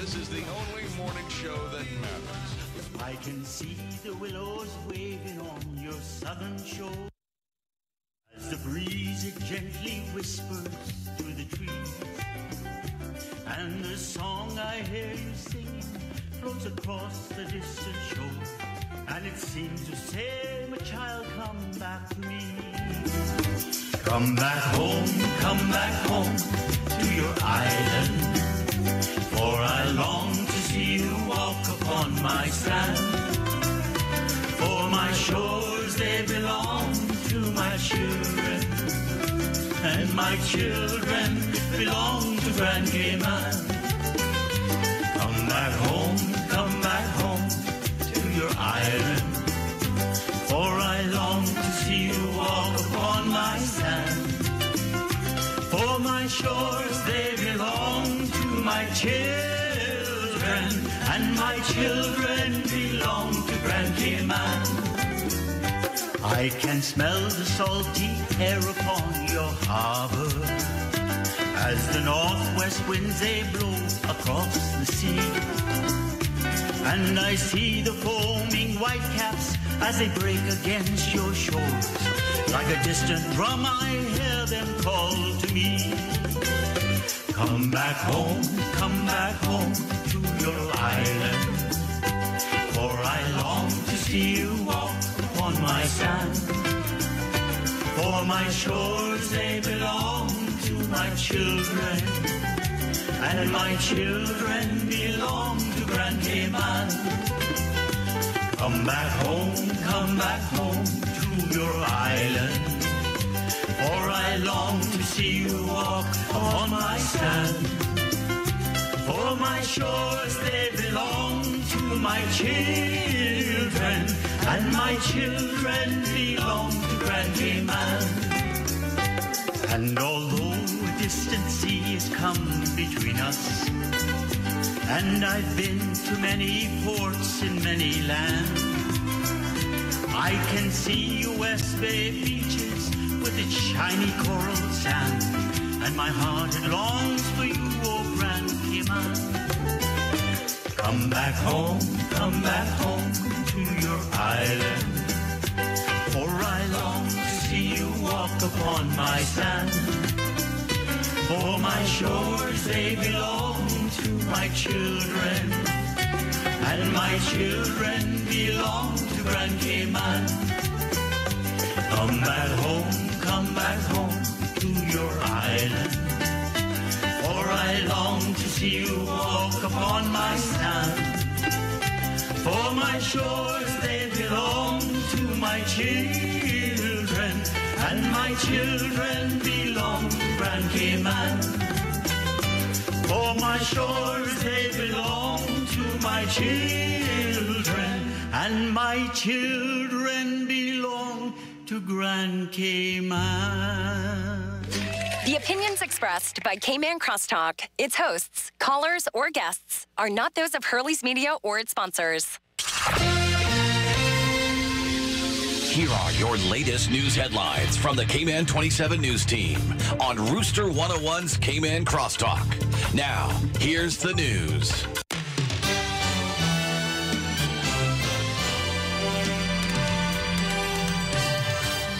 This is the only morning show that matters. I can see the willows waving on your southern shore as the breeze it gently whispers through the trees, and the song I hear you singing floats across the distant shore, and it seems to say, my child, come back to me. Come back home to your island, for I long to see you walk upon my sand. For my shores, they belong to my children, and my children belong to Grand Cayman. Come back home to your island, for I long to see you walk upon my sand. For my shores, they belong to my children, and my children belong to Grand Cayman. I can smell the salty air upon your harbor as the northwest winds they blow across the sea, and I see the foaming whitecaps as they break against your shores. Like a distant drum I hear them call to me. Come back home to your island, for I long to see you walk upon my sand. For my shores, they belong to my children, and my children belong to Grand Cayman. Come back home to your island, for I long to see you walk upon my sand. For my shores, they belong to my children, and my children belong to Grand Cayman. And although a distant sea has come between us, and I've been to many ports in many lands, I can see your West Bay beaches with its shiny coral sand, and my heart it longs for you, oh Grand Cayman. Come back home to your island, for I long to see you walk upon my sand. For my shores, they belong to my children, and my children belong to Grand Cayman. Come back home to your island, for I long to see you walk upon my sand. For my shores, they belong to my children, and my children belong to Grand Cayman. For my shores, they belong to my children, and my children belong to Grand Cayman. The opinions expressed by Cayman Crosstalk, its hosts, callers, or guests are not those of Hurley's Media or its sponsors. Here are your latest news headlines from the Cayman 27 News Team on Rooster 101's Cayman Crosstalk. Now, here's the news.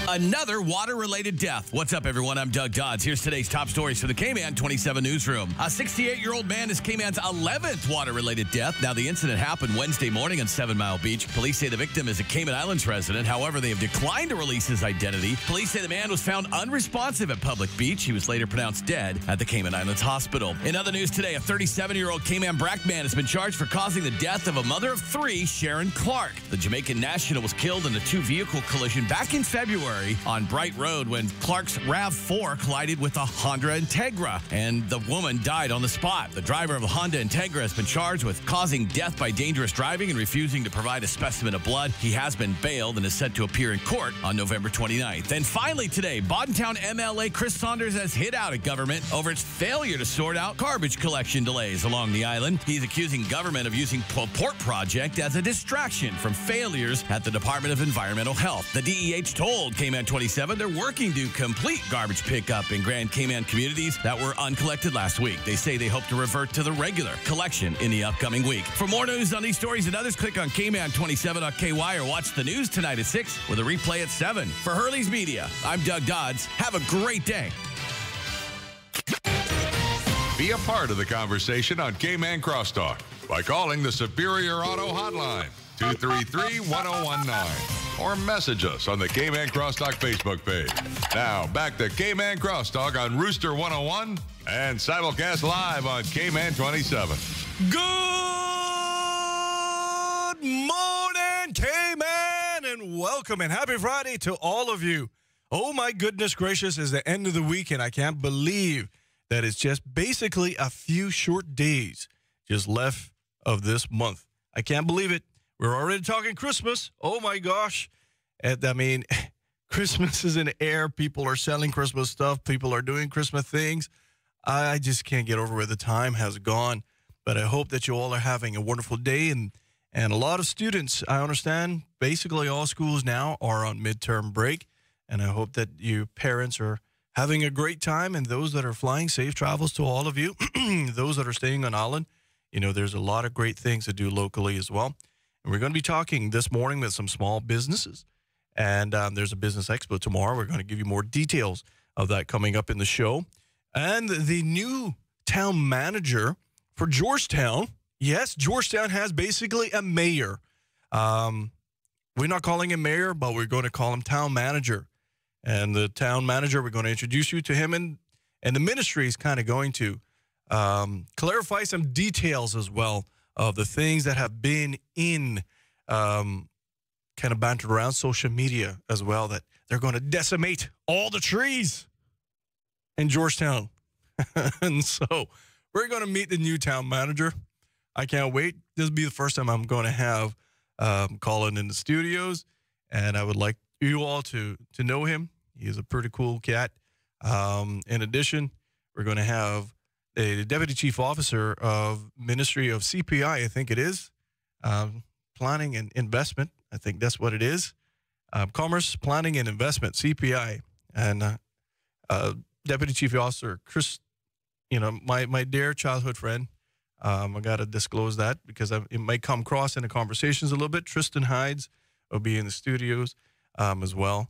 Another water-related death. What's up, everyone? I'm Doug Dodds. Here's today's top stories from the Cayman 27 newsroom. A 68-year-old man is Cayman's 11th water-related death. Now, the incident happened Wednesday morning on 7 Mile Beach. Police say the victim is a Cayman Islands resident. However, they have declined to release his identity. Police say the man was found unresponsive at Public Beach. He was later pronounced dead at the Cayman Islands Hospital. In other news today, a 37-year-old Cayman Brac man has been charged for causing the death of a mother of 3, Sharon Clark. The Jamaican national was killed in a two-vehicle collision back in February on Bright Road when Clark's RAV4 collided with a Honda Integra, and the woman died on the spot. The driver of the Honda Integra has been charged with causing death by dangerous driving and refusing to provide a specimen of blood. He has been bailed and is set to appear in court on November 29th. And finally today, Boddentown MLA Chris Saunders has hit out at government over its failure to sort out garbage collection delays along the island. He's accusing government of using the port project as a distraction from failures at the Department of Environmental Health. The DEH told Cayman Cayman 27, they're working to complete garbage pickup in Grand Cayman communities that were uncollected last week. They say they hope to revert to the regular collection in the upcoming week. For more news on these stories and others, click on Cayman27.ky or watch the news tonight at 6 with a replay at 7. For Hurley's Media, I'm Doug Dodds. Have a great day. Be a part of the conversation on Cayman Crosstalk by calling the Superior Auto Hotline, 233-1019, or message us on the Cayman Crosstalk Facebook page. Now, back to Cayman Crosstalk on Rooster 101 and simulcast live on Cayman 27. Good morning, Cayman, and welcome and happy Friday to all of you. Oh, my goodness gracious, it's the end of the week, and I can't believe that it's just basically a few short days just left of this month. I can't believe it. We're already talking Christmas. Oh, my gosh. And, I mean, Christmas is in the air. People are selling Christmas stuff. People are doing Christmas things. I just can't get over where the time has gone. But I hope that you all are having a wonderful day. And a lot of students, I understand, basically all schools now are on midterm break. And I hope that you parents are having a great time, and those that are flying, safe travels to all of you. Those that are staying on island, you know, there's a lot of great things to do locally as well. And we're going to be talking this morning with some small businesses. And there's a business expo tomorrow. We're going to give you more details of that coming up in the show. And the new town manager for Georgetown. Yes, Georgetown has basically a mayor. We're not calling him mayor, but we're going to call him town manager. And the town manager, we're going to introduce you to him, and the ministry is kind of going to clarify some details as well of the things that have been in kind of bantered around social media as well, that they're going to decimate all the trees in Georgetown. And so we're going to meet the new town manager. I can't wait. This will be the first time I'm going to have Colin in the studios, and I would like you all to know him. He's a pretty cool cat. In addition, we're going to have the Deputy Chief Officer of Ministry of CPI, I think it is, Planning and Investment. I think that's what it is. Commerce, Planning and Investment, CPI. And Deputy Chief Officer Chris, you know, my dear childhood friend. I got to disclose that because it might come across in the conversations a little bit. Tristan Hides will be in the studios as well.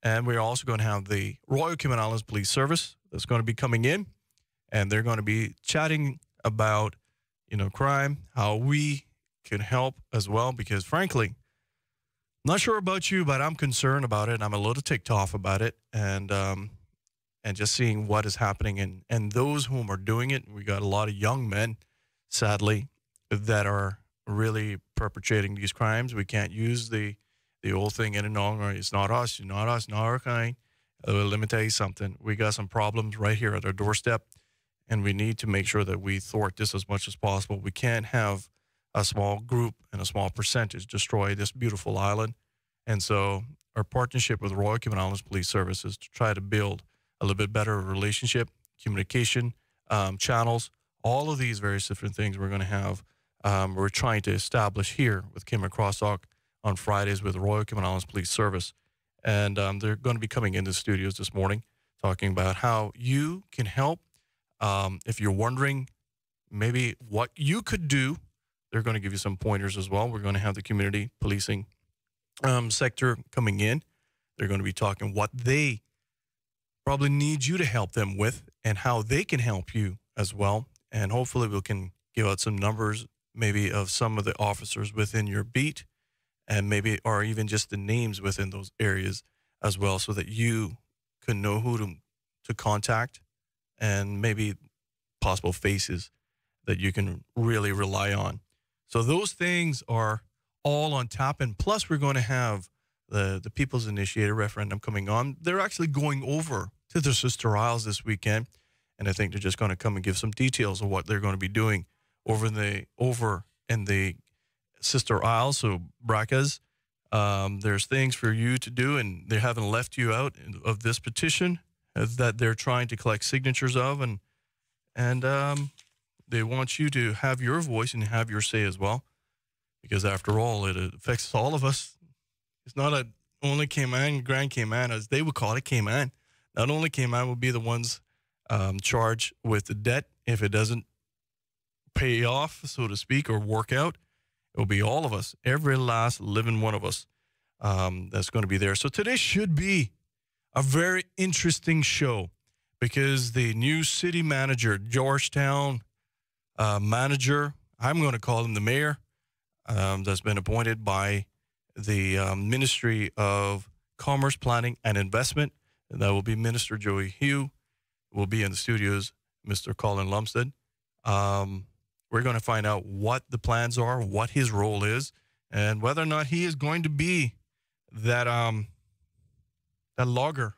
And we're also going to have the Royal Cayman Islands Police Service that's going to be coming in. And they're going to be chatting about, you know, crime, how we can help as well. Because, frankly, I'm not sure about you, but I'm concerned about it. I'm a little ticked off about it. And just seeing what is happening. And those whom are doing it, we got a lot of young men, sadly, that are really perpetrating these crimes. We can't use the old thing in and on, or it's not us, you're not us, not our kind. Let me tell you something. We got some problems right here at our doorstep, and we need to make sure that we thwart this as much as possible. We can't have a small group and a small percentage destroy this beautiful island. And so our partnership with Royal Cayman Islands Police Service is to try to build a little bit better relationship, communication, channels, all of these various different things we're going to have. We're trying to establish here with Cayman Crosstalk on Fridays with the Royal Cayman Islands Police Service. And they're going to be coming into the studios this morning talking about how you can help. If you're wondering maybe what you could do, they're going to give you some pointers as well. We're going to have the community policing sector coming in. They're going to be talking what they probably need you to help them with and how they can help you as well. And hopefully we can give out some numbers maybe of some of the officers within your beat, and maybe, or even just the names within those areas as well, so that you can know who to contact, and maybe possible faces that you can really rely on. So those things are all on tap. And plus we're going to have the People's Initiative referendum coming on. They're actually going over to the Sister Isles this weekend. And I think they're just going to come and give some details of what they're going to be doing over in the Sister Isles, so Bracas. There's things for you to do, and they haven't left you out of this petition that they're trying to collect signatures of, and they want you to have your voice and have your say as well, because after all, it affects all of us. It's not only Cayman, Grand Cayman, as they would call it, Cayman. Not only Cayman will be the ones charged with the debt if it doesn't pay off, so to speak, or work out. It will be all of us, every last living one of us that's going to be there. So today should be a very interesting show because the new city manager, Georgetown manager, I'm going to call him the mayor, that's been appointed by the Ministry of Commerce, Planning, and Investment. And that will be Minister Joey Hugh. Will be in the studios, Mr. Colin Lumsden. We're going to find out what the plans are, what his role is, and whether or not he is going to be that that logger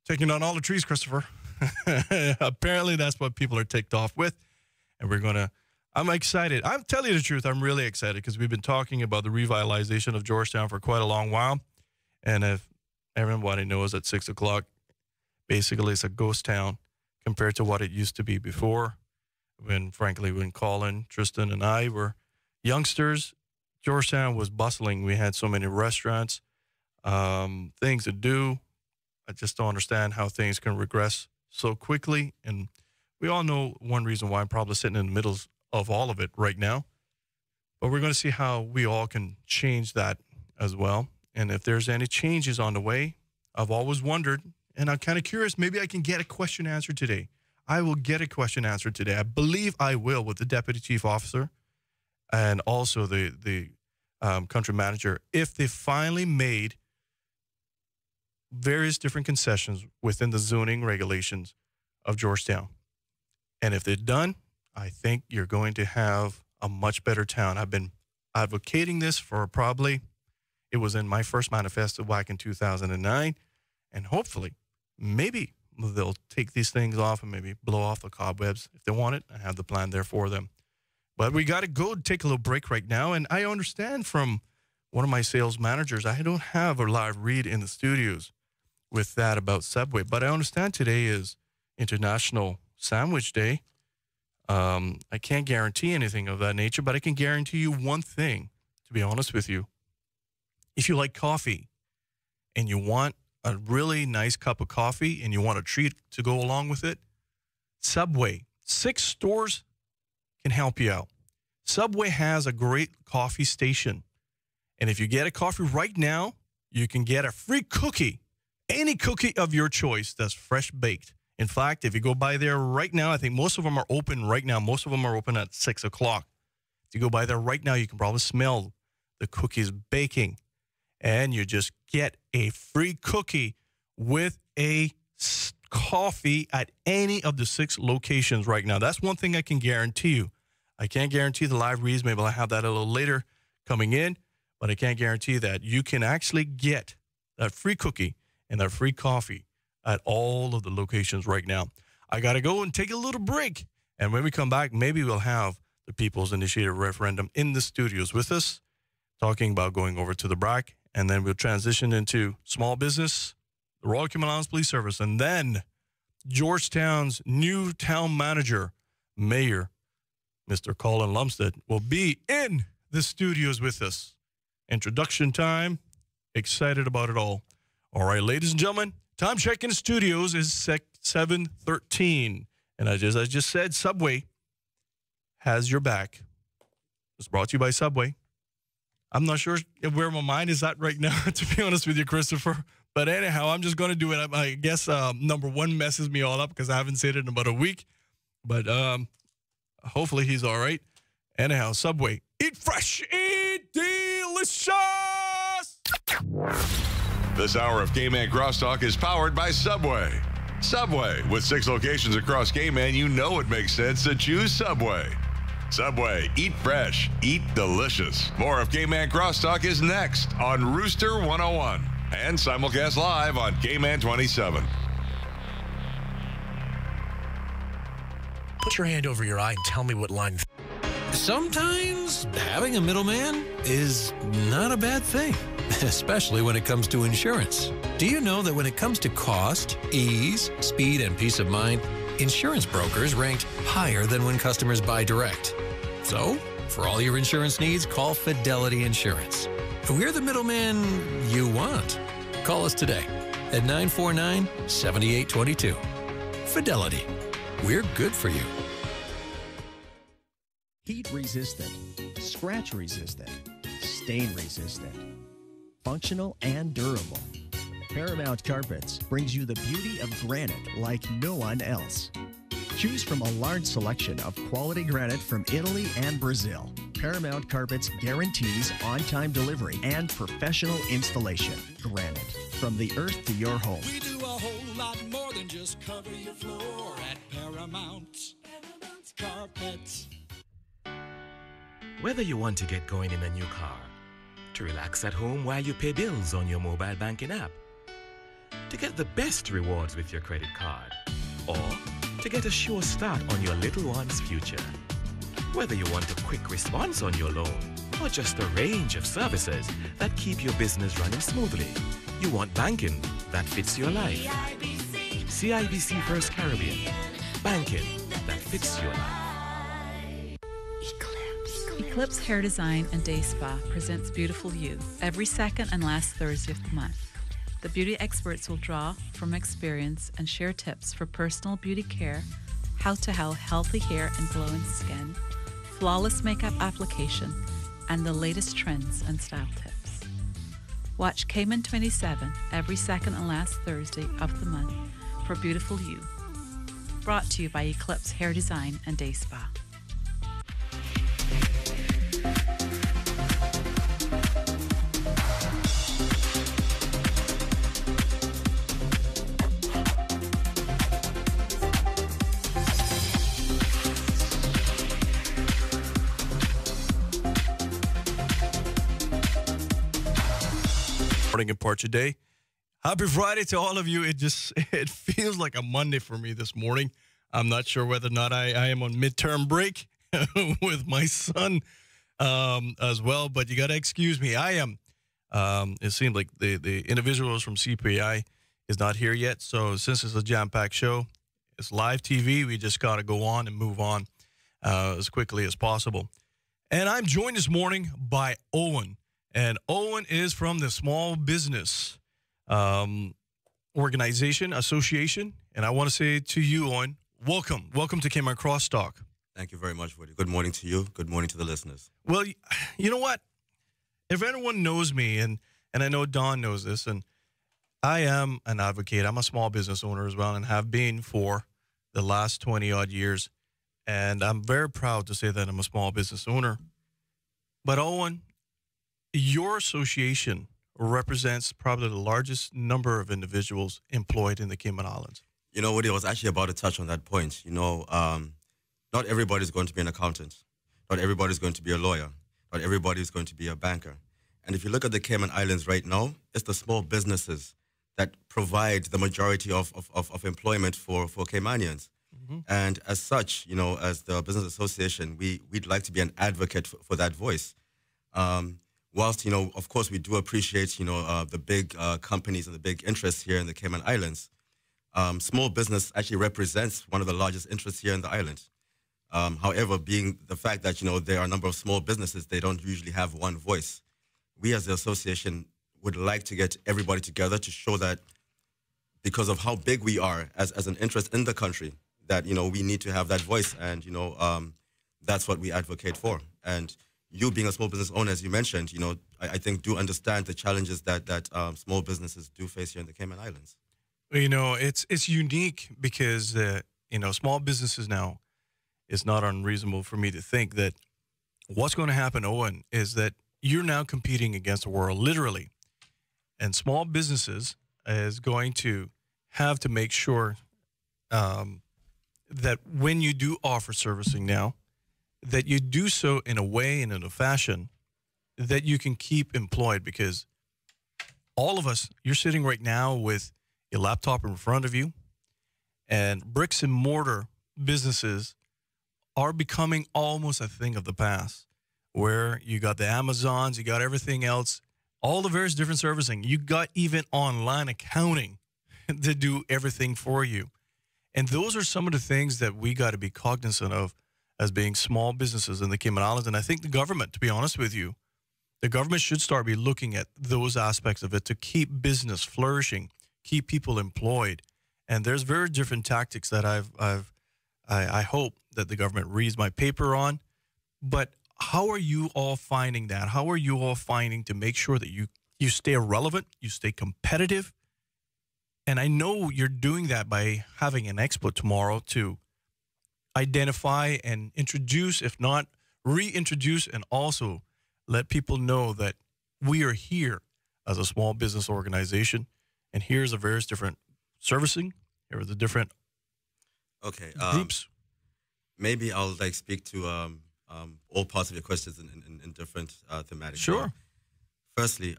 taking on all the trees, Christopher. Apparently, that's what people are ticked off with. And I'm excited. I'm telling you the truth, I'm really excited because we've been talking about the revitalization of Georgetown for quite a long while. And if everybody knows at 6 o'clock, basically it's a ghost town compared to what it used to be before. When Colin, Tristan, and I were youngsters, Georgetown was bustling. We had so many restaurants, things to do. I just don't understand how things can regress so quickly. And we all know one reason why I'm probably sitting in the middle of all of it right now. But we're going to see how we all can change that as well. And if there's any changes on the way, I've always wondered, and I'm kind of curious, maybe I can get a question answered today. I will get a question answered today. I believe I will with the deputy chief officer and also the country manager if they finally made various different concessions within the zoning regulations of Georgetown. And if they're done, I think you're going to have a much better town. I've been advocating this for it was in my first manifesto back in 2009, and hopefully, maybe they'll take these things off and maybe blow off the cobwebs if they want it. I have the plan there for them. But we got to go take a little break right now. And I understand from one of my sales managers, I don't have a live read in the studios with that about Subway. But I understand today is International Sandwich Day. I can't guarantee anything of that nature, but I can guarantee you one thing, to be honest with you. If you like coffee and you want a really nice cup of coffee and you want a treat to go along with it, Subway, 6 stores can help you out. Subway has a great coffee station. And if you get a coffee right now, you can get a free cookie, any cookie of your choice that's fresh baked. In fact, if you go by there right now, I think most of them are open right now. Most of them are open at 6 o'clock. If you go by there right now, you can probably smell the cookies baking. And you just get a free cookie with a coffee at any of the 6 locations right now. That's one thing I can guarantee you. I can't guarantee the live reads. Maybe I'll have that a little later coming in. But I can't guarantee that you can actually get that free cookie and that free coffee at all of the locations right now. I got to go and take a little break. And when we come back, maybe we'll have the People's Initiative referendum in the studios with us, talking about going over to the BRAC. And then we'll transition into small business, the Royal Cayman Islands Police Service, and then Georgetown's new town manager, Mayor, Mr. Colin Lumsden, will be in the studios with us. Introduction time. Excited about it all. All right, ladies and gentlemen, time check in the studios is 7:13. And as I just said, Subway has your back. It's brought to you by Subway. I'm not sure where my mind is at right now, to be honest with you, Christopher. But anyhow, I'm just going to do it. I guess number one messes me all up because I haven't said it in about a week. But hopefully he's all right. Anyhow, Subway. Eat fresh. Eat delicious. This hour of Cayman Crosstalk is powered by Subway. Subway. With 6 locations across Cayman, you know it makes sense to choose Subway. Subway, eat fresh, eat delicious. More of Cayman Crosstalk is next on Rooster 101 and simulcast live on Cayman 27. Put your hand over your eye and tell me what line. Sometimes having a middleman is not a bad thing, especially when it comes to insurance. Do you know that when it comes to cost, ease, speed, and peace of mind, insurance brokers ranked higher than when customers buy direct? So, for all your insurance needs, call Fidelity Insurance. We're the middleman you want. Call us today at 949-7822. Fidelity. We're good for you. Heat resistant, scratch resistant, stain resistant, functional and durable. Paramount Carpets brings you the beauty of granite like no one else. Choose from a large selection of quality granite from Italy and Brazil. Paramount Carpets guarantees on-time delivery and professional installation. Granite, from the earth to your home. We do a whole lot more than just cover your floor at Paramount Carpets. Whether you want to get going in a new car, to relax at home while you pay bills on your mobile banking app, to get the best rewards with your credit card, or to get a sure start on your little one's future. Whether you want a quick response on your loan, or just a range of services that keep your business running smoothly, you want banking that fits your life. CIBC First Caribbean. Banking that fits your life. Eclipse Hair Design and Day Spa presents Beautiful You every second and last Thursday of the month. The beauty experts will draw from experience and share tips for personal beauty care, how to have healthy hair and glowing skin, flawless makeup application, and the latest trends and style tips. Watch Cayman 27 every second and last Thursday of the month for Beautiful You. Brought to you by Eclipse Hair Design and Day Spa. Morning in Porch Day. Happy Friday to all of you. It feels like a Monday for me this morning. I'm not sure whether or not I am on midterm break with my son as well, but you got to excuse me. I am. It seems like the individuals from CPI is not here yet. So since it's a jam-packed show, it's live TV. We just got to go on and move on as quickly as possible. And I'm joined this morning by Owen. And Owen is from the Small Business Organization Association. And I want to say to you, Owen, welcome. Welcome to Cayman Crosstalk. Thank you very much, Woody. Good morning to you. Good morning to the listeners. Well, you know what? If anyone knows me, and I know Don knows this, and I am an advocate. I'm a small business owner as well and have been for the last 20-odd years. And I'm very proud to say that I'm a small business owner. But, Owen, your association represents probably the largest number of individuals employed in the Cayman Islands. You know, Woody, I was actually about to touch on that point. You know, not everybody's going to be an accountant. Not everybody's going to be a lawyer. Not everybody's going to be a banker. And if you look at the Cayman Islands right now, it's the small businesses that provide the majority of employment for Caymanians. Mm-hmm. And as such, you know, as the Business Association, we'd like to be an advocate for that voice. Whilst, you know, of course, we do appreciate, you know, the big companies and the big interests here in the Cayman Islands, small business actually represents one of the largest interests here in the island. However, being the fact that, you know, there are a number of small businesses, they don't usually have one voice. We as the association would like to get everybody together to show that because of how big we are as an interest in the country, that, you know, we need to have that voice. And, you know, that's what we advocate for. And you being a small business owner, as you mentioned, you know, I think do understand the challenges that small businesses do face here in the Cayman Islands. You know, it's unique because, you know, small businesses now, it's not unreasonable for me to think that what's going to happen, Owen, is that you're now competing against the world, literally. And small businesses is going to have to make sure that when you do offer servicing now, that you do so in a way and in a fashion that you can keep employed, because all of us, you're sitting right now with a laptop in front of you, and bricks and mortar businesses are becoming almost a thing of the past, where you got the Amazons, you got everything else, all the various different servicing. You got even online accounting to do everything for you. And those are some of the things that we got to be cognizant of as being small businesses in the Cayman Islands. And I think the government, to be honest with you, The government should start be looking at those aspects of it to keep business flourishing, keep people employed. And there's very different tactics that I hope that the government reads my paper on. But how are you all finding that? How are you all finding to make sure that you stay relevant, you stay competitive? And I know you're doing that by having an expo tomorrow to identify and introduce, if not reintroduce, and also let people know that we are here as a small business organization, and here's the various different servicing, here are the different groups. Maybe I'll speak to all parts of your questions in different thematics. Sure. Firstly,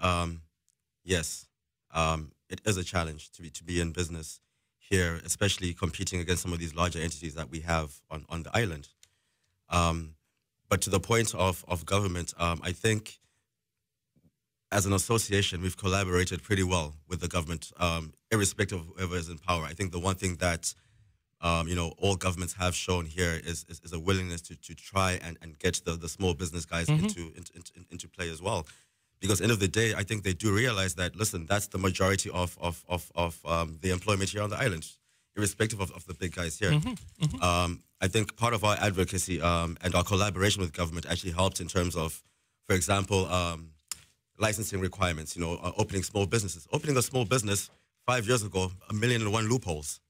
yes, it is a challenge to be in business here, especially competing against some of these larger entities that we have on the island. But to the point of government, I think as an association, we've collaborated pretty well with the government, irrespective of whoever is in power. I think the one thing that all governments have shown here is a willingness to try and get the small business guys into play as well. Because at the end of the day, I think they do realize that, listen, that's the majority of the employment here on the island, irrespective of the big guys here. I think part of our advocacy and our collaboration with government actually helped in terms of, for example, licensing requirements, opening small businesses. Opening a small business 5 years ago, 1,000,001 loopholes.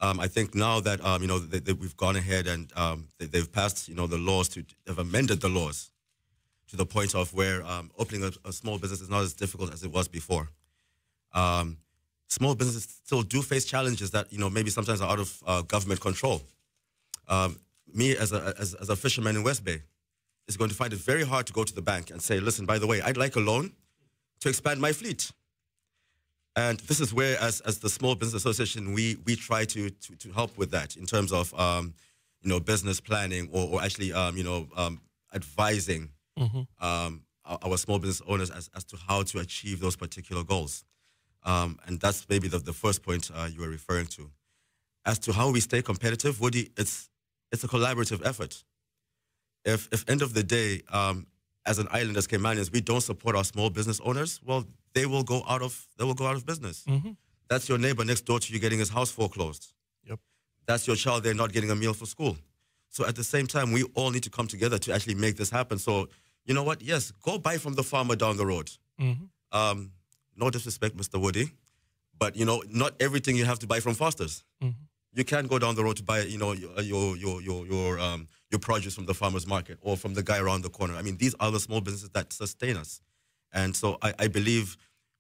I think now that, we've gone ahead and they've passed, the laws they've amended the laws to the point of where opening a small business is not as difficult as it was before. Small businesses still do face challenges that, maybe sometimes are out of government control. Me as a fisherman in West Bay is going to find it very hard to go to the bank and say, listen, by the way, I'd like a loan to expand my fleet. And this is where, as the Small Business Association, we try to help with that in terms of, business planning or actually, advising our small business owners as to how to achieve those particular goals. And that's maybe the first point you were referring to. As to how we stay competitive, Woody, it's a collaborative effort. If end of the day, as an island, as Caymanians, we don't support our small business owners, well, they will go out of business. That's your neighbor next door to you getting his house foreclosed. Yep. That's your child there not getting a meal for school. So at the same time, we all need to come together to actually make this happen. So, you know what? Yes, go buy from the farmer down the road. No disrespect, Mr. Woody, but, not everything you have to buy from Foster's. You can go down the road to buy, your produce from the farmer's market or from the guy around the corner. I mean, these are the small businesses that sustain us. And so I believe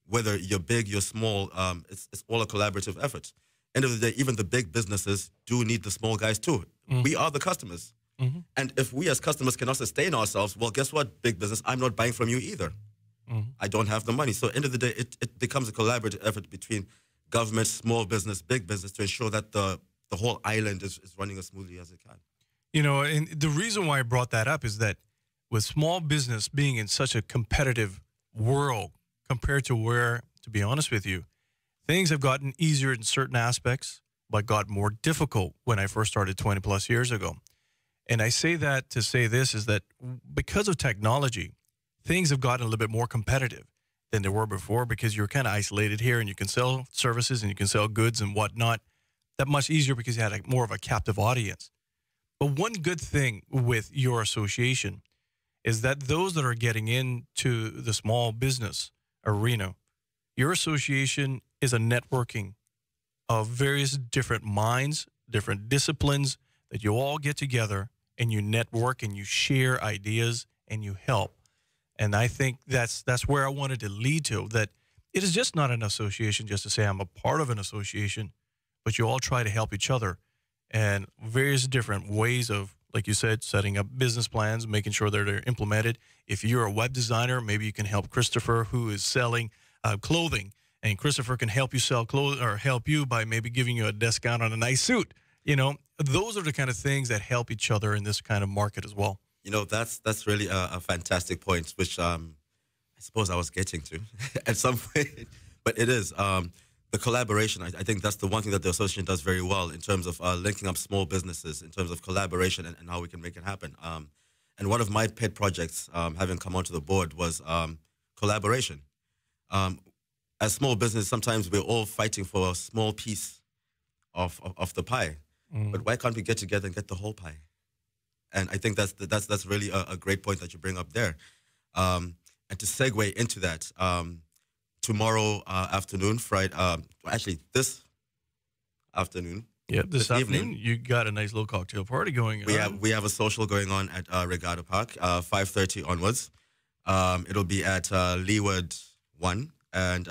whether you're big, you're small, it's all a collaborative effort. End of the day, even the big businesses do need the small guys too. We are the customers. And if we as customers cannot sustain ourselves, well, guess what, big business? I'm not buying from you either. I don't have the money. So end of the day, it becomes a collaborative effort between government, small business, big business to ensure that the whole island is running as smoothly as it can. And the reason why I brought that up is that with small business being in such a competitive world compared to where, to be honest with you, things have gotten easier in certain aspects, but got more difficult when I first started 20 plus years ago. And I say that to say this is that because of technology, things have gotten a little bit more competitive than they were before because you're kind of isolated here and you can sell services and you can sell goods and whatnot. That much easier because you had more of a captive audience. But one good thing with your association is that those that are getting into the small business arena, your association is a networking of various different minds, different disciplines that you all get together and you network and you share ideas and you help. And I think that's where I wanted to lead to, that it is just not an association just to say I'm a part of an association, but you all try to help each other. And various different ways of, like you said, setting up business plans, making sure that they're implemented. If you're a web designer, maybe you can help Christopher, who is selling clothing, and Christopher can help you sell clothes or help you by maybe giving you a discount on a nice suit. Those are the kind of things that help each other in this kind of market as well. That's really a fantastic point, which I suppose I was getting to at some point. But it is. The collaboration, I think that's the one thing that the association does very well in terms of linking up small businesses, in terms of collaboration and how we can make it happen. And one of my pet projects, having come onto the board, was collaboration. As small business, sometimes we're all fighting for a small piece of the pie. But why can't we get together and get the whole pie? And I think that's really a great point that you bring up there. And to segue into that, tomorrow afternoon, Friday, actually this afternoon. Yeah, this afternoon, evening, you got a nice little cocktail party going on. We have a social going on at Regatta Park, 5:30 onwards. It'll be at Leeward 1 and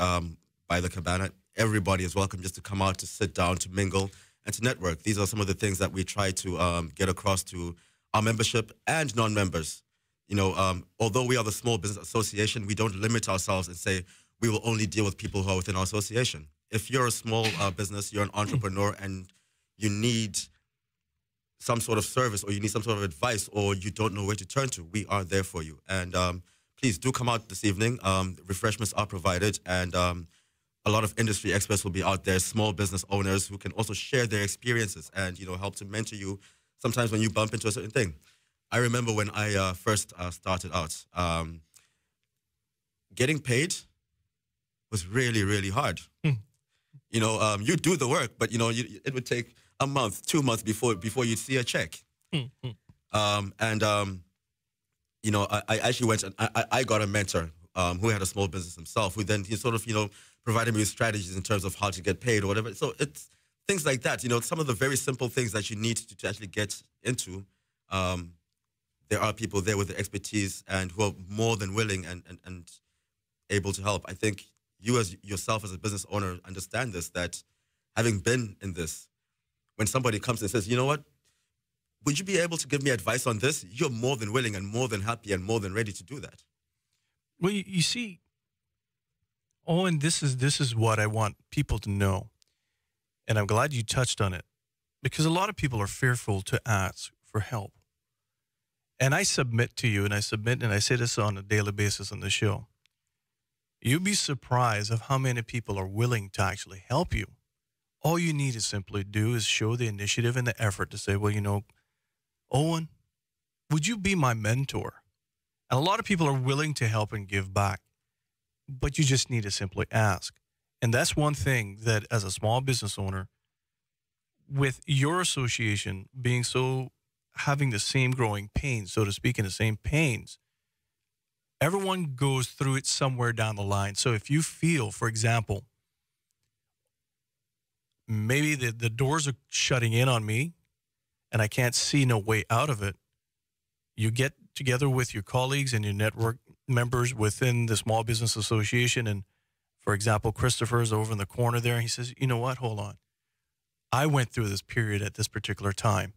by the Cabana. Everybody is welcome just to come out, to sit down, to mingle, and to network. These are some of the things that we try to get across to our membership and non-members. You know, although we are the Small Business Association, we don't limit ourselves and say we will only deal with people who are within our association. If you're a small business, you're an entrepreneur, and you need some sort of service, or you need some sort of advice, or you don't know where to turn to, we are there for you. And please do come out this evening. Refreshments are provided, and a lot of industry experts will be out there, small business owners who can also share their experiences and, you know, help to mentor you sometimes when you bump into a certain thing. I remember when I first started out, getting paid was really, really hard. You know, you do the work, but, you know, it would take a month, 2 months before you'd see a check. You know, I actually went and I got a mentor who had a small business himself, who then he sort of, you know, provided me with strategies in terms of how to get paid or whatever. So it's things like that, you know, some of the very simple things that you need to actually get into. There are people there with the expertise and who are more than willing and able to help. I think you as yourself as a business owner understand this, that having been in this, when somebody comes and says, you know what, would you be able to give me advice on this? You're more than willing and more than happy and more than ready to do that. Well, you see, Owen, this is what I want people to know. And I'm glad you touched on it, because a lot of people are fearful to ask for help. And I submit to you, and I say this on a daily basis on the show, you'd be surprised of how many people are willing to actually help you. All you need to simply do is show the initiative and the effort to say, well, you know, Owen, would you be my mentor? And a lot of people are willing to help and give back, but you just need to simply ask. And that's one thing that as a small business owner, with your association being having the same growing pains, so to speak, in the same pains, everyone goes through it somewhere down the line. So if you feel, for example, maybe the doors are shutting in on me and I can't see no way out of it, you get together with your colleagues and your network members within the Small Business Association. And for example, Christopher's over in the corner there, and he says, you know what, hold on. I went through this period at this particular time.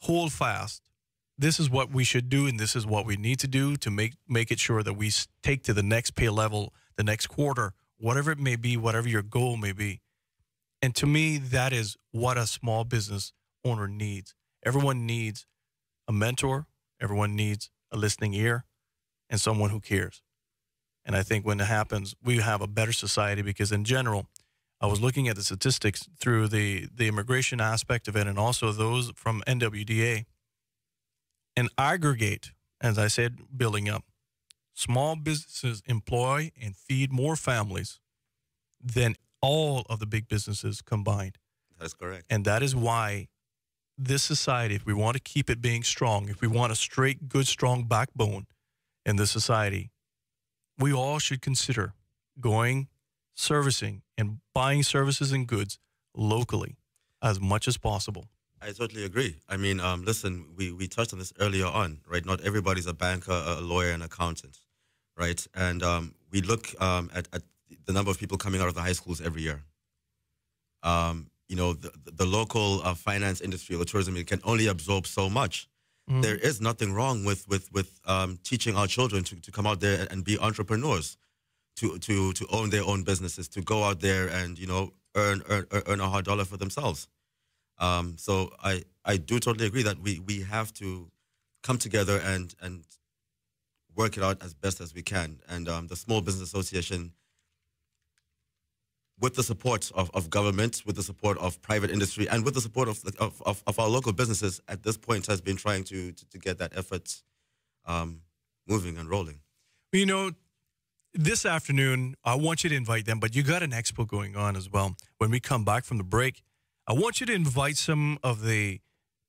Hold fast. This is what we should do, and this is what we need to do to make it sure that we take to the next pay level, the next quarter, whatever it may be, whatever your goal may be. And to me, that is what a small business owner needs. Everyone needs a mentor. Everyone needs a listening ear and someone who cares. And I think when it happens, we have a better society, because in general, I was looking at the statistics through the immigration aspect of it and also those from NWDA. And aggregate, as I said, building up, small businesses employ and feed more families than all of the big businesses combined. That's correct. And that is why this society, if we want to keep it being strong, if we want a straight, good, strong backbone in this society, we all should consider going, servicing, and buying services and goods locally as much as possible. I totally agree. I mean, listen, we touched on this earlier on, right? Not everybody's a banker, a lawyer, an accountant, right? And we look at the number of people coming out of the high schools every year. You know, the local finance industry or the tourism can only absorb so much. Mm-hmm. There is nothing wrong with teaching our children to come out there and be entrepreneurs, to own their own businesses, to go out there and, you know, earn a hard dollar for themselves. So I do totally agree that we have to come together and work it out as best as we can. And the Small Business Association, with the support of government, with the support of private industry, and with the support of our local businesses, at this point has been trying to get that effort moving and rolling. You know, this afternoon, I want you to invite them, but you got an expo going on as well. When we come back from the break, I want you to invite some of the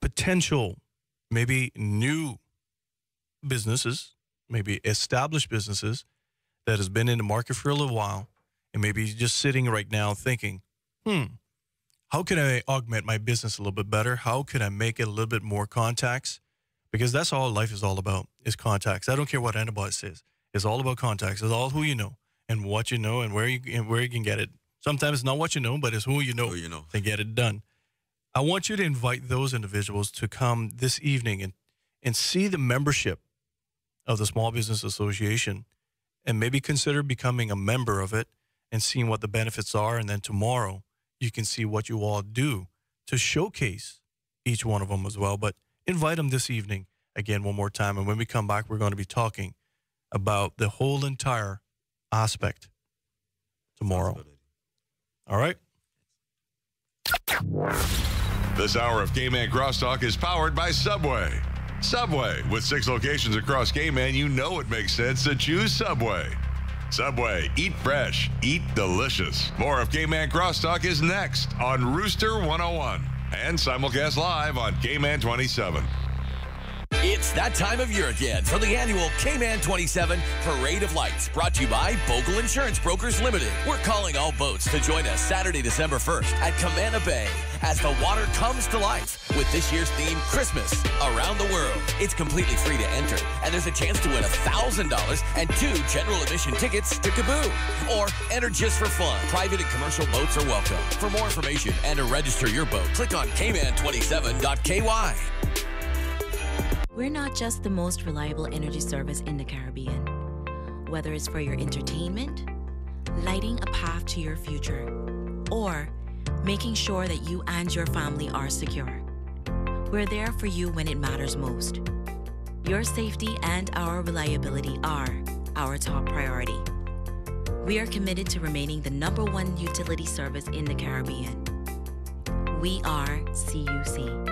potential, maybe new businesses, maybe established businesses that has been in the market for a little while, and maybe just sitting right now thinking, how can I augment my business a little bit better? How can I make it a little bit more contacts? Because that's all life is all about, is contacts. I don't care what anybody says. It's all about contacts. It's all who you know and what you know and where you can get it. Sometimes it's not what you know, but it's who you know to get it done. I want you to invite those individuals to come this evening and see the membership of the Small Business Association and maybe consider becoming a member of it and seeing what the benefits are. And then tomorrow you can see what you all do to showcase each one of them as well. But invite them this evening again one more time. And when we come back, we're going to be talking about the whole entire aspect tomorrow. All right? This hour of Cayman Crosstalk is powered by Subway. Subway, with 6 locations across Cayman, you know it makes sense to choose Subway. Subway, eat fresh, eat delicious. More of Cayman Crosstalk is next on Rooster 101 and simulcast live on Cayman 27. It's that time of year again for the annual Cayman 27 Parade of Lights, brought to you by Bogle Insurance Brokers Limited. We're calling all boats to join us Saturday, December 1st at Camana Bay as the water comes to life with this year's theme, Christmas Around the World. It's completely free to enter, and there's a chance to win $1,000 and 2 general admission tickets to Kaboo. Or enter just for fun. Private and commercial boats are welcome. For more information and to register your boat, click on cayman27.ky. We're not just the most reliable energy service in the Caribbean. Whether it's for your entertainment, lighting a path to your future, or making sure that you and your family are secure, we're there for you when it matters most. Your safety and our reliability are our top priority. We are committed to remaining the #1 utility service in the Caribbean. We are CUC.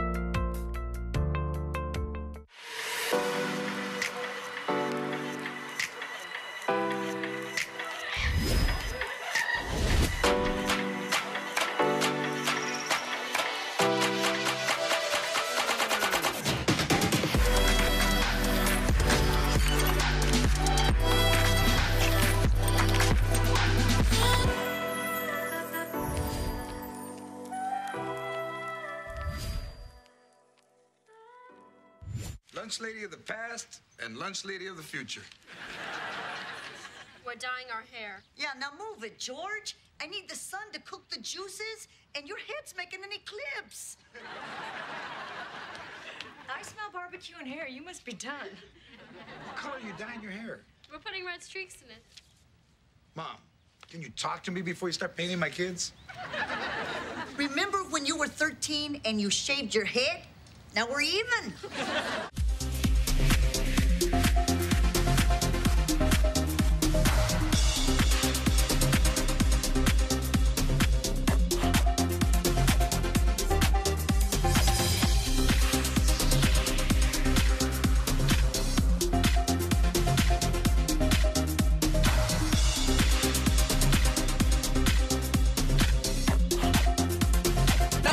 Lunch lady of the past and lunch lady of the future. We're dyeing our hair. Yeah, now move it, George. I need the sun to cook the juices, and your head's making an eclipse. I smell barbecue and hair. You must be done. What color are you dyeing your hair? We're putting red streaks in it. Mom, can you talk to me before you start painting my kids? Remember when you were 13 and you shaved your head? Now we're even.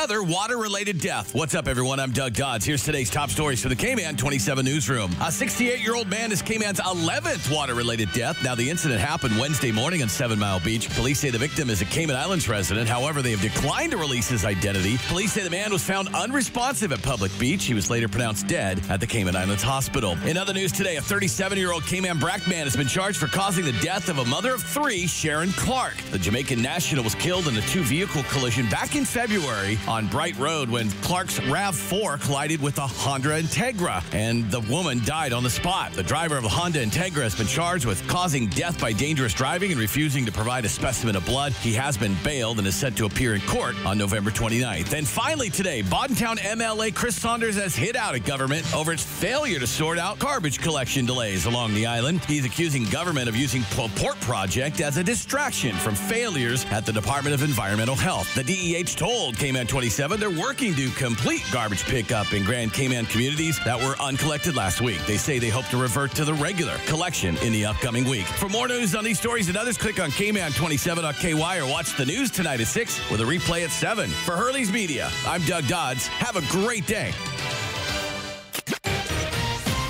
Another water-related death. What's up, everyone? I'm Doug Dodds. Here's today's top stories for the Cayman 27 newsroom. A 68-year-old man is Cayman's 11th water-related death. Now, the incident happened Wednesday morning on 7 Mile Beach. Police say the victim is a Cayman Islands resident. However, they have declined to release his identity. Police say the man was found unresponsive at Public Beach. He was later pronounced dead at the Cayman Islands Hospital. In other news today, a 37-year-old Cayman Brac man has been charged for causing the death of a mother of 3, Sharon Clark. The Jamaican national was killed in a 2-vehicle collision back in February on Bright Road when Clark's RAV4 collided with a Honda Integra, and the woman died on the spot. The driver of a Honda Integra has been charged with causing death by dangerous driving and refusing to provide a specimen of blood. He has been bailed and is set to appear in court on November 29th. And finally today, Boddentown MLA Chris Saunders has hit out at government over its failure to sort out garbage collection delays along the island. He's accusing government of using Port Project as a distraction from failures at the Department of Environmental Health. The DEH told Cayman 27 27, they're working to complete garbage pickup in Grand Cayman communities that were uncollected last week. They say they hope to revert to the regular collection in the upcoming week. For more news on these stories and others, click on Cayman27.ky or watch the news tonight at 6 with a replay at 7. For Hurley's Media, I'm Doug Dodds. Have a great day.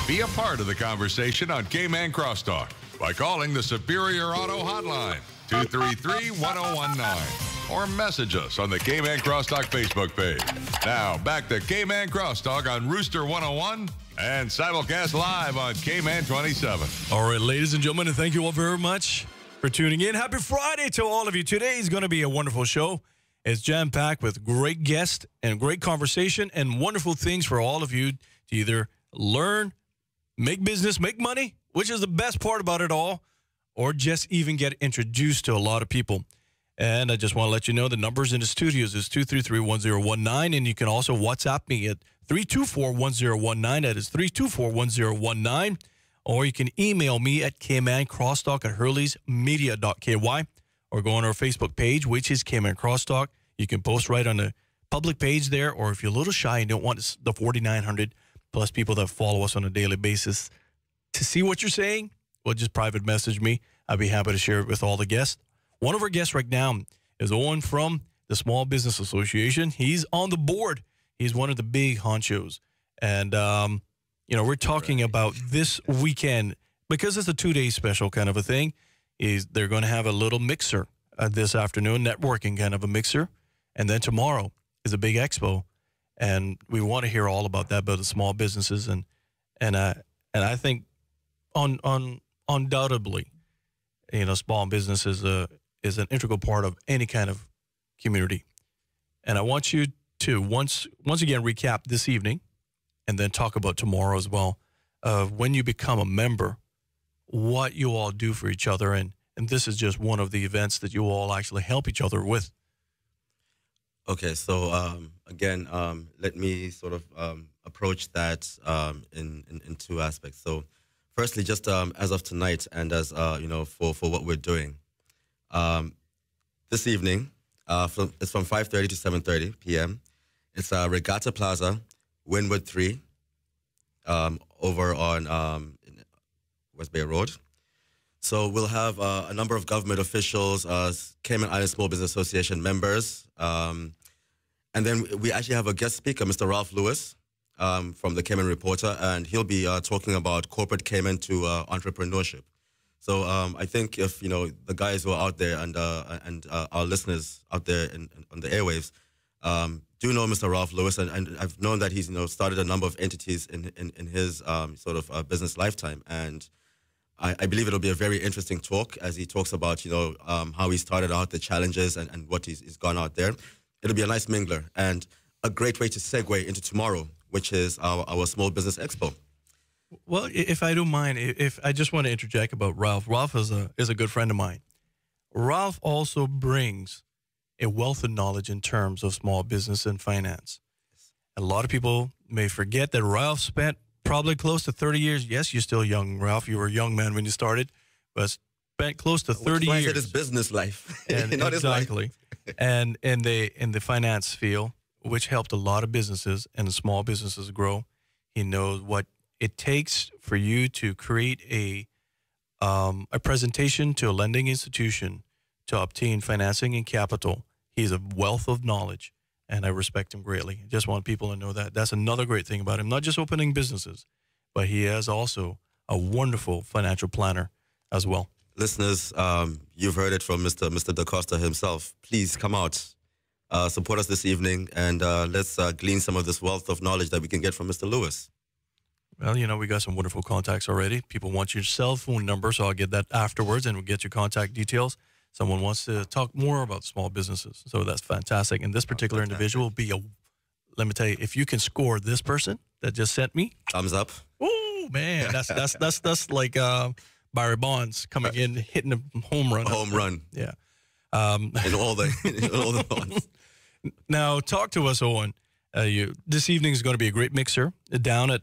Be a part of the conversation on Cayman Crosstalk by calling the Superior Auto Hotline, 233-1019, or message us on the Cayman Crosstalk Facebook page. Now, back to Cayman Crosstalk on Rooster 101 and simulcast live on Cayman 27. All right, ladies and gentlemen, and thank you all very much for tuning in. Happy Friday to all of you. Today is going to be a wonderful show. It's jam-packed with great guests and great conversation and wonderful things for all of you to either learn, make business, make money, which is the best part about it all, or just even get introduced to a lot of people. And I just want to let you know the numbers in the studios is 233-1019, and you can also WhatsApp me at 324-1019. That is 324-1019. Or you can email me at caymancrosstalk@hurleysmedia.ky, or go on our Facebook page, which is Cayman Crosstalk. You can post right on the public page there, or if you're a little shy and don't want the 4,900 plus people that follow us on a daily basis to see what you're saying, well, just private message me. I'd be happy to share it with all the guests. One of our guests right now is Owen from the Small Business Association. He's on the board. He's one of the big honchos. And, we're talking about this weekend, because it's a 2-day special kind of a thing, they're going to have a little mixer this afternoon, networking kind of a mixer. And then tomorrow is a big expo. And we want to hear all about that, about the small businesses. And I think undoubtedly, small business is an integral part of any kind of community. And I want you to once again recap this evening, and then talk about tomorrow as well, of when you become a member, what you all do for each other, and this is just one of the events that you all actually help each other with. Okay, so again, let me sort of approach that in two aspects. So, firstly, just as of tonight, and as for what we're doing, this evening, it's from 5:30 to 7:30 p.m. It's Regatta Plaza, Wynwood 3, over on West Bay Road. So we'll have a number of government officials, Cayman Islands Small Business Association members, and then we actually have a guest speaker, Mr. Ralph Lewis, from the Cayman Reporter, and he'll be talking about corporate Cayman to entrepreneurship. So I think if the guys who are out there and our listeners out there on the airwaves do know Mr. Ralph Lewis, and I've known that he's started a number of entities in his sort of business lifetime, and I believe it'll be a very interesting talk as he talks about how he started out, the challenges, and what he's gone out there. It'll be a nice mingler and a great way to segue into tomorrow, which is our Small Business Expo. Well, if I don't mind, if I just want to interject about Ralph. Ralph is a good friend of mine. Ralph also brings a wealth of knowledge in terms of small business and finance. A lot of people may forget that Ralph spent probably close to 30 years. Yes, you're still young, Ralph. You were a young man when you started, but spent close to 30 years. His business life, and, not exactly. His life. And in the finance field, which helped a lot of businesses and small businesses grow. He knows what it takes for you to create a presentation to a lending institution to obtain financing and capital. He's a wealth of knowledge, and I respect him greatly. I just want people to know that. That's another great thing about him, not just opening businesses, but he is also a wonderful financial planner as well. Listeners, you've heard it from Mr. DaCosta himself. Please come out, support us this evening, and let's glean some of this wealth of knowledge that we can get from Mr. Lewis. Well, we got some wonderful contacts already. People want your cell phone number, so I'll get that afterwards, and we'll get your contact details. Someone wants to talk more about small businesses, so that's fantastic. And this particular individual will be let me tell you, if you can score this person that just sent me. Thumbs up. Oh, man, that's like Barry Bonds coming in, hitting a home run. A home run. Yeah. In all the ones. Now, talk to us, Owen. This evening is going to be a great mixer down at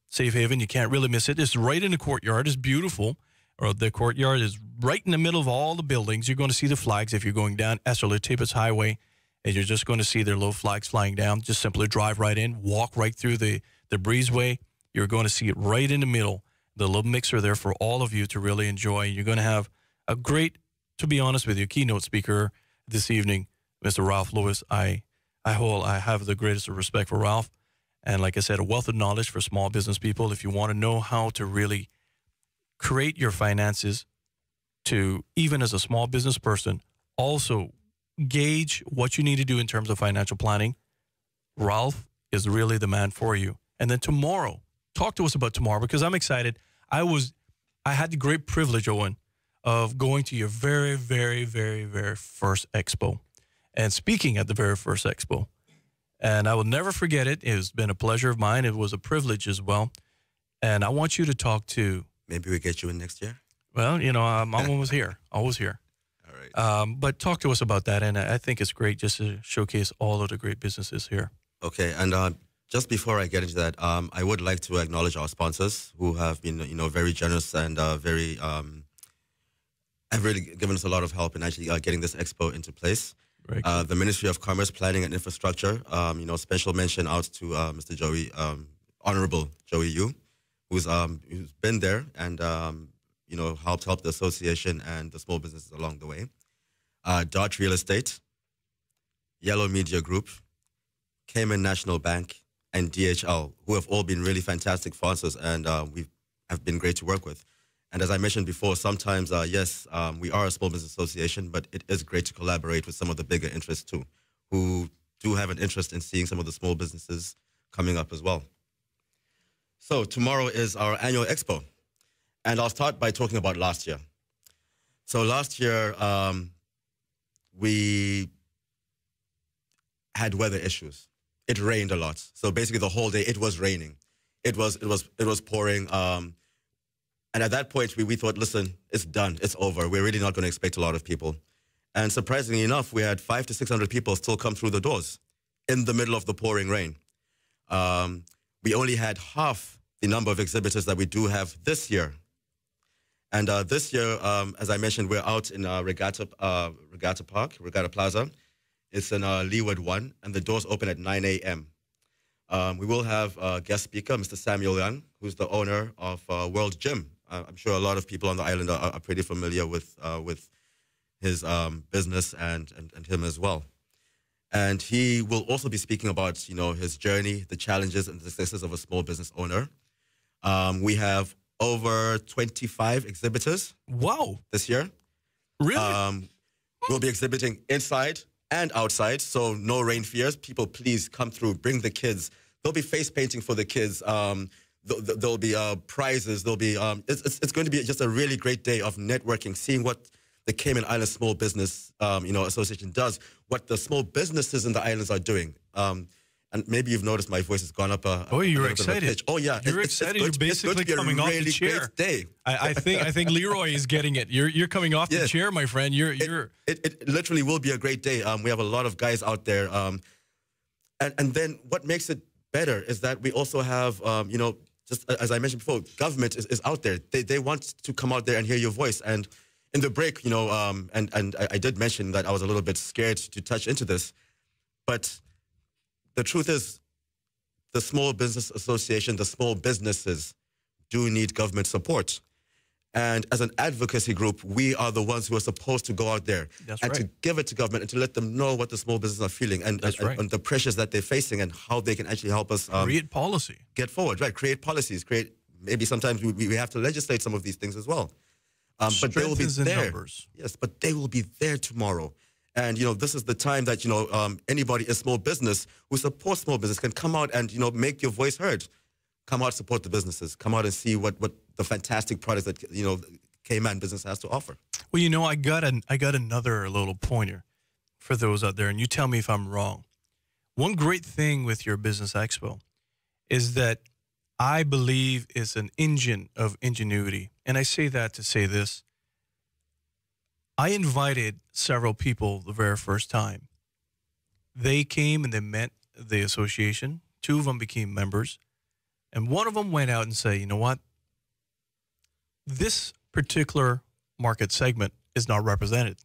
Safe Haven. You can't really miss it. It's right in the courtyard. It's beautiful. Or the courtyard is right in the middle of all the buildings. You're going to see the flags if you're going down Esserler Tibbetts Highway. and you're just going to see their little flags flying down. Just simply drive right in, walk right through the breezeway. You're going to see it right in the middle. The little mixer there for all of you to really enjoy. You're going to have a great, to be honest with you, keynote speaker this evening, Mr. Ralph Lewis. I have the greatest respect for Ralph. And like I said, a wealth of knowledge for small business people. If you want to know how to really create your finances to, even as a small business person, also gauge what you need to do in terms of financial planning, Ralph is really the man for you. And then tomorrow, talk to us about tomorrow, because I'm excited. I had the great privilege, Owen, of going to your very, very, very, very first expo and speaking at the very first expo. And I will never forget it. It's been a pleasure of mine. It was a privilege as well. And I want you to talk to... Maybe we get you in next year? Well, you know, I'm always here. Always here. All right. But talk to us about that. And I think it's great just to showcase all of the great businesses here. Okay. And just before I get into that, I would like to acknowledge our sponsors who have been, very generous and have really given us a lot of help in actually getting this expo into place. The Ministry of Commerce, Planning and Infrastructure, special mention out to Mr. Joey, Honorable Joey Yu, who's been there and, helped the association and the small businesses along the way. Dart Real Estate, Yellow Media Group, Cayman National Bank, and DHL, who have all been really fantastic sponsors and we have been great to work with. And as I mentioned before, sometimes, yes, we are a small business association, but it is great to collaborate with some of the bigger interests too, who do have an interest in seeing some of the small businesses coming up as well. So tomorrow is our annual expo. And I'll start by talking about last year. So last year, we had weather issues. It rained a lot. So basically the whole day, it was raining. It was pouring. And at that point, we thought, listen, it's done. It's over. We're really not going to expect a lot of people. And surprisingly enough, we had 500 to 600 people still come through the doors in the middle of the pouring rain. We only had half the number of exhibitors that we do have this year. And this year, as I mentioned, we're out in Regatta Plaza. It's in Leeward 1, and the doors open at 9 a.m. We will have a guest speaker, Mr. Samuel Young, who's the owner of World Gym. I'm sure a lot of people on the island are pretty familiar with his business and him as well. And he will also be speaking about, his journey, the challenges and the successes of a small business owner. We have over 25 exhibitors. Wow. This year. Really? We'll be exhibiting inside and outside, so no rain fears. People, please come through. Bring the kids. There'll be face painting for the kids. There'll be prizes. There'll be it's going to be just a really great day of networking, seeing what the Cayman Islands Small Business Association does, what the small businesses in the islands are doing. And maybe you've noticed my voice has gone up. You're excited. Oh yeah, you're excited. You're basically coming off the chair. Day. I think Leroy is getting it. You're coming off the chair, my friend. It literally will be a great day. We have a lot of guys out there, and then what makes it better is that we also have just as I mentioned before, government is out there. They want to come out there and hear your voice. And in the break, and I did mention that I was a little bit scared to touch into this, but the truth is, the Small Business Association, the small businesses do need government support. And as an advocacy group, we are the ones who are supposed to go out there to give it to government and to let them know what the small businesses are feeling and the pressures that they're facing and how they can actually help us create policy, get forward, create policies, maybe sometimes we have to legislate some of these things as well. But they will be there. Numbers. Yes, but they will be there tomorrow. And, this is the time that, anybody in small business who supports small business can come out and, make your voice heard. Come out, support the businesses. Come out and see what the fantastic products that, Cayman business has to offer. Well, I got another little pointer for those out there, and you tell me if I'm wrong. One great thing with your business expo is that I believe it's an engine of ingenuity. And I say that to say this. I invited several people the very first time. They came and they met the association. 2 of them became members. And one of them went out and said, you know what? This particular market segment is not represented.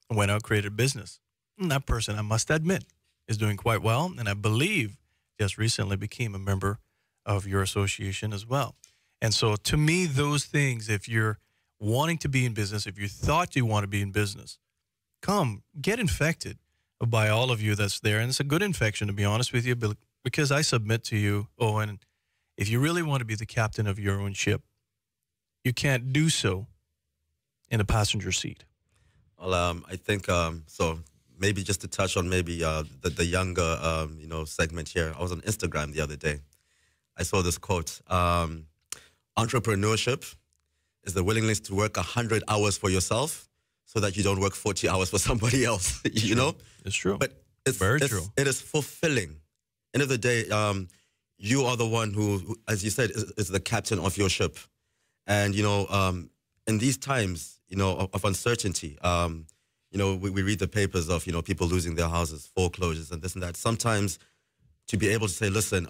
And went out and created a business. And that person, I must admit, is doing quite well, and I believe just recently became a member of your association as well. And so to me, those things, if you're wanting to be in business, if you thought you want to be in business, come, get infected by all of you that's there. And it's a good infection, to be honest with you, because I submit to you, Owen, if you really want to be the captain of your own ship, you can't do so in the passenger seat. Well, I think, so maybe just to touch on maybe the younger, segment here. I was on Instagram the other day. I saw this quote, entrepreneurship is the willingness to work 100 hours for yourself so that you don't work 40 hours for somebody else, you know? It's true. But it's very true. It is fulfilling. End of the day, you are the one who, as you said, is the captain of your ship. And, in these times, of uncertainty, we read the papers of, people losing their houses, foreclosures and this and that. Sometimes to be able to say, listen,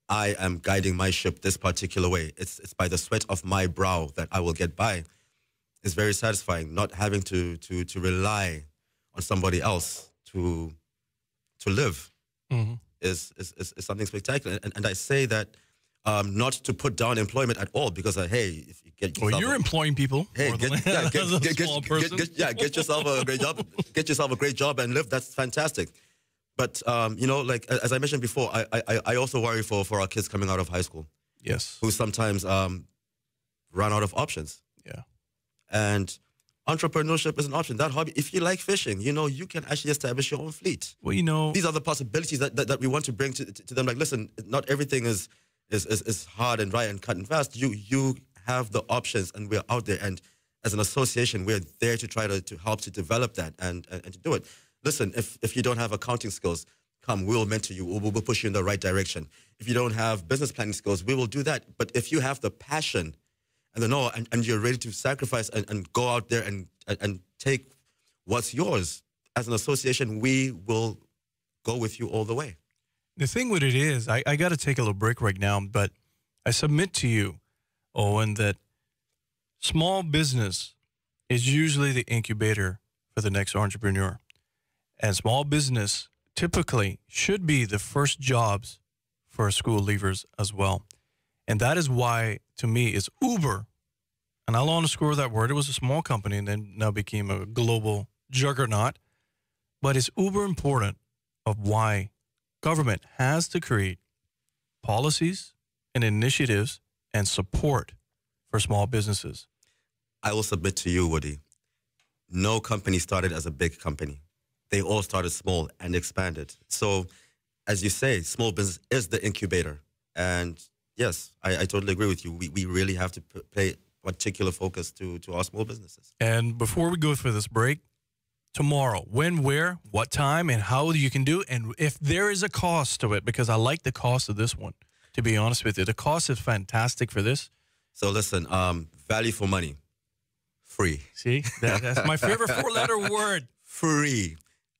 I am guiding my ship this particular way. It's by the sweat of my brow that I will get by. It's very satisfying, not having to rely on somebody else to live. Mm-hmm. Is something spectacular. And I say that not to put down employment at all, because, hey, if you get yourself... Well, you're employing people. Hey, get yourself a great job. Get yourself a great job and live. That's fantastic. But, as I mentioned before, I also worry for our kids coming out of high school. Yes. Who sometimes run out of options. Yeah. And entrepreneurship is an option. That hobby, if you like fishing, you can actually establish your own fleet. Well, these are the possibilities that we want to bring to them. Like, listen, not everything is hard and dry and cut and fast. You have the options, and we're out there. And as an association, we're there to try to help to develop that and to do it. Listen, if you don't have accounting skills, come, we'll mentor you. We'll push you in the right direction. If you don't have business planning skills, we will do that. But if you have the passion and the know, and you're ready to sacrifice and go out there and take what's yours, as an association, we will go with you all the way. The thing with it is, I got to take a little break right now, but I submit to you, Owen, that small business is usually the incubator for the next entrepreneur. And small business typically should be the first jobs for school leavers as well. And that is why, to me, it's Uber. And I'll underscore that word. It was a small company and then now became a global juggernaut. But it's uber important of why government has to create policies and initiatives and support for small businesses. I will submit to you, Woody. No company started as a big company. They all started small and expanded. So, as you say, small business is the incubator. And yes, I totally agree with you. We really have to pay particular focus to our small businesses. And before we go for this break, tomorrow, when, where, what time, and how you can do it, and if there is a cost to it, because I like the cost of this one, to be honest with you. The cost is fantastic for this. So listen, value for money, free. See, that's my favorite four-letter word. Free.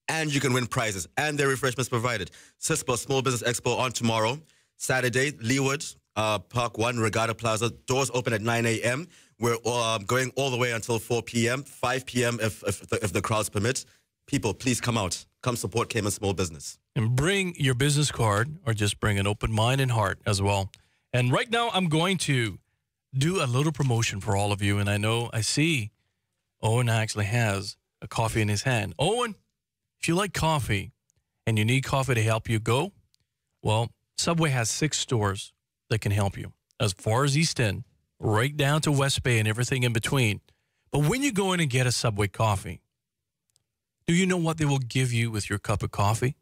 And you can win prizes, and their refreshments provided. CISPA Small Business Expo on tomorrow, Saturday, Leeward, Park 1, Regatta Plaza. Doors open at 9 a.m. We're going all the way until 4 p.m., 5 p.m. if the crowds permit. People, please come out. Come support Cayman Small Business. And bring your business card, or just bring an open mind and heart as well. And right now, I'm going to do a little promotion for all of you. And I see Owen actually has a coffee in his hand. Owen, if you like coffee and you need coffee to help you go, well, Subway has 6 stores that can help you. As far as East End, right down to West Bay and everything in between. But when you go in and get a Subway coffee, do you know what they will give you with your cup of coffee?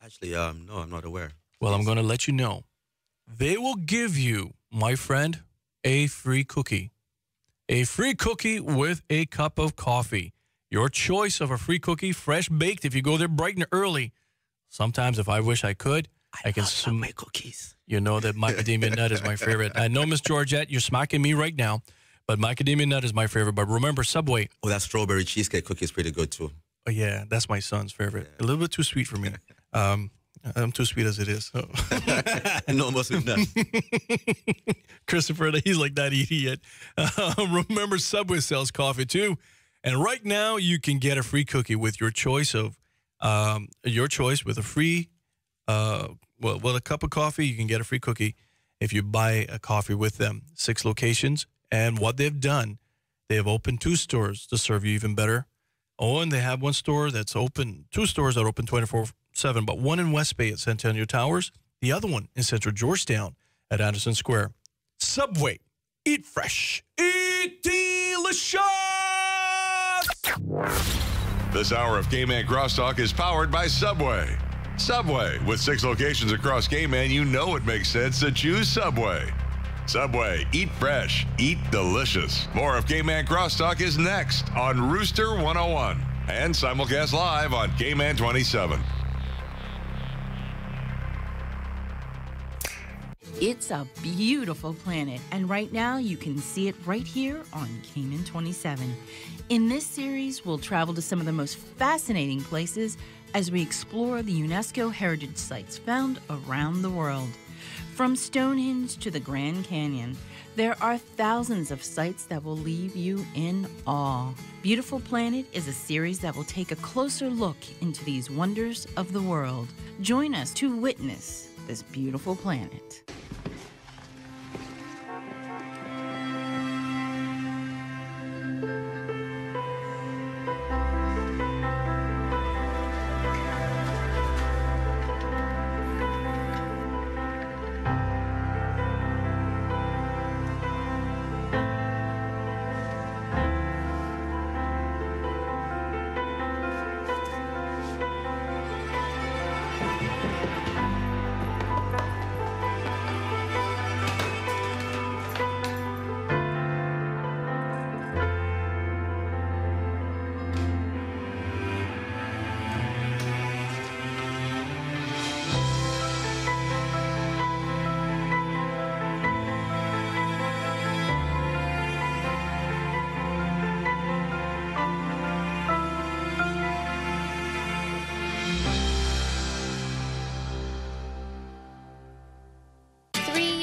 Actually, no, I'm not aware. Well, I'm going to let you know. They will give you, my friend, a free cookie. A free cookie with a cup of coffee. Your choice of a free cookie, fresh baked, if you go there bright and early. Sometimes, if I wish I could, I can make cookies. You know that macadamia nut is my favorite. I know, Miss Georgette, you're smacking me right now, but macadamia nut is my favorite. But remember, Subway. Oh, that strawberry cheesecake cookie is pretty good, too. Oh, yeah, that's my son's favorite. Yeah. A little bit too sweet for me. I'm too sweet as it is. So. No more sweet nut. Christopher, he's like that idiot. Remember, Subway sells coffee, too. And right now, you can get a free cookie with your choice of your choice with a free, with a cup of coffee. You can get a free cookie if you buy a coffee with them. 6 locations. And what they've done, they have opened 2 stores to serve you even better. Oh, and they have 1 store that's open, 2 stores that are open 24/7, but one in West Bay at Centennial Towers, the other one in Central Georgetown at Anderson Square. Subway. Eat fresh. Eat delicious. This hour of Cayman Crosstalk is powered by Subway. Subway, with 6 locations across Cayman, you know it makes sense to choose Subway. Subway, eat fresh, eat delicious. More of Cayman Crosstalk is next on Rooster 101 and simulcast live on Cayman 27. It's a beautiful planet, and right now you can see it right here on Cayman 27. In this series, we'll travel to some of the most fascinating places as we explore the UNESCO heritage sites found around the world. From Stonehenge to the Grand Canyon, there are thousands of sites that will leave you in awe. Beautiful Planet is a series that will take a closer look into these wonders of the world. Join us to witness this beautiful planet.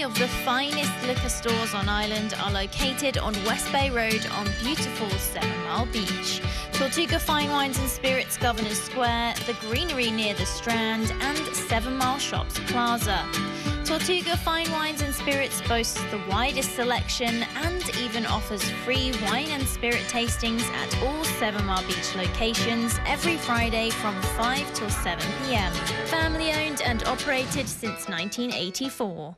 Of the finest liquor stores on island are located on West Bay Road on beautiful 7 Mile Beach. Tortuga Fine Wines and Spirits Governors Square, the greenery near the Strand, and 7 Mile Shops Plaza. Tortuga Fine Wines and Spirits boasts the widest selection and even offers free wine and spirit tastings at all 7 Mile Beach locations every Friday from 5 till 7 p.m. Family owned and operated since 1984.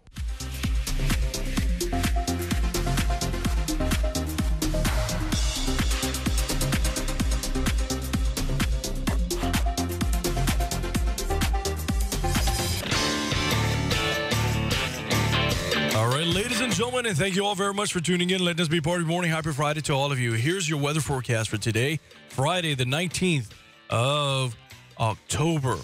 All right, ladies and gentlemen, and thank you all very much for tuning in. Let us be part of your morning. Happy Friday to all of you. Here's your weather forecast for today, Friday, the 19th of October.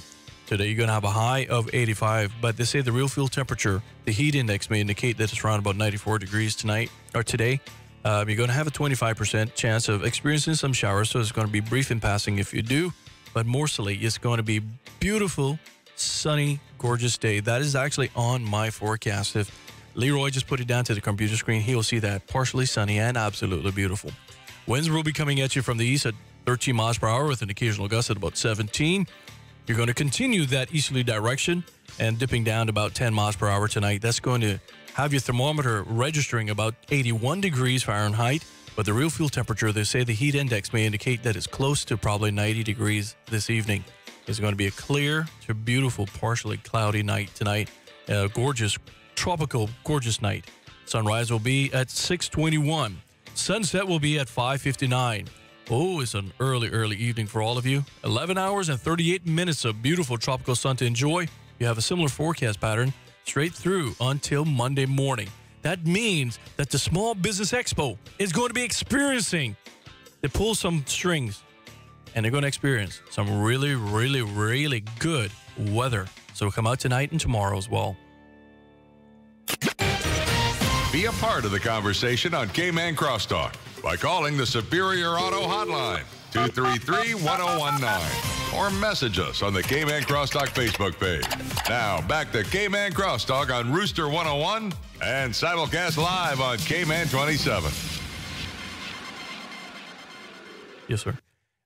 Today, you're going to have a high of 85, but they say the real fuel temperature, the heat index may indicate that it's around about 94 degrees tonight or today. You're going to have a 25% chance of experiencing some showers, so it's going to be brief in passing if you do, but mostly it's going to be beautiful, sunny, gorgeous day. That is actually on my forecast. If Leroy just put it down to the computer screen, he'll see that partially sunny and absolutely beautiful. Winds will be coming at you from the east at 13 miles per hour with an occasional gust at about 17. You're going to continue that easterly direction and dipping down to about 10 miles per hour tonight. That's going to have your thermometer registering about 81 degrees Fahrenheit, but the real fuel temperature, they say the heat index may indicate that it's close to probably 90 degrees this evening. It's going to be a clear to beautiful, partially cloudy night tonight. Gorgeous, tropical, gorgeous night. Sunrise will be at 6:21. Sunset will be at 5:59. Oh, it's an early evening for all of you. 11 hours and 38 minutes of beautiful tropical sun to enjoy. You have a similar forecast pattern straight through until Monday morning. That means that the Small Business Expo is going to be experiencing. They pull some strings, and they're going to experience some really, really, really good weather. So come out tonight and tomorrow as well. Be a part of the conversation on Cayman Crosstalk by calling the Superior Auto Hotline, 233-1019, or message us on the Cayman Crosstalk Facebook page. Now, back to Cayman Crosstalk on Rooster 101 and simulcast live on Cayman 27. Yes, sir.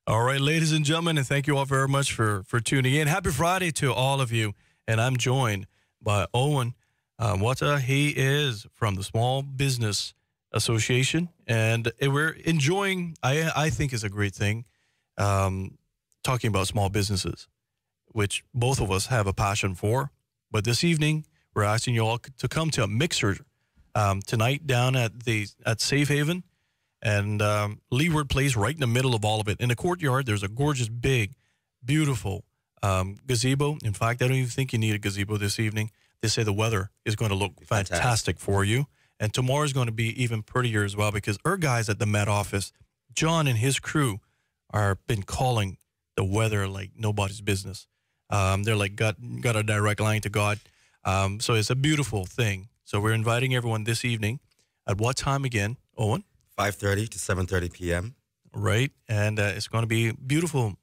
All right, ladies and gentlemen, and thank you all very much for tuning in. Happy Friday to all of you. And I'm joined by Owen Wata. He is from the Small Business Association. And we're enjoying, I think is a great thing, talking about small businesses, which both of us have a passion for. But this evening, we're asking you all to come to a mixer tonight down at Safe Haven. And Leeward Place right in the middle of all of it. In the courtyard, there's a gorgeous, big, beautiful gazebo. In fact, I don't even think you need a gazebo this evening. They say the weather is going to look fantastic for you. And tomorrow is going to be even prettier as well because our guys at the Met Office, John and his crew, are been calling the weather like nobody's business. They're like got a direct line to God. So it's a beautiful thing. So we're inviting everyone this evening. At what time again, Owen? 5:30 to 7:30 p.m. Right, and it's going to be beautiful.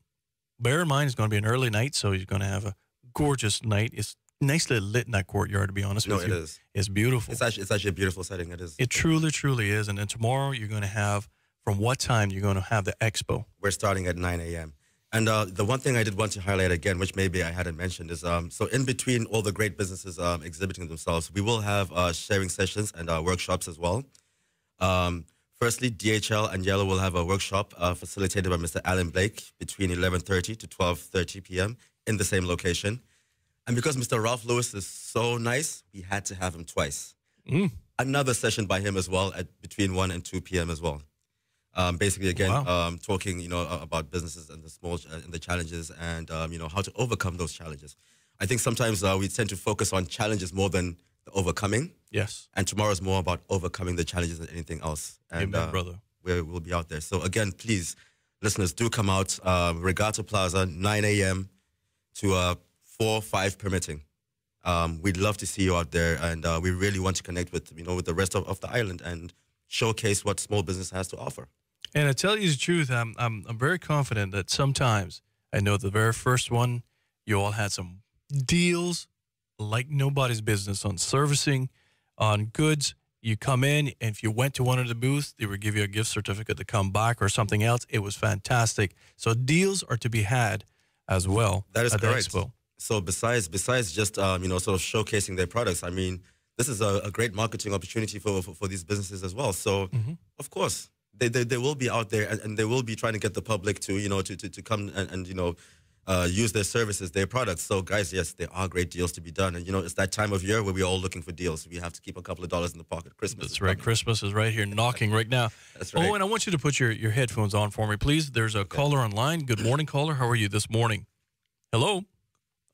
Bear in mind, it's going to be an early night, so you're going to have a gorgeous night. It's nicely lit in that courtyard, to be honest with you. No, it is. It's beautiful. It's actually a beautiful setting. It is. It truly, truly is. And then tomorrow, you're going to have, from what time you're going to have the expo? We're starting at 9 a.m. And the one thing I did want to highlight again, which maybe I hadn't mentioned, is so in between all the great businesses exhibiting themselves, we will have sharing sessions and workshops as well. Firstly, DHL and Yellow will have a workshop facilitated by Mr. Alan Blake between 11:30 to 12:30 p.m. in the same location. And because Mr. Ralph Lewis is so nice, we had to have him twice. Another session by him as well at between 1 and 2 p.m. as well. Basically, again, talking, about businesses and the small and the challenges and, how to overcome those challenges. I think sometimes we tend to focus on challenges more than the overcoming. Yes. And tomorrow is more about overcoming the challenges than anything else. And, Amen, brother. We'll be out there. So again, please, listeners, do come out. Regatta Plaza, 9 a.m. to 4, 5 permitting. We'd love to see you out there. And we really want to connect with, with the rest of the island and showcase what small business has to offer. And I tell you the truth, I'm very confident that sometimes, I know the very first one, you all had some deals like nobody's business on servicing, on goods. You come in, and if you went to one of the booths, they would give you a gift certificate to come back or something else. It was fantastic. So deals are to be had as well. That is at correct. the expo. So besides just sort of showcasing their products, I mean, this is a great marketing opportunity for these businesses as well. So of course they will be out there and they will be trying to get the public to to come and use their services, their products. So guys, yes, there are great deals to be done. And it's that time of year where we're all looking for deals. We have to keep a couple of dollars in the pocket. Christmas. That's right. Christmas is right here knocking right now. That's right. Oh, and I want you to put your headphones on for me, please. There's a caller online. Good morning, caller. How are you this morning? Hello?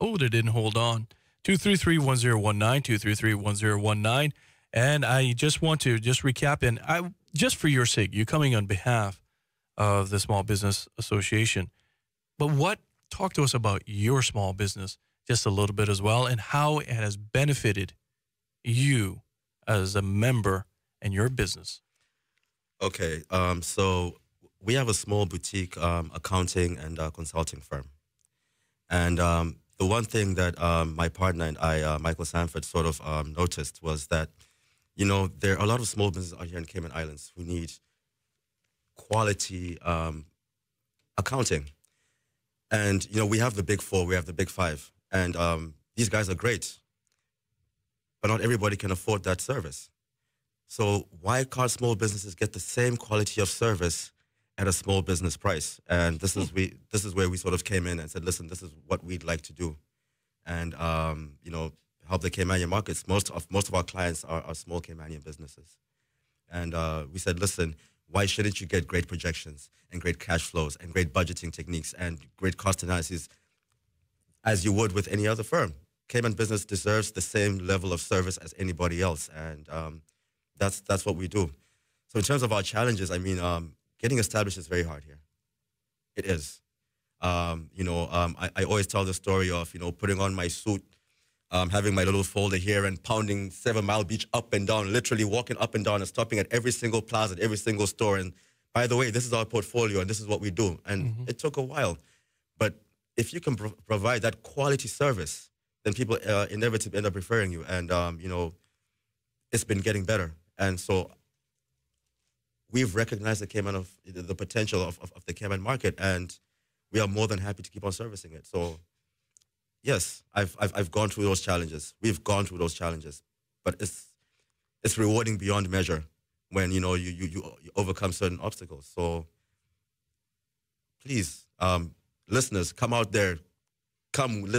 Oh, they didn't hold on. 233-1019, 233-1019. And I just want to recap, and just for your sake, you coming on behalf of the Small Business Association. But talk to us about your small business just a little bit as well and how it has benefited you as a member and your business. Okay, so we have a small boutique accounting and consulting firm. And the one thing that my partner and I, Michael Sanford, sort of noticed was that, there are a lot of small businesses out here in Cayman Islands who need quality accounting. And, we have the big four, we have the big five. And these guys are great. But not everybody can afford that service. So why can't small businesses get the same quality of service at a small business price? And this is where we sort of came in and said, listen, this is what we'd like to do. And, help the Caymanian markets. Most of our clients are small Caymanian businesses. And we said, listen, why shouldn't you get great projections and great cash flows and great budgeting techniques and great cost analysis as you would with any other firm? Cayman business deserves the same level of service as anybody else. And that's what we do. So in terms of our challenges, I mean, getting established is very hard here. It is. I always tell the story of, putting on my suit, having my little folder here and pounding 7 Mile Beach up and down, literally walking up and down and stopping at every single plaza, at every single store. And by the way, this is our portfolio and this is what we do. And it took a while. But if you can provide that quality service, then people inevitably end up referring you. And, it's been getting better. And so we've recognized the potential of the Cayman market, and we are more than happy to keep on servicing it. So, yes, I've gone through those challenges. We've gone through those challenges, but it's rewarding beyond measure when you overcome certain obstacles. So, please, listeners, come out there, come meet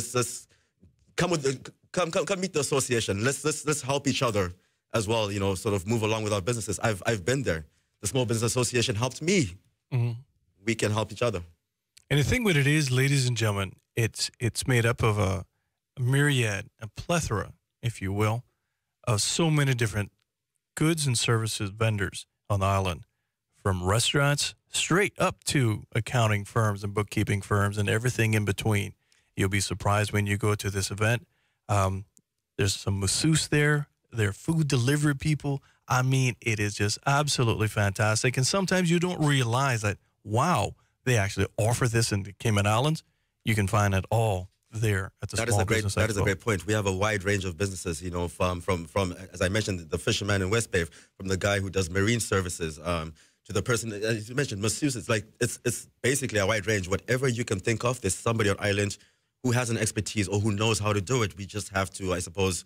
the association. Let's help each other as well. Sort of move along with our businesses. I've been there. The Small Business Association helped me. Mm-hmm. We can help each other. And the thing with it is, ladies and gentlemen, it's made up of a myriad, a plethora, if you will, of so many different goods and services vendors on the island, from restaurants straight up to accounting firms and bookkeeping firms and everything in between. You'll be surprised when you go to this event. There's some masseuse there. There are food delivery people. I mean, it is just absolutely fantastic. And sometimes you don't realize that, wow, they actually offer this in the Cayman Islands. You can find it all there at the Small Business Expo. That is a great point. We have a wide range of businesses, from as I mentioned, the fisherman in West Bay, from the guy who does marine services, to the person, as you mentioned, masseuse. It's basically a wide range. Whatever you can think of, there's somebody on island who has an expertise or who knows how to do it. We just have to, I suppose,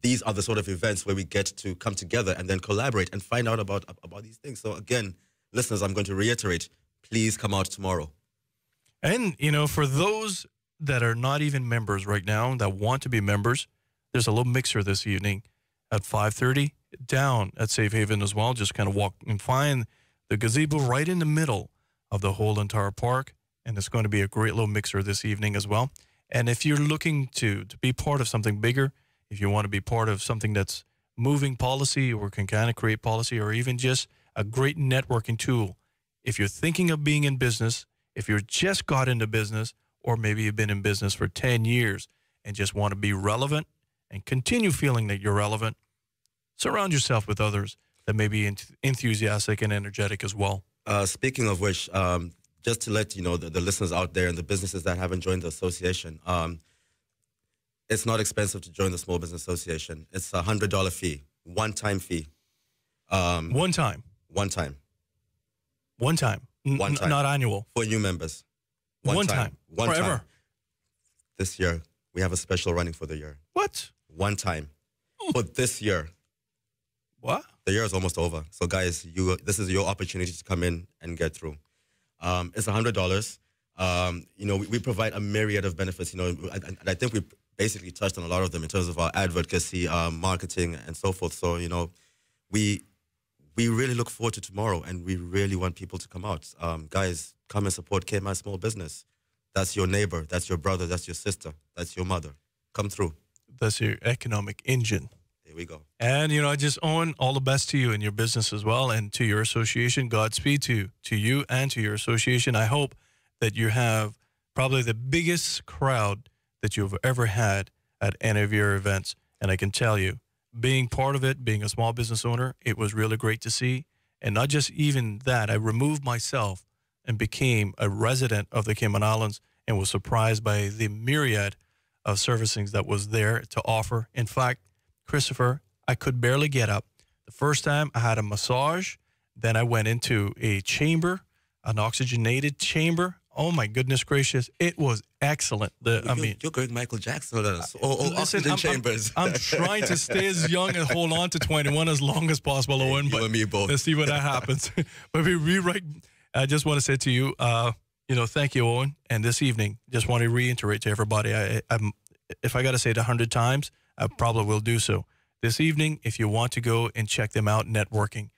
these are the sort of events where we get to come together and then collaborate and find out about these things. So again, listeners, I'm going to reiterate, please come out tomorrow. And, for those that are not even members right now, that want to be members, there's a little mixer this evening at 5:30 down at Safe Haven as well. Just kind of walk and find the gazebo right in the middle of the whole entire park. And it's going to be a great little mixer this evening as well. And if you're looking to be part of something bigger, if you want to be part of something that's moving policy or can kind of create policy, or even just a great networking tool, if you're thinking of being in business, if you're just got into business, or maybe you've been in business for 10 years and just want to be relevant and continue feeling that you're relevant, surround yourself with others that may be enthusiastic and energetic as well. Speaking of which, just to let you know, the listeners out there and the businesses that haven't joined the association, it's not expensive to join the Small Business Association. It's a $100 fee, one-time fee. One time. Not annual. For new members. One time. Forever. This year, we have a special running for the year. What? One time. For this year. What? The year is almost over. So, guys, this is your opportunity to come in and get through. It's $100. We provide a myriad of benefits, and I think we basically touched on a lot of them in terms of our advocacy, marketing, and so forth. So, we really look forward to tomorrow, and we really want people to come out. Guys, come and support Cayman Small Business. That's your neighbor. That's your brother. That's your sister. That's your mother. Come through. That's your economic engine. There we go. And, I just own all the best to you and your business as well, and to your association. Godspeed to you and to your association. I hope that you have probably the biggest crowd that you've ever had at any of your events. And I can tell you, being part of it, being a small business owner, it was really great to see. And not just even that, I removed myself and became a resident of the Cayman Islands and was surprised by the myriad of servicings that was there to offer. In fact, Christopher, I could barely get up. The first time I had a massage, then I went into a chamber, an oxygenated chamber. Oh my goodness gracious. It was excellent. You're going Michael Jackson or oxygen chambers. I'm trying to stay as young and hold on to 21 as long as possible, Owen. You and me both. Let's see what that happens. But I just want to say to you, thank you, Owen. And this evening, just want to reiterate to everybody, if I got to say it 100 times, I probably will do so. This evening, if you want to go and check them out, networking.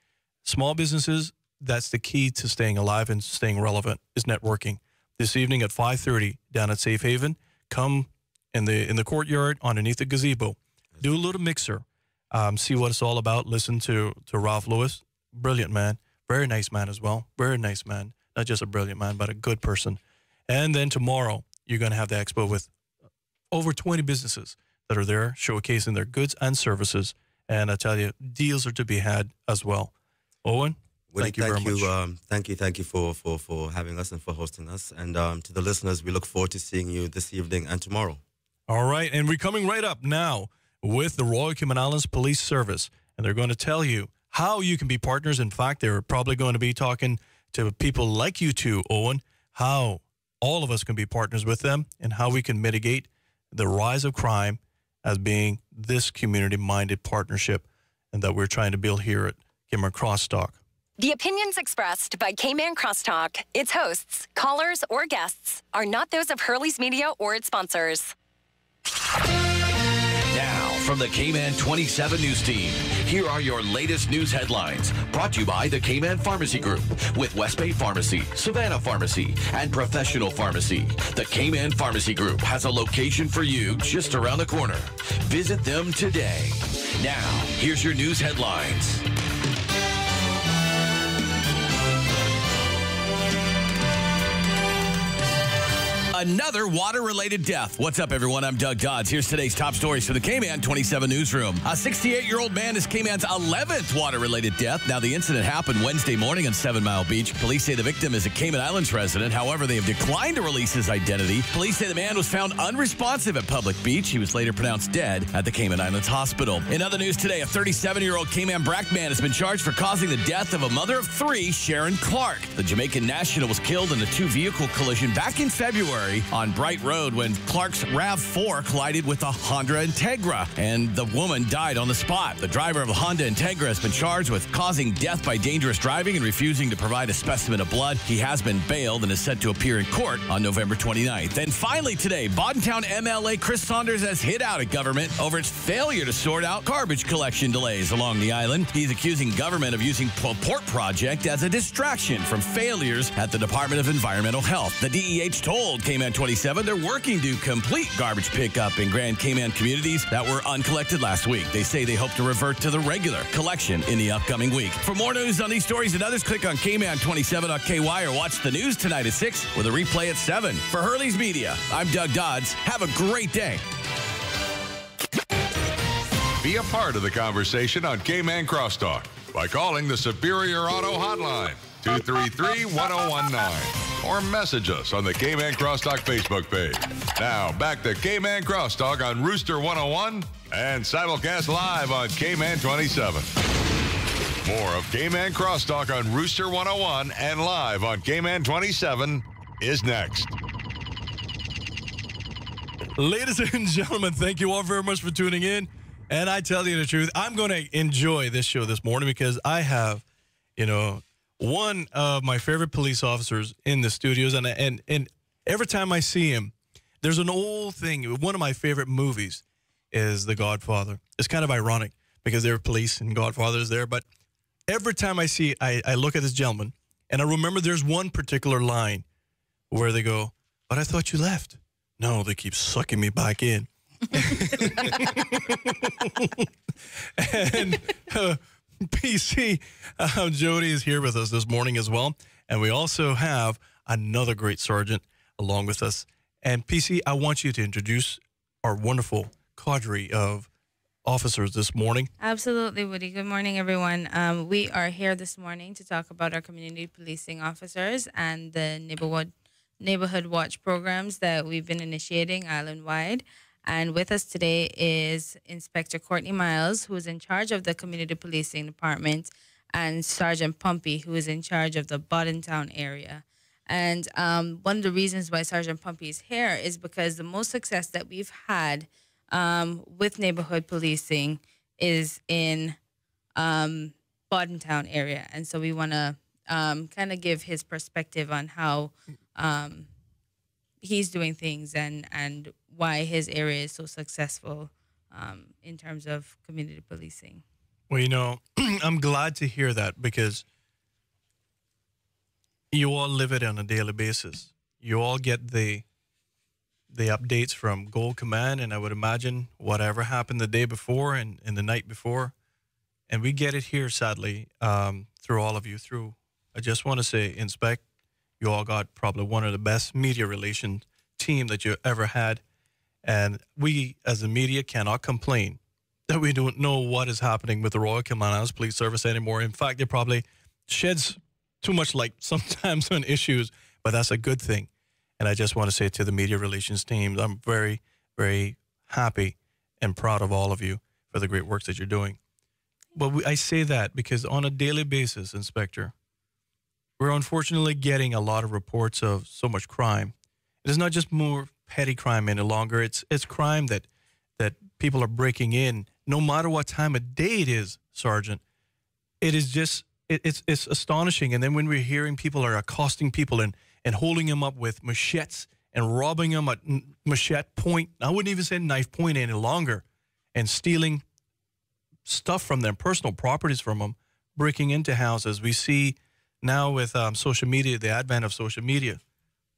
Small businesses, that's the key to staying alive and staying relevant, is networking. This evening at 5:30 down at Safe Haven, come in the courtyard underneath the gazebo. Do a little mixer. See what it's all about. Listen to Ralph Lewis. Brilliant man. Very nice man as well. Very nice man. Not just a brilliant man, but a good person. And then tomorrow, you're going to have the expo with over 20 businesses that are there showcasing their goods and services. And I tell you, deals are to be had as well. Owen, thank you very much. Thank you for having us and for hosting us. And to the listeners, we look forward to seeing you this evening and tomorrow. All right. And we're coming right up now with the Royal Cayman Islands Police Service. And they're going to tell you how you can be partners. In fact, they're probably going to be talking to people like you two, Owen, how all of us can be partners with them and how we can mitigate the rise of crime as being this community-minded partnership and that we're trying to build here at Cayman Crosstalk. The opinions expressed by Cayman Crosstalk, its hosts, callers, or guests are not those of Hurley's Media or its sponsors. Now, from the Cayman 27 News Team, here are your latest news headlines, brought to you by the Cayman Pharmacy Group with West Bay Pharmacy, Savannah Pharmacy, and Professional Pharmacy. The Cayman Pharmacy Group has a location for you just around the corner. Visit them today. Now, here's your news headlines. Another water-related death. What's up, everyone? I'm Doug Dodds. Here's today's top stories for the Cayman 27 newsroom. A 68-year-old man is Cayman's 11th water-related death. Now, the incident happened Wednesday morning on 7 Mile Beach. Police say the victim is a Cayman Islands resident. However, they have declined to release his identity. Police say the man was found unresponsive at Public Beach. He was later pronounced dead at the Cayman Islands Hospital. In other news today, a 37-year-old Cayman Brac man has been charged for causing the death of a mother of 3, Sharon Clark. The Jamaican national was killed in a 2-vehicle collision back in February on Bright Road when Clark's RAV4 collided with a Honda Integra, and the woman died on the spot. The driver of the Honda Integra has been charged with causing death by dangerous driving and refusing to provide a specimen of blood. He has been bailed and is set to appear in court on November 29th. And finally today, Boddentown MLA Chris Saunders has hit out at government over its failure to sort out garbage collection delays along the island. He's accusing government of using a port project as a distraction from failures at the Department of Environmental Health. The DEH told Cayman 27 they're working to complete garbage pickup in Grand Cayman communities that were uncollected last week. They say they hope to revert to the regular collection in the upcoming week. For more news on these stories and others, click on Cayman27.ky or watch the news tonight at 6 with a replay at 7. For Hurley's Media, I'm Doug Dodds. Have a great day. Be a part of the conversation on Cayman Crosstalk by calling the Superior Auto Hotline, 233-1019, or message us on the Cayman Crosstalk Facebook page. Now, back to Cayman Crosstalk on Rooster 101 and simulcast live on Cayman 27. More of Cayman Crosstalk on Rooster 101 and live on Cayman 27 is next. Ladies and gentlemen, thank you all very much for tuning in. And I tell you the truth, I'm going to enjoy this show this morning because I have, one of my favorite police officers in the studios. And every time I see him, there's an old thing. One of my favorite movies is The Godfather. It's kind of ironic because they're police and Godfather's there. But every time I see it, I look at this gentleman and I remember there's one particular line where they go, "But I thought you left." No, they keep sucking me back in. And PC, Jody is here with us this morning as well. And we also have another great sergeant along with us. And PC, I want you to introduce our wonderful cadre of officers this morning. Absolutely, Woody. Good morning, everyone. We are here this morning to talk about our community policing officers and the neighborhood watch programs that we've been initiating island-wide. And with us today is Inspector Courtney Miles, who is in charge of the Community Policing Department, and Sergeant Pumpy, who is in charge of the Boddentown area. And one of the reasons why Sergeant Pumpy is here is because the most success that we've had with neighborhood policing is in Boddentown area. And so we want to kind of give his perspective on how he's doing things and why his area is so successful in terms of community policing. Well, I'm glad to hear that because you all live it on a daily basis. You all get the updates from Gold Command, and I would imagine whatever happened the day before and the night before. And we get it here, sadly, through all of you. I just want to say, Inspect, you all got probably one of the best media relations team that you ever had. And we, as the media, cannot complain that we don't know what is happening with the Royal Cayman Islands Police Service anymore. In fact, it probably sheds too much light sometimes on issues, but that's a good thing. And I just want to say to the media relations team, I'm very, very happy and proud of all of you for the great work that you're doing. But I say that because on a daily basis, Inspector, we're unfortunately getting a lot of reports of so much crime. It is not just more petty crime any longer. It's crime that people are breaking in, no matter what time of day it is, Sergeant. It is just it's astonishing. And then when we're hearing people are accosting people and holding them up with machetes and robbing them at machete point, I wouldn't even say knife point any longer, and stealing stuff from them, personal properties from them, breaking into houses. We see now with social media, the advent of social media,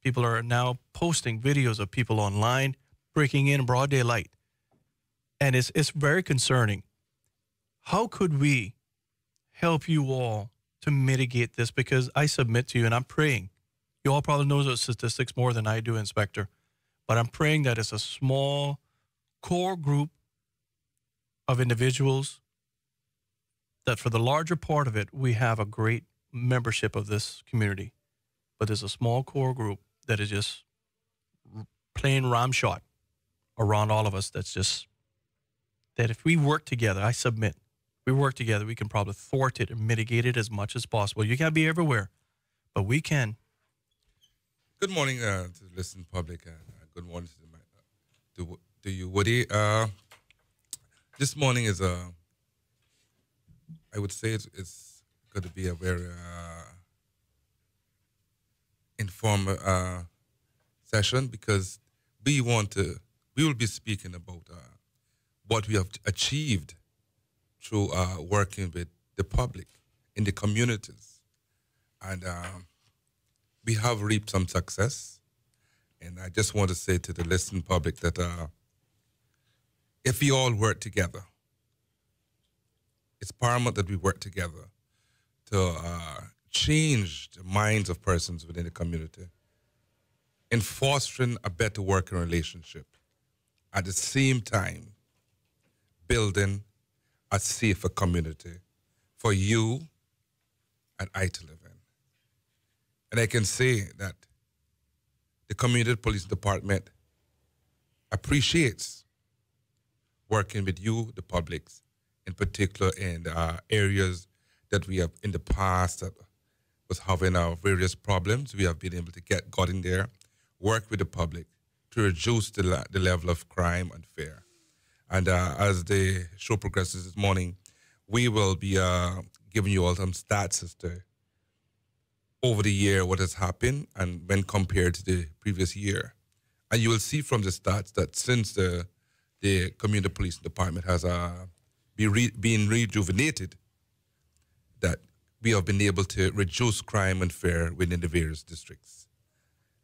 people are now posting videos of people online breaking in broad daylight. And it's very concerning. How could we help you all to mitigate this? Because I submit to you, and I'm praying. You all probably know those statistics more than I do, Inspector. But I'm praying that it's a small core group of individuals, that for the larger part of it, we have a great membership of this community. But there's a small core group that is just playing ram shot around all of us. That's just, that if we work together, I submit, we work together, we can probably thwart it and mitigate it as much as possible. You can't be everywhere, but we can. Good morning to the listening public. Good morning to you, Woody. This morning is I would say it's going to be a very informal session, because we will be speaking about what we have achieved through working with the public in the communities. And we have reaped some success. And I just want to say to the listening public that if we all work together, it's paramount that we work together to change the minds of persons within the community in fostering a better working relationship. At the same time, building a safer community for you and I to live in. And I can say that the Community Police Department appreciates working with you, the publics, in particular in areas that we have in the past that was having various problems. We have been able to got in there, work with the public to reduce the level of crime and fear. And as the show progresses this morning, we will be giving you all some stats as to over the year what has happened and when compared to the previous year. And you will see from the stats that since the Community Police Department has been rejuvenated, that we have been able to reduce crime and fear within the various districts.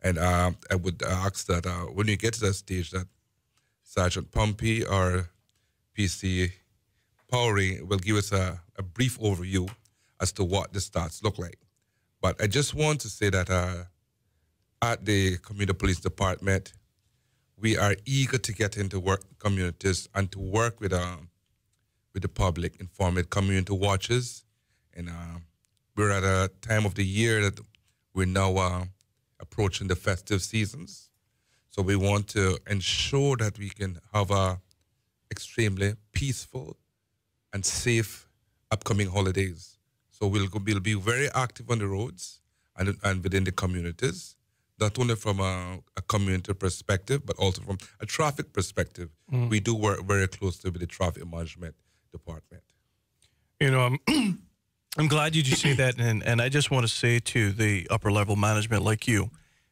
And I would ask that when you get to that stage, that Sergeant Pompey or PC Powery will give us a brief overview as to what the stats look like. But I just want to say that at the Community Police Department, we are eager to get into work communities and to work with the public, informing community watches. And we're at a time of the year that we're now approaching the festive seasons. So we want to ensure that we can have a extremely peaceful and safe upcoming holidays. So we'll be very active on the roads and within the communities, not only from a community perspective, but also from a traffic perspective. Mm. We do work very closely with the traffic management department. You know, I'm glad you say that, and I just want to say to the upper level management like you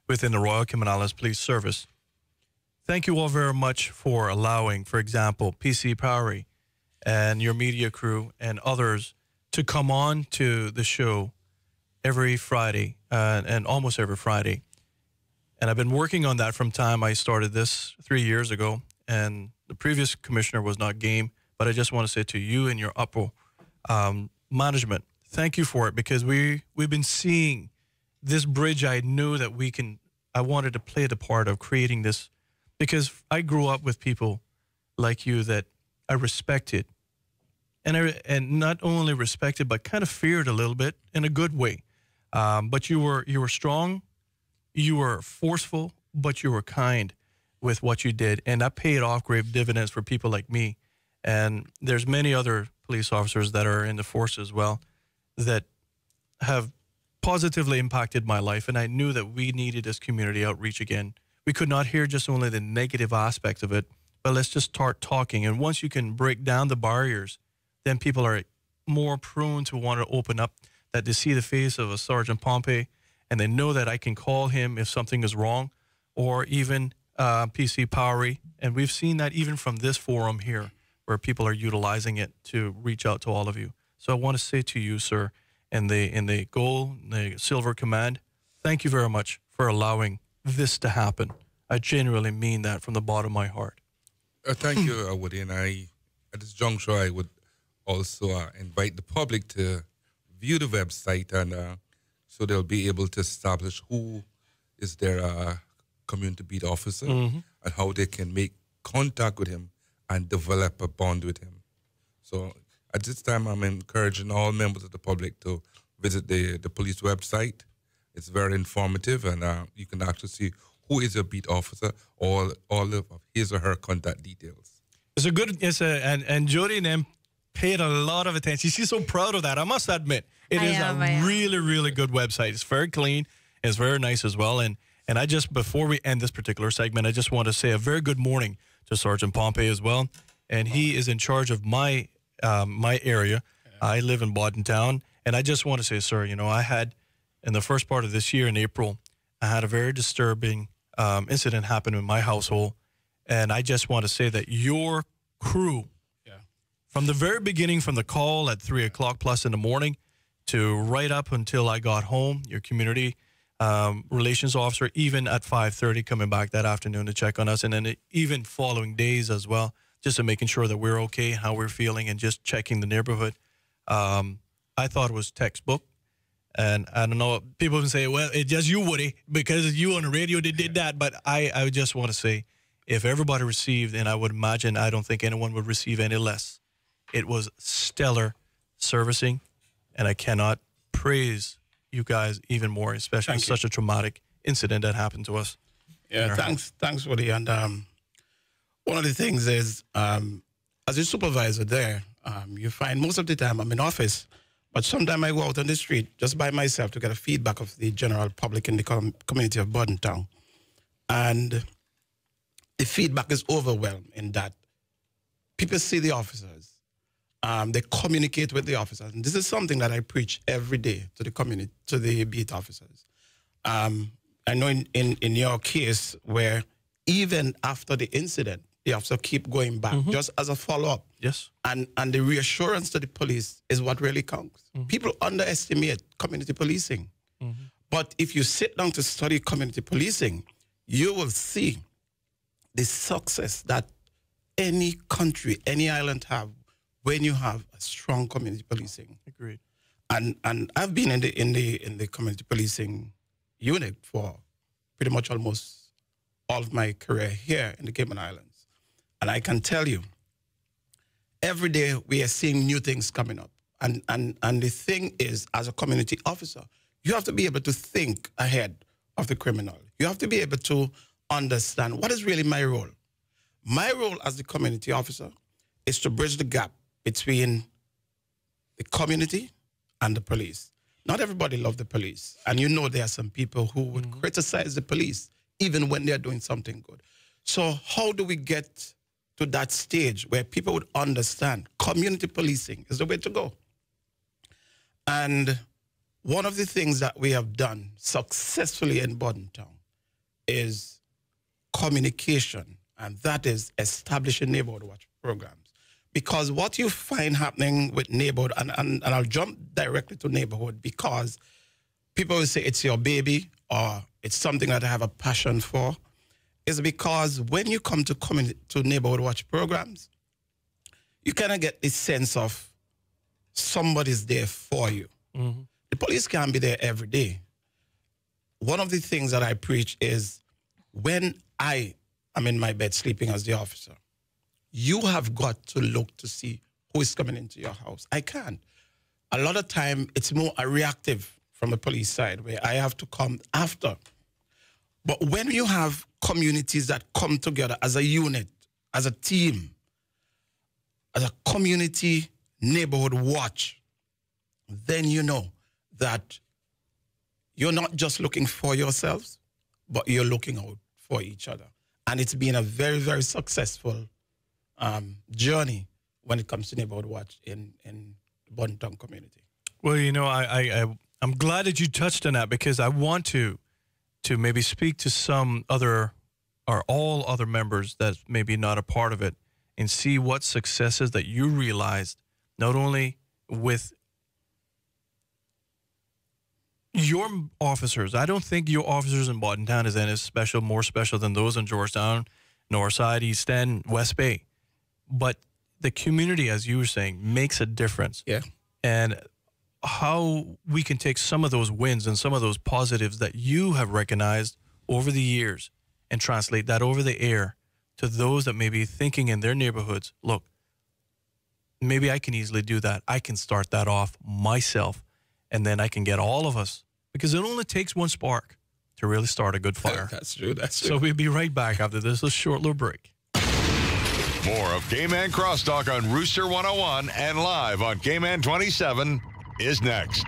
within the Royal Cayman Islands Police Service, thank you all very much for allowing, for example, PC Powery and your media crew and others to come on to the show every Friday and almost every Friday. And I've been working on that from time I started this 3 years ago, and the previous commissioner was not game, but I just want to say to you and your upper management, thank you for it, because we've been seeing this bridge. I knew that I wanted to play the part of creating this, because I grew up with people like you that I respected, and not only respected, but kind of feared a little bit in a good way. But you were strong, you were forceful, but you were kind with what you did, and that paid off great dividends for people like me. And there's many other police officers that are in the force as well that have positively impacted my life, and I knew that we needed this community outreach again. We could not hear just only the negative aspects of it, but let's just start talking. And once you can break down the barriers, then people are more prone to want to open up, that they see the face of a Sergeant Pompey, and they know that I can call him if something is wrong, or even PC Powery. And we've seen that even from this forum here, where people are utilizing it to reach out to all of you. So I want to say to you, sir, in the Gold, the Silver Command, thank you very much for allowing this to happen. I genuinely mean that from the bottom of my heart. Thank you, Woody. And at this juncture, I would also invite the public to view the website, and so they'll be able to establish who is their community beat officer and how they can make contact with him and develop a bond with him. So at this time, I'm encouraging all members of the public to visit the police website. It's very informative, and you can actually see who is a beat officer, all of his or her contact details. And Jody and them paid a lot of attention. She's so proud of that. I must admit, it is a really, really good website. It's very clean. It's very nice as well. And I just, before we end this particular segment, I just want to say a very good morning to Sergeant Pompey as well. And he is in charge of my area. I live in Town, and I just want to say, sir, I had, in the first part of this year in April, I had a very disturbing incident happen in my household, and I just want to say that your crew, from the very beginning, from the call at 3 o'clock plus in the morning to right up until I got home, your community relations officer, even at 5:30 coming back that afternoon to check on us, and then even following days as well, just to making sure that we're okay, how we're feeling, and just checking the neighborhood. I thought it was textbook. And I don't know, people can say, well, it's just you, Woody, because you on the radio did that. But I just want to say, if everybody received, and I would imagine, I don't think anyone would receive any less, it was stellar servicing. And I cannot praise you guys even more, especially with such a traumatic incident that happened to us. Yeah, thanks, Woody. And one of the things is, as a supervisor there, you find most of the time I'm in office, but sometimes I go out on the street just by myself to get a feedback of the general public in the community of Town. And the feedback is overwhelming in that people see the officers, they communicate with the officers. And this is something that I preach every day to the community, to the beat officers. I know in your case where even after the incident, the officer keep going back just as a follow-up. Yes. And the reassurance to the police is what really counts. People underestimate community policing. But if you sit down to study community policing, you will see the success that any country, any island have when you have a strong community policing. Agreed. And I've been in the community policing unit for pretty much almost all of my career here in the Cayman Islands. And I can tell you, every day we are seeing new things coming up. And the thing is, as a community officer, you have to be able to think ahead of the criminal. You have to be able to understand what is really my role. My role as the community officer is to bridge the gap between the community and the police. Not everybody loves the police. And you know there are some people who would criticize the police even when they're doing something good. So how do we get to that stage where people would understand community policing is the way to go? And one of the things that we have done successfully in Town is communication, and that is establishing neighborhood watch programs. Because what you find happening with neighborhood, and I'll jump directly to neighborhood because people will say it's your baby or it's something that I have a passion for, is because when you come to neighborhood watch programs, you kind of get this sense of somebody's there for you. The police can't be there every day. One of the things that I preach is when I am in my bed sleeping as the officer, you have got to look to see who is coming into your house. I can't. A lot of time, it's more a reactive from the police side where I have to come after. But when you have communities that come together as a unit, as a team, as a community neighborhood watch, then you know that you're not just looking for yourselves, but you're looking out for each other. And it's been a very, very successful journey when it comes to neighborhood watch in the Bontown community. Well, you know, I'm glad that you touched on that, because I want to maybe speak to some other or all other members that maybe not a part of it and see what successes that you realized, not only with your officers. I don't think your officers in Bontown is any special, more special than those in Georgetown, Northside, East End, West Bay. But the community, as you were saying, makes a difference. Yeah. And how we can take some of those wins and some of those positives that you have recognized over the years and translate that over the air to those that may be thinking in their neighborhoods, look, maybe I can easily do that. I can start that off myself, and then I can get all of us, because it only takes one spark to really start a good fire. That's true. That's true. So we'll be right back after this short little break. More of Cayman Crosstalk on Rooster 101 and live on Cayman 27 is next.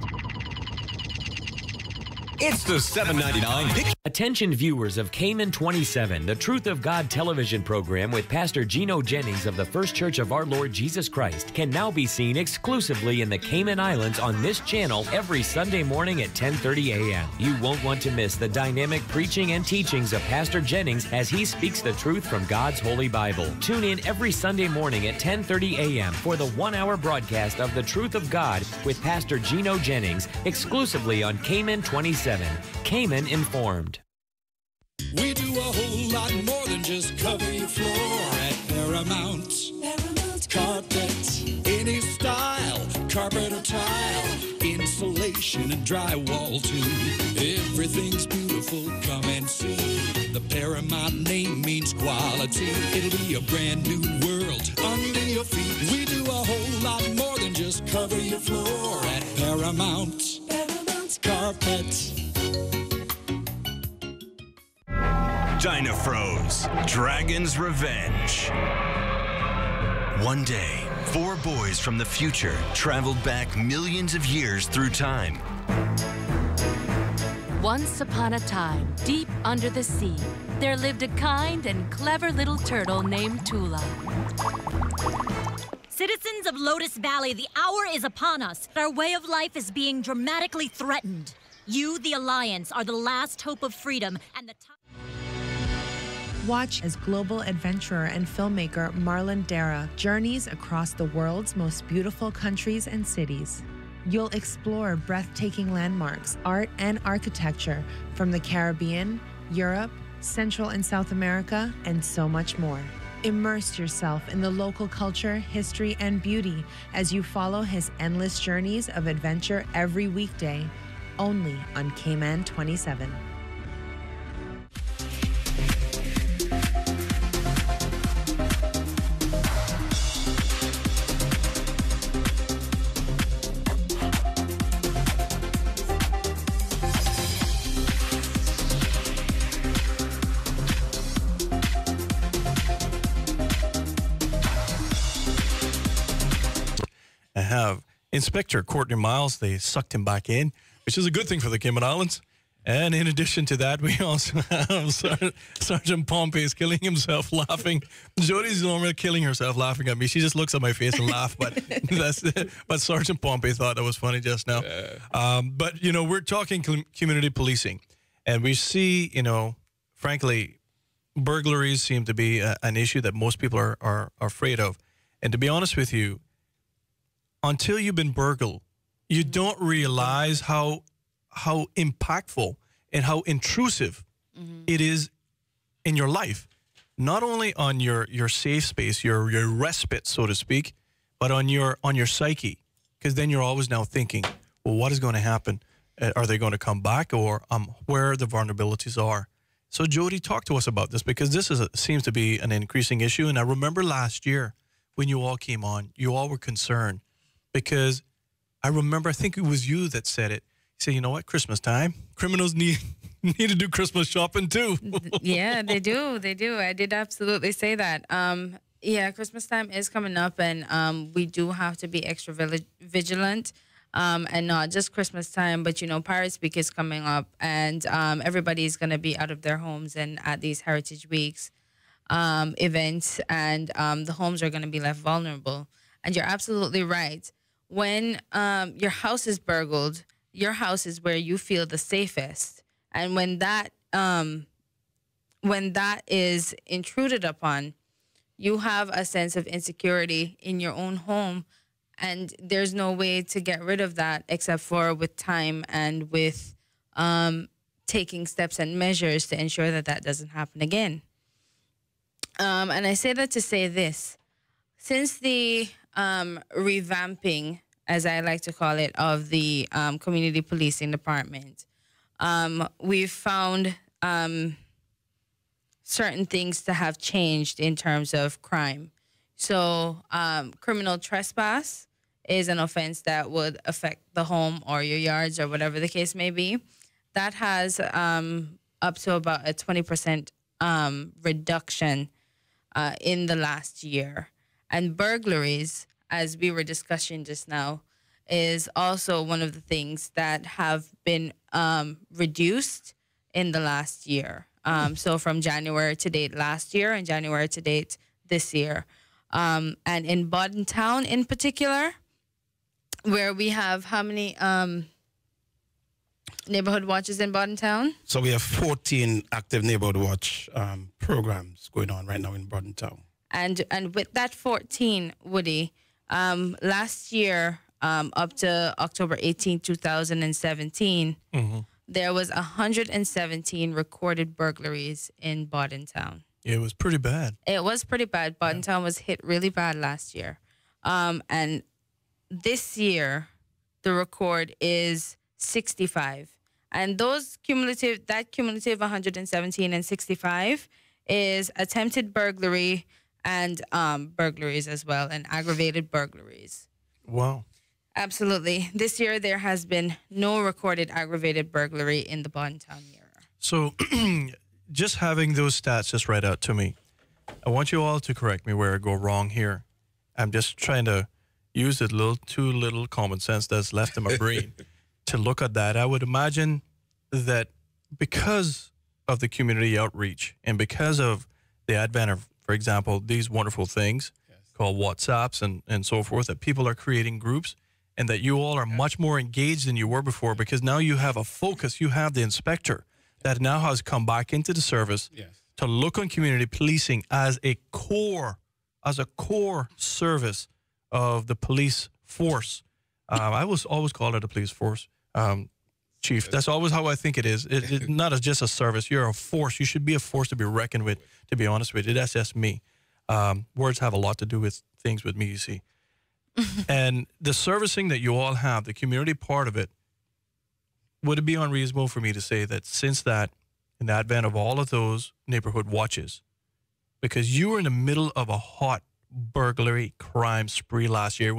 It's the $7.99. Attention viewers of Cayman 27, the Truth of God television program with Pastor Gino Jennings of the First Church of Our Lord Jesus Christ can now be seen exclusively in the Cayman Islands on this channel every Sunday morning at 10:30 a.m. You won't want to miss the dynamic preaching and teachings of Pastor Jennings as he speaks the truth from God's Holy Bible. Tune in every Sunday morning at 10:30 a.m. for the 1-hour broadcast of the Truth of God with Pastor Gino Jennings exclusively on Cayman 27. Cayman Informed. We do a whole lot more than just cover your floor at Paramount. Carpet, any style, carpet or tile, insulation and drywall too. Everything's beautiful, come and see. The Paramount name means quality. It'll be a brand new world under your feet. We do a whole lot more than just cover your floor at Paramount. Carpet. Dynafroze, Dragon's Revenge. One day, 4 boys from the future traveled back millions of years through time. Once upon a time, deep under the sea, there lived a kind and clever little turtle named Tula. Citizens of Lotus Valley, the hour is upon us. Our way of life is being dramatically threatened. You, the Alliance, are the last hope of freedom and the time. Watch as global adventurer and filmmaker Marlon Dara journeys across the world's most beautiful countries and cities. You'll explore breathtaking landmarks, art, and architecture from the Caribbean, Europe, Central and South America, and so much more. Immerse yourself in the local culture, history, and beauty as you follow his endless journeys of adventure every weekday, only on Cayman 27. Have Inspector Courtney Miles. They sucked him back in, which is a good thing for the Cayman Islands. And in addition to that, we also have Sergeant Pompey is killing himself laughing. Jody's normally killing herself laughing at me. She just looks at my face and laughs, but Sergeant Pompey thought that was funny just now. But, you know, we're talking community policing, and we see, you know, frankly, burglaries seem to be an issue that most people are afraid of. And to be honest with you, until you've been burgled, you don't realize how impactful and how intrusive it is in your life. Not only on your safe space, your respite, so to speak, but on your psyche. Because then you're always now thinking, well, what is going to happen? Are they going to come back, or where the vulnerabilities are? So Jody, talk to us about this, because this seems to be an increasing issue. And I remember last year when you all came on, you all were concerned. Because I remember, I think it was you that said it. You say, you know what, Christmas time, criminals need to do Christmas shopping too. Yeah, they do. They do. I did absolutely say that. Yeah, Christmas time is coming up, and we do have to be extra vigilant. And not just Christmas time, but Pirates Week is coming up, and everybody's gonna be out of their homes and at these Heritage Weeks events, and the homes are gonna be left vulnerable. And you're absolutely right. When your house is burgled, your house is where you feel the safest, and when that is intruded upon, you have a sense of insecurity in your own home. And there's no way to get rid of that except for with time and with taking steps and measures to ensure that that doesn't happen again. And I say that to say this. Since the revamping, as I like to call it, of the community policing department, we've found certain things to have changed in terms of crime. So criminal trespass is an offense that would affect the home or your yards or whatever the case may be. That has up to about a 20% reduction in the last year. And burglaries, as we were discussing just now, is also one of the things that have been reduced in the last year. So from January to date last year and January to date this year. And in Bordentown in particular, where we have how many neighborhood watches in Bordentown? So we have 14 active neighborhood watch programs going on right now in Bordentown. And with that 14, Woody, last year up to October 18, 2017, there was 117 recorded burglaries in Bordentown. It was pretty bad. It was pretty bad. Bordentown was hit really bad last year. And this year, the record is 65. And that cumulative 117 and 65 is attempted burglary and burglaries as well, and aggravated burglaries. Wow. Absolutely. This year, there has been no recorded aggravated burglary in the Bordentown area. So just having those stats just read out to me, I want you all to correct me where I go wrong here. I'm just trying to use the too little common sense that's left in my brain to look at that. I would imagine that because of the community outreach and because of the advent of, for example, these wonderful things called WhatsApps and so forth, that people are creating groups, and that you all are much more engaged than you were before, because now you have a focus. You have the inspector that now has come back into the service to look on community policing as a core service of the police force. I was always called it a police force, Chief. That's always how I think it is. It's not as just a service. You're a force. You should be a force to be reckoned with, to be honest with you. That's just me. Words have a lot to do with things with me, you see. And the servicing that you all have, the community part of it, would it be unreasonable for me to say that since that, in the advent of all of those neighborhood watches, because you were in the middle of a hot burglary crime spree last year,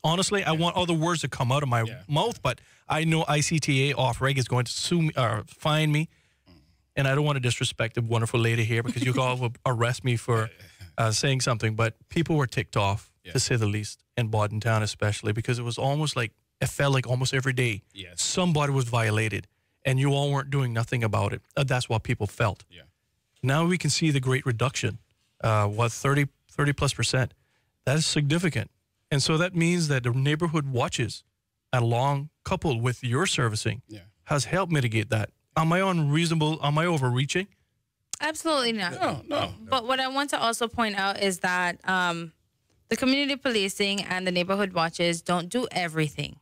honestly, I want other words to come out of my mouth, but I know ICTA off-reg is going to sue me or fine me, and I don't want to disrespect the wonderful lady here because you all will arrest me for saying something, but people were ticked off, to say the least, in Bordentown especially, because it was almost like, it felt like almost every day somebody was violated, and you all weren't doing nothing about it. That's what people felt. Now we can see the great reduction, 30+%. That is significant. And so that means that the neighborhood watches, along coupled with your servicing, has helped mitigate that. Am I unreasonable? Am I overreaching? Absolutely not. No. But what I want to also point out is that the community policing and the neighborhood watches don't do everything.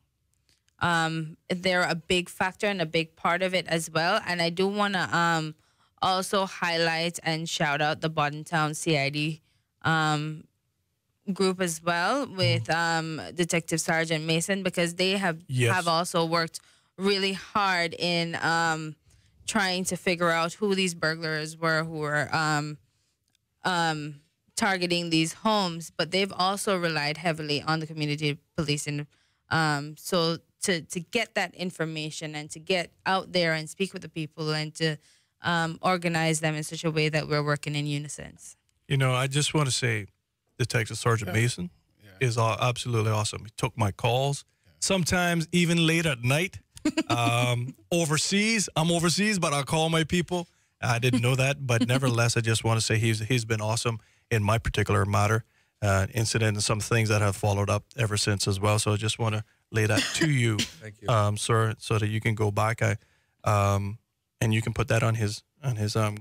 They're a big factor and a big part of it as well. And I do want to also highlight and shout out the Bordentown CID group as well with Detective Sergeant Mason, because they have also worked really hard in trying to figure out who these burglars were who were targeting these homes, but they've also relied heavily on the community policing. So to get that information and to get out there and speak with the people and to organize them in such a way that we're working in unison. You know, I just want to say Detective Sergeant Mason is absolutely awesome. He took my calls, sometimes even late at night. Overseas, I'm overseas, but I'll call my people. I didn't know that, but nevertheless, I just want to say he's been awesome in my particular matter, incident, and some things that have followed up ever since as well. So I just want to lay that to you, Thank you. sir, so that you can go back. And you can put that on his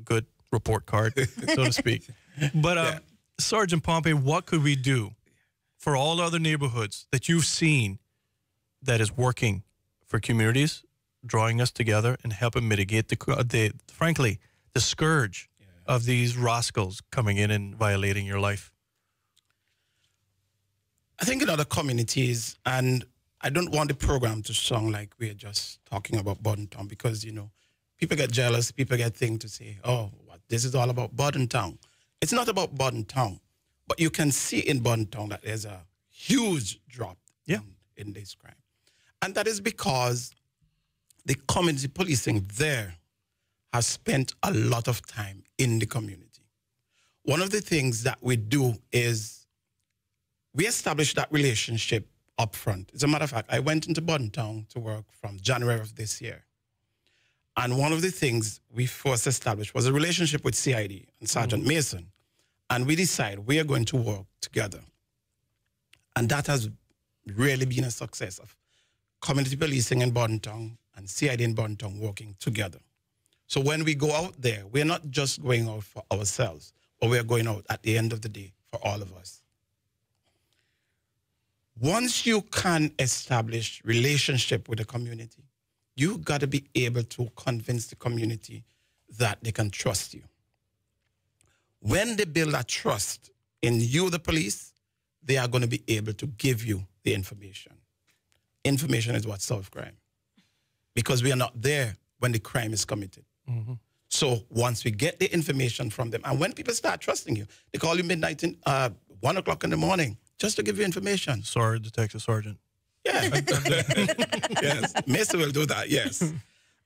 good report card, so to speak. But Sergeant Pompey, what could we do for all other neighborhoods that you've seen that is working for communities, drawing us together and helping mitigate frankly, the scourge of these rascals coming in and violating your life? I think in other communities, and I don't want the program to sound like we're just talking about Borden Town, because, you know, people get jealous, people get things to say, oh, this is all about Borden Town. It's not about Borden Town, but you can see in Borden Town that there's a huge drop in this crime. And that is because the community policing there has spent a lot of time in the community. One of the things that we do is we establish that relationship up front. As a matter of fact, I went into Borden Town to work from January of this year. And one of the things we first established was a relationship with CID and Sergeant Mason. And we decided we are going to work together. And that has really been a success of community policing in Borden Town and CID in Borden Town working together. So when we go out there, we're not just going out for ourselves, but we're going out at the end of the day for all of us. Once you can establish relationship with the community, you got to be able to convince the community that they can trust you. When they build that trust in you, the police, they are going to be able to give you the information. Information is what solves crime, because we are not there when the crime is committed. So once we get the information from them, and when people start trusting you, they call you midnight, 1 o'clock in the morning, just to give you information. Sorry, Detective Sergeant. Yeah. Yes. Mason will do that, yes.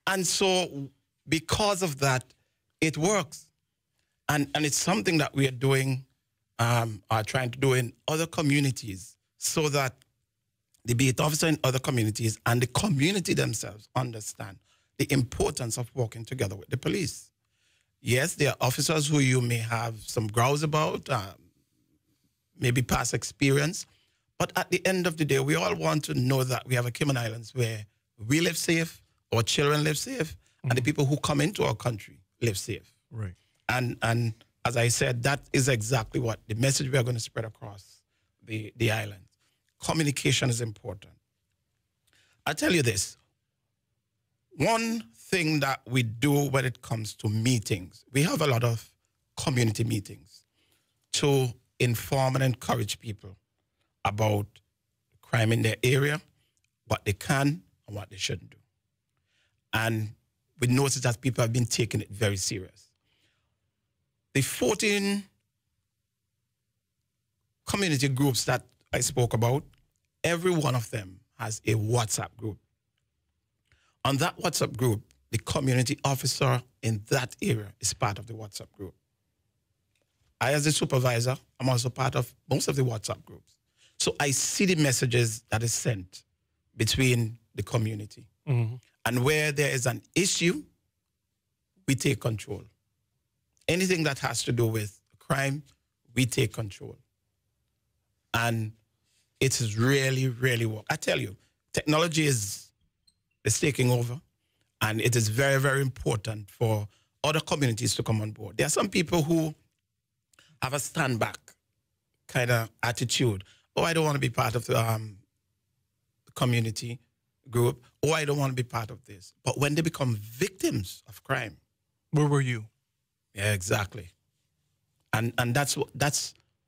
And so because of that, it works. And it's something that we are doing, are trying to do in other communities, so that the beat officer in other communities and the community themselves understand the importance of working together with the police. Yes, there are officers who you may have some growls about, maybe past experience, but at the end of the day, we all want to know that we have a Cayman Islands where we live safe, our children live safe, and the people who come into our country live safe. Right. And as I said, that is exactly what the message we are going to spread across the island. Communication is important. I'll tell you this. One thing that we do when it comes to meetings, we have a lot of community meetings to inform and encourage people about crime in their area, what they can and what they shouldn't do. And we notice that people have been taking it very serious. The 14 community groups that I spoke about, every one of them has a WhatsApp group. On that WhatsApp group, the community officer in that area is part of the WhatsApp group. I, as a supervisor, I'm also part of most of the WhatsApp groups. So I see the messages that is sent between the community. And where there is an issue, we take control. Anything that has to do with crime, we take control. And it is really, really work. I tell you, technology is taking over, and it is very, very important for other communities to come on board. There are some people who have a stand back kind of attitude. Oh, I don't want to be part of the community group. Oh, I don't want to be part of this. But when they become victims of crime. Where were you? Yeah, exactly. And that's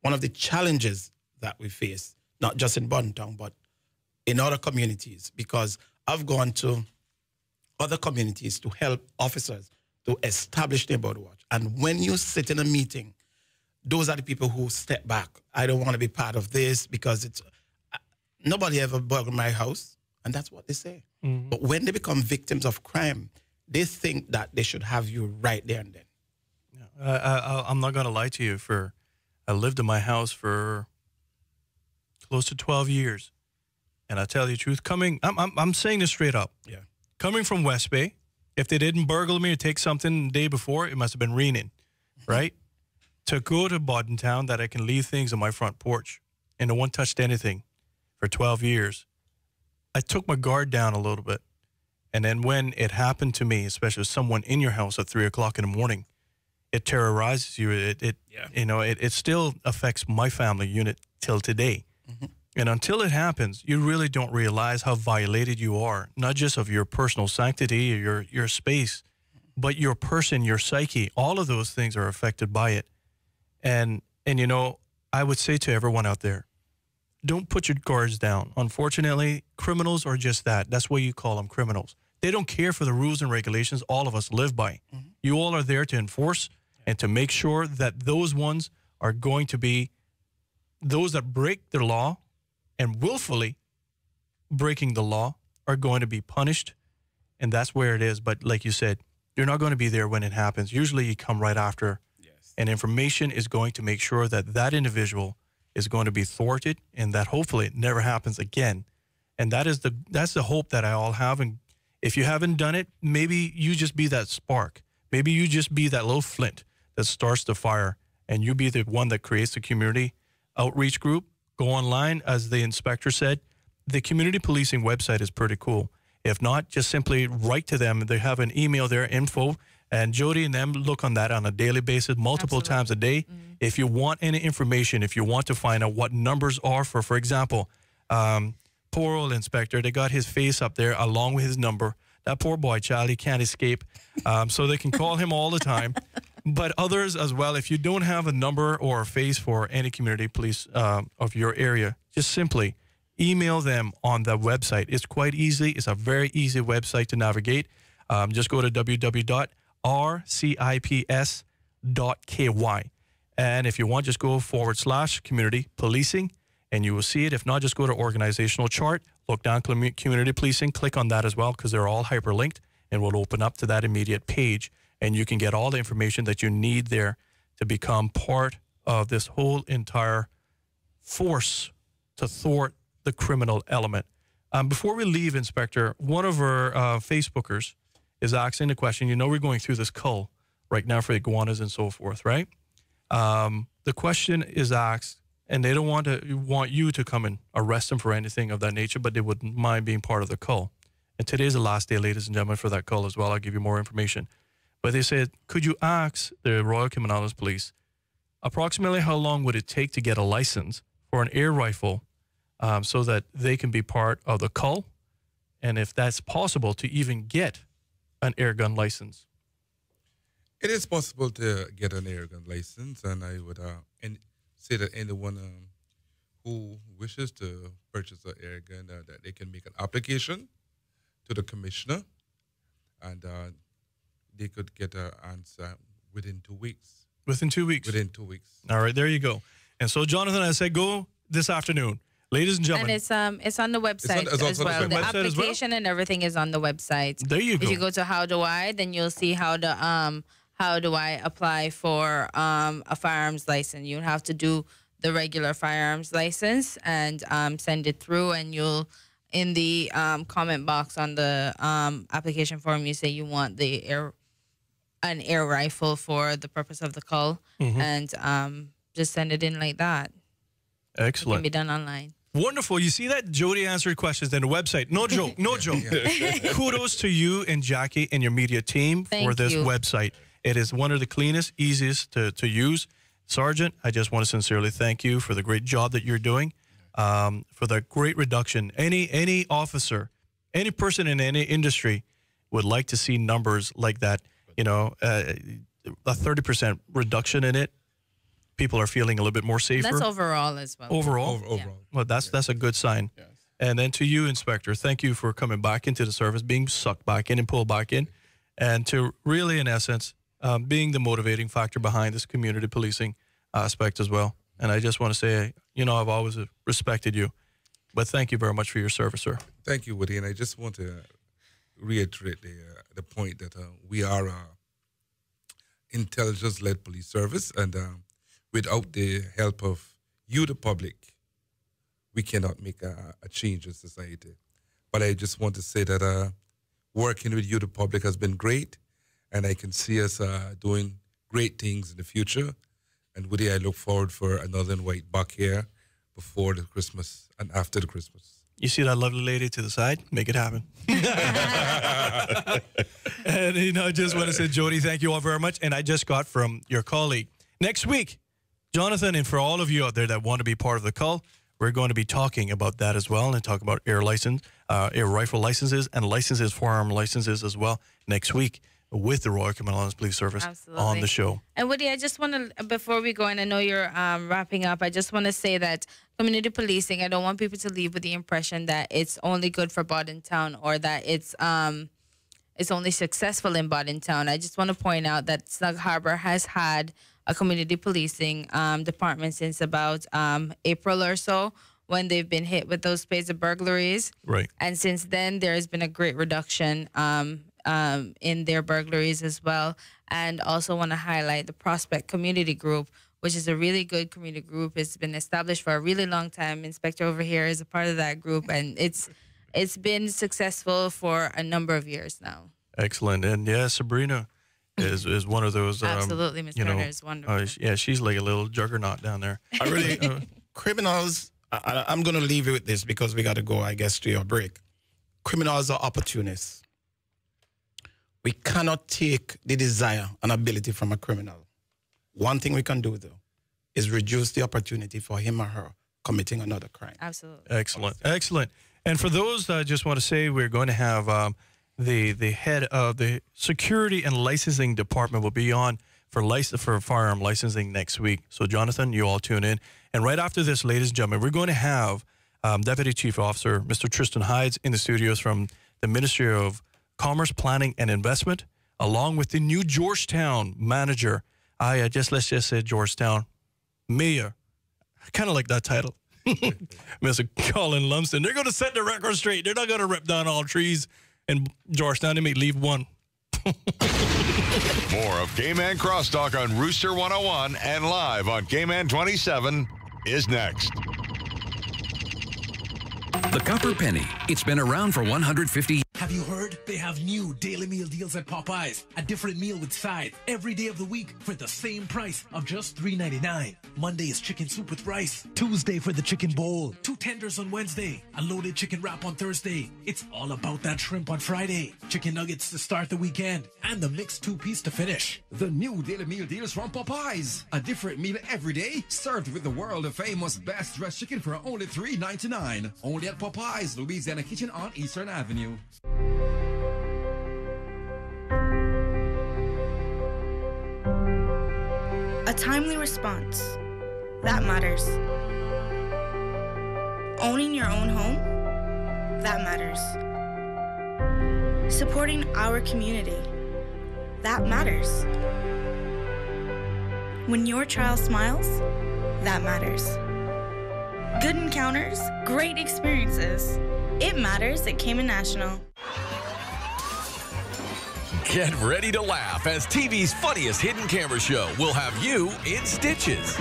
one of the challenges that we face, not just in Borden Town, but in other communities, because I've gone to other communities to help officers to establish neighborhood watch. And when you sit in a meeting, those are the people who step back. I don't want to be part of this because it's nobody ever burgled my house, and that's what they say. But when they become victims of crime, they think that they should have you right there and then. I'm not going to lie to you. For I lived in my house for close to 12 years. And I tell you the truth, I'm saying this straight up. Yeah. Coming from West Bay, if they didn't burgle me or take something the day before, it must have been raining, right? To go to Town that I can leave things on my front porch and no one touched anything for 12 years, I took my guard down a little bit. And then when it happened to me, especially with someone in your house at 3 o'clock in the morning, it terrorizes you. It still affects my family unit till today. And until it happens, you really don't realize how violated you are, not just of your personal sanctity or your space, but your person, your psyche. All of those things are affected by it. And I would say to everyone out there, don't put your guards down. Unfortunately, criminals are just that. That's why you call them criminals. They don't care for the rules and regulations all of us live by. You all are there to enforce and to make sure that those ones are going to be those that break the law and willfully breaking the law are going to be punished. And that's where it is. But like you said, you're not going to be there when it happens. Usually you come right after. Yes. And information is going to make sure that that individual is going to be thwarted and that hopefully it never happens again. And that's the hope that I all have. And if you haven't done it, maybe you just be that spark. Maybe you just be that little flint that starts the fire and you be the one that creates the community outreach group. Go online, as the inspector said. The community policing website is pretty cool. If not, just simply write to them. They have an email there, info, and Jody and them look on that on a daily basis, multiple times a day. If you want any information, if you want to find out what numbers are for example, poor old inspector, they got his face up there along with his number. That poor boy, child, he can't escape. So they can call him all the time. But others as well, if you don't have a number or a face for any community police of your area, just simply email them on the website. It's quite easy. It's a very easy website to navigate. Just go to www.rcips.ky. And if you want, just go /community policing, and you will see it. If not, just go to organizational chart, look down community policing, click on that as well, because they're all hyperlinked, and we'll open up to that immediate page. And you can get all the information that you need there to become part of this whole entire force to thwart the criminal element. Before we leave, Inspector, one of our Facebookers is asking the question, we're going through this cull right now for iguanas and so forth, right? The question is asked, and they don't want you to come and arrest them for anything of that nature, but they wouldn't mind being part of the cull. And today's the last day, ladies and gentlemen, for that cull as well. I'll give you more information. But they said, could you ask the Royal Cayman Islands Police approximately how long would it take to get a license for an air rifle so that they can be part of the cull? And if that's possible, to even get an air gun license? It is possible to get an air gun license, and I would say that anyone who wishes to purchase an air gun, that they can make an application to the commissioner, and they could get an answer within 2 weeks. Within 2 weeks? Within 2 weeks. All right, there you go. And so, Jonathan, I said go this afternoon. Ladies and gentlemen. And it's on the website as well. The application and everything is on the website. There you go. If you go to How Do I, then you'll see how do I apply for a firearms license. You'll have to do the regular firearms license and send it through, and you'll in the comment box on the application form, you say you want an air rifle for the purpose of the cull, and just send it in like that. Excellent. It can be done online. Wonderful. You see that? Jody answered questions in the website. No joke. No joke. Kudos to you and Jackie and your media team for this website. It is one of the cleanest, easiest to use. Sergeant, I just want to sincerely thank you for the great job that you're doing, for the great reduction. Any officer, any person in any industry would like to see numbers like that, a 30% reduction in it. People are feeling a little bit more safer. That's overall as well. Overall? Overall. Well, that's a good sign. Yes. And then to you, Inspector, thank you for coming back into the service, being sucked back in and pulled back in, and to really, in essence, being the motivating factor behind this community policing aspect as well. And I just want to say, I've always respected you, but thank you very much for your service, sir. Thank you, Woody. And I just want to reiterate the point that we are intelligence-led police service, and without the help of you, the public, we cannot make a change in society. But I just want to say that working with you, the public, has been great, and I can see us doing great things in the future. And Woody, I look forward for another white back here before the Christmas and after the Christmas. You see that lovely lady to the side? Make it happen. And, I just want to say, Jody, thank you all very much. And I just got from your colleague, next week, Jonathan, and for all of you out there that want to be part of the call, we're going to be talking about that as well, and talk about air rifle licenses, and firearm licenses as well next week with the Royal Cayman Islands Police Service on the show. And Woody, I just want to, before we go, and I know you're wrapping up, I just want to say that community policing, I don't want people to leave with the impression that it's only good for Bordentown, or that it's only successful in Bordentown. I just want to point out that Snug Harbor has had a community policing department since about April or so, when they've been hit with those spades of burglaries. Right. And since then, there has been a great reduction in their burglaries as well. And also want to highlight the Prospect Community Group, which is a really good community group. It's been established for a really long time. Inspector over here is a part of that group, and it's been successful for a number of years now. Excellent. And yeah, Sabrina is one of those. Absolutely, Ms. Turner is wonderful. Yeah, she's like a little juggernaut down there. I really, criminals, I'm going to leave you with this because we got to go, I guess, to your break. Criminals are opportunists. We cannot take the desire and ability from a criminal. One thing we can do, though, is reduce the opportunity for him or her committing another crime. Absolutely. Excellent. Excellent. And for those, I just want to say we're going to have the head of the Security and Licensing Department will be on for firearm licensing next week. So, Jonathan, you all tune in. And right after this, ladies and gentlemen, we're going to have Deputy Chief Officer Mr. Tristan Hydes in the studios from the Ministry of Commerce, Planning, and Investment, along with the new Georgetown manager. Let's just say Georgetown Mayor. I kind of like that title. Mr. Colin Lumsden. They're going to set the record straight. They're not going to rip down all trees in Georgetown. They may leave one. More of Cayman Crosstalk on Rooster 101 and live on Cayman 27 is next. The Copper Penny. It's been around for 150 years. Have you heard? They have new daily meal deals at Popeyes. A different meal with sides every day of the week for the same price of just $3.99. Monday is chicken soup with rice. Tuesday for the chicken bowl. 2 tenders on Wednesday. A loaded chicken wrap on Thursday. It's all about that shrimp on Friday. Chicken nuggets to start the weekend. And the mixed 2-piece to finish. The new daily meal deals from Popeyes. A different meal every day, served with the world-famous best dressed chicken for only $3.99. Only at Popeyes, Louisiana Kitchen on Eastern Avenue. A timely response. That matters. Owning your own home. That matters. Supporting our community. That matters. When your child smiles, that matters. Good encounters, great experiences. It matters at Cayman National. Get ready to laugh as TV's funniest hidden camera show will have you in stitches.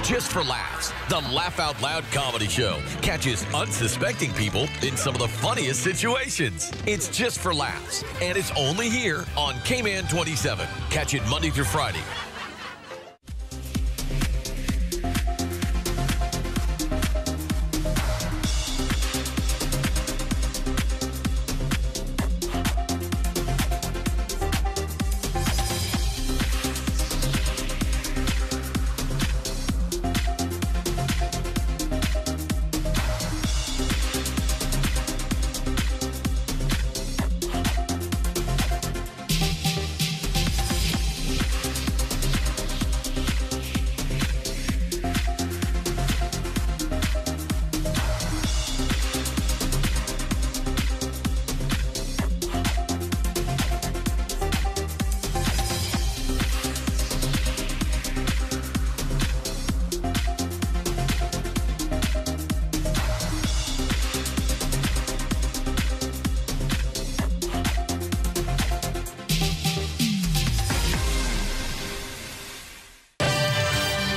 Just for Laughs, the Laugh Out Loud comedy show catches unsuspecting people in some of the funniest situations. It's Just for Laughs, and it's only here on Cayman 27. Catch it Monday through Friday.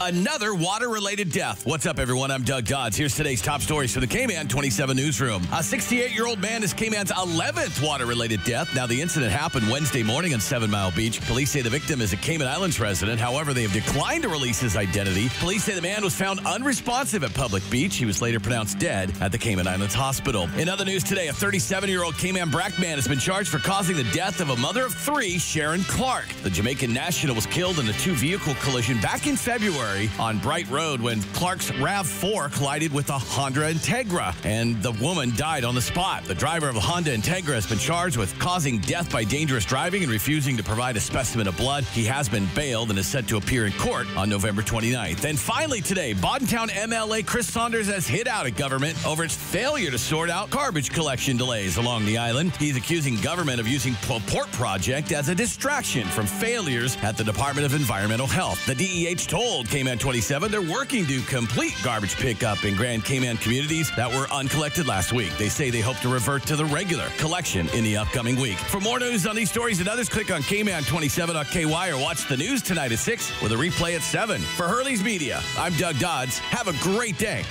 Another water-related death. What's up, everyone? I'm Doug Dodds. Here's today's top stories for the Cayman 27 newsroom. A 68-year-old man is Cayman's 11th water-related death. Now, the incident happened Wednesday morning on 7 Mile Beach. Police say the victim is a Cayman Islands resident. However, they have declined to release his identity. Police say the man was found unresponsive at Public Beach. He was later pronounced dead at the Cayman Islands Hospital. In other news today, a 37-year-old Cayman Brac man has been charged for causing the death of a mother of 3, Sharon Clark. The Jamaican national was killed in a 2-vehicle collision back in February on Bright Road when Clark's RAV4 collided with a Honda Integra, and the woman died on the spot. The driver of a Honda Integra has been charged with causing death by dangerous driving and refusing to provide a specimen of blood. He has been bailed and is set to appear in court on November 29th. And finally today, Boddentown MLA Chris Saunders has hit out at government over its failure to sort out garbage collection delays along the island. He's accusing government of using the port project as a distraction from failures at the Department of Environmental Health. The DEH told Cayman 27 they're working to complete garbage pickup in Grand Cayman communities that were uncollected last week. They say they hope to revert to the regular collection in the upcoming week. For more news on these stories and others, click on Cayman27.ky or watch the news tonight at 6 with a replay at 7. For Hurley's Media, I'm Doug Dodds. Have a great day.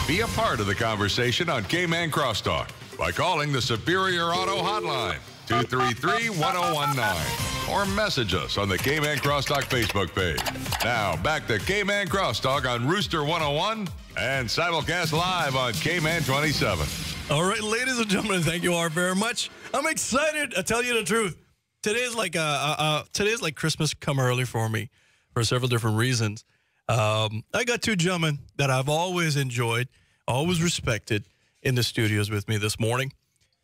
Be a part of the conversation on Cayman Crosstalk by calling the Superior Auto Hotline, 233-1019. Or message us on the Cayman Crosstalk Facebook page. Now, back to Cayman Crosstalk on Rooster 101 and simulcast live on Cayman 27. All right, ladies and gentlemen, thank you all very much. I'm excited. I tell you the truth. Today's like Christmas come early for me for several different reasons. I got 2 gentlemen that I've always enjoyed, always respected in the studios with me this morning.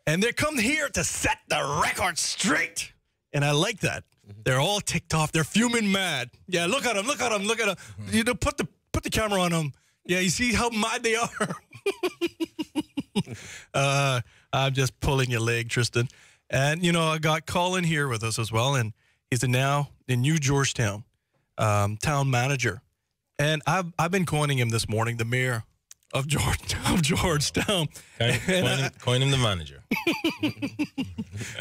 And they come here to set the record straight. And I like that. They're all ticked off. They're fuming mad. Yeah, look at them. Look at them. Look at them. You know, put the camera on them. Yeah, you see how mad they are. I'm just pulling your leg, Tristan. And, you know, I got Colin here with us as well. And he's now in New Georgetown town manager. And I've been coining him this morning, the mayor of Georgetown. Coin him the manager.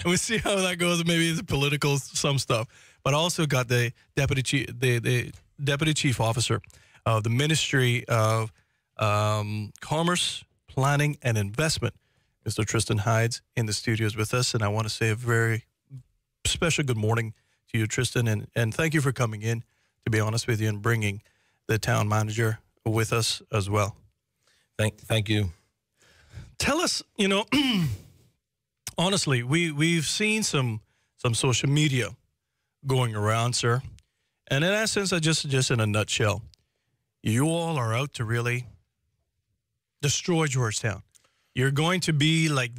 We'll see how that goes. Maybe it's political, some stuff. But also got the deputy chief officer of the Ministry of Commerce, Planning, and Investment, Mr. Tristan Hides, in the studios with us. And I want to say a very special good morning to you, Tristan, and thank you for coming in, to be honest with you, and bringing the town manager with us as well. Thank you. Tell us, you know, honestly, we've seen some social media going around, sir. And in essence, just in a nutshell, you all are out to really destroy Georgetown. You're going to be like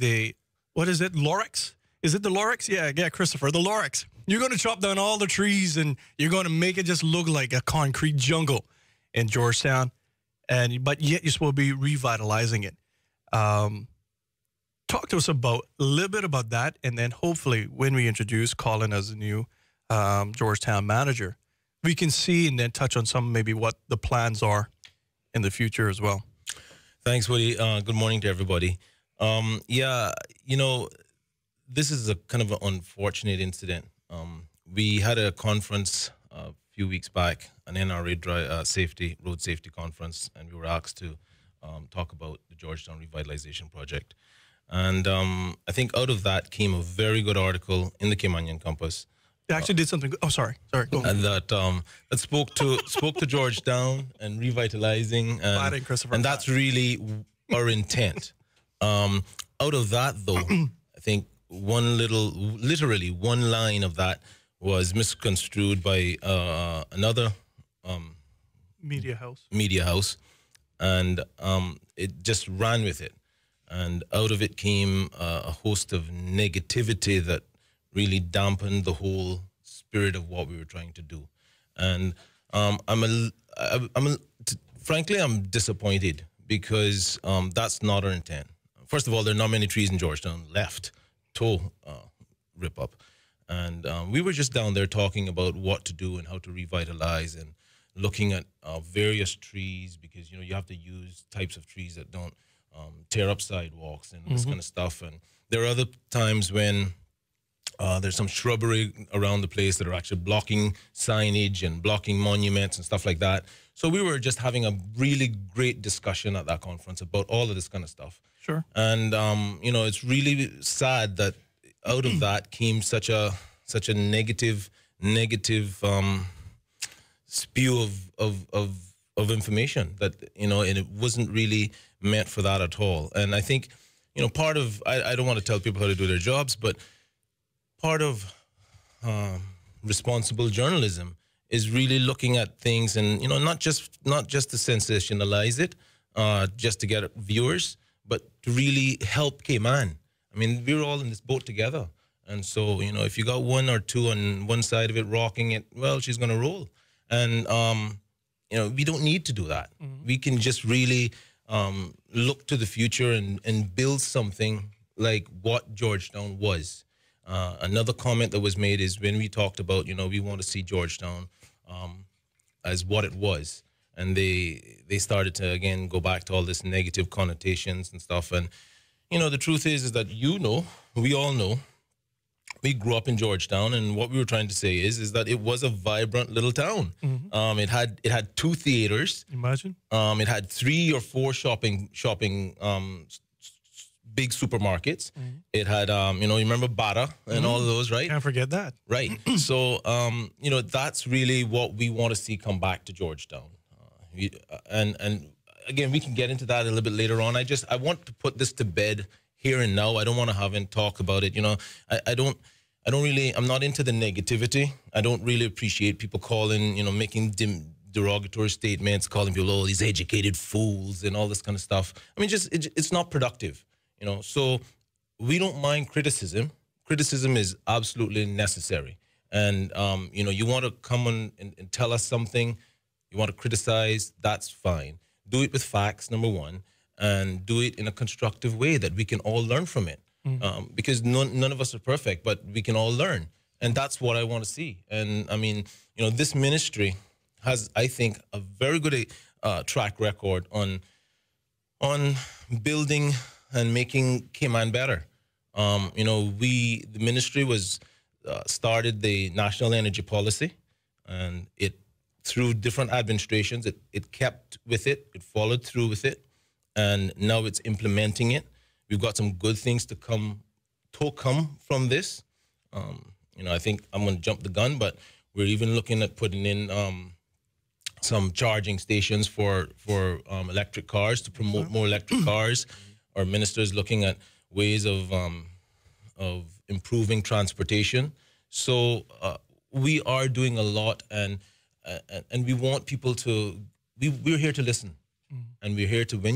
what is it, Lorex? Is it the Lorex? Yeah, Christopher, the Lorex. You're going to chop down all the trees and you're going to make it just look like a concrete jungle in Georgetown. But yet you're supposed to be revitalizing it. Talk to us a little bit about that, and then hopefully when we introduce Colin as the new Georgetown manager, we can see and then touch on some maybe what the plans are in the future as well. Thanks, Woody. Good morning to everybody. Yeah, you know, this is a kind of an unfortunate incident. We had a conference a few weeks back, an NRA road safety conference, and we were asked to talk about the Georgetown Revitalization Project. And I think out of that came a very good article in the Caymanian Compass. They actually did something. Oh, sorry. Go on. And that spoke to Georgetown and revitalizing, and that's really our intent. Out of that, though, I think literally one line of that was misconstrued by another media house, and it just ran with it. And out of it came a host of negativity that really dampened the whole spirit of what we were trying to do. And frankly, I'm disappointed because that's not our intent. First of all, there are not many trees in Georgetown left to rip up. And we were just down there talking about what to do and how to revitalize and looking at various trees, because, you know, you have to use types of trees that don't tear up sidewalks and this kind of stuff. And there are other times when There's some shrubbery around the place that are actually blocking signage and blocking monuments and stuff like that. So we were just having a really great discussion at that conference about all of this kind of stuff. Sure. And you know, it's really sad that out of that came such a negative spew of information that, you know, and it wasn't really meant for that at all. And I think, you know, part of, I don't want to tell people how to do their jobs, but part of responsible journalism is really looking at things and, you know, not just to sensationalize it, just to get viewers, but to really help Cayman. I mean, we're all in this boat together. And so, you know, if you got one or two on one side of it rocking it, well, she's going to roll. And, you know, we don't need to do that. We can just really look to the future and build something like what Georgetown was. Another comment that was made is when we talked about, you know, we want to see Georgetown as what it was. And they started to, again, go back to all this negative connotations and stuff. And, you know, the truth is that, you know, we all know, we grew up in Georgetown, and what we were trying to say is that it was a vibrant little town. It had 2 theaters. Imagine. It had 3 or 4 shopping big supermarkets. It had, you know, you remember Bata and all of those, right? Can't forget that. Right. So, you know, that's really what we want to see come back to Georgetown. And again, we can get into that a little bit later on. I want to put this to bed here and now. I don't want to have and talk about it. You know, I'm not into the negativity. I don't really appreciate people calling, you know, making derogatory statements, calling people, oh, these educated fools and all this kind of stuff. I mean, it's not productive, you know. So we don't mind criticism. Criticism is absolutely necessary. And, you know, you want to come on and tell us something, you want to criticize, that's fine. Do it with facts, number one, and do it in a constructive way that we can all learn from it. Because none of us are perfect, but we can all learn. And that's what I want to see. And, I mean, you know, this ministry has, I think, a very good track record on building and making Cayman better. You know, the ministry was started the national energy policy, and it, through different administrations, it kept with it, it followed through with it, and now it's implementing it. We've got some good things to come from this. You know, I think I'm going to jump the gun, but we're even looking at putting in some charging stations for electric cars to promote more electric cars. Our minister is looking at ways of improving transportation. So we are doing a lot, and we want people to. We're here to listen, and we're here to when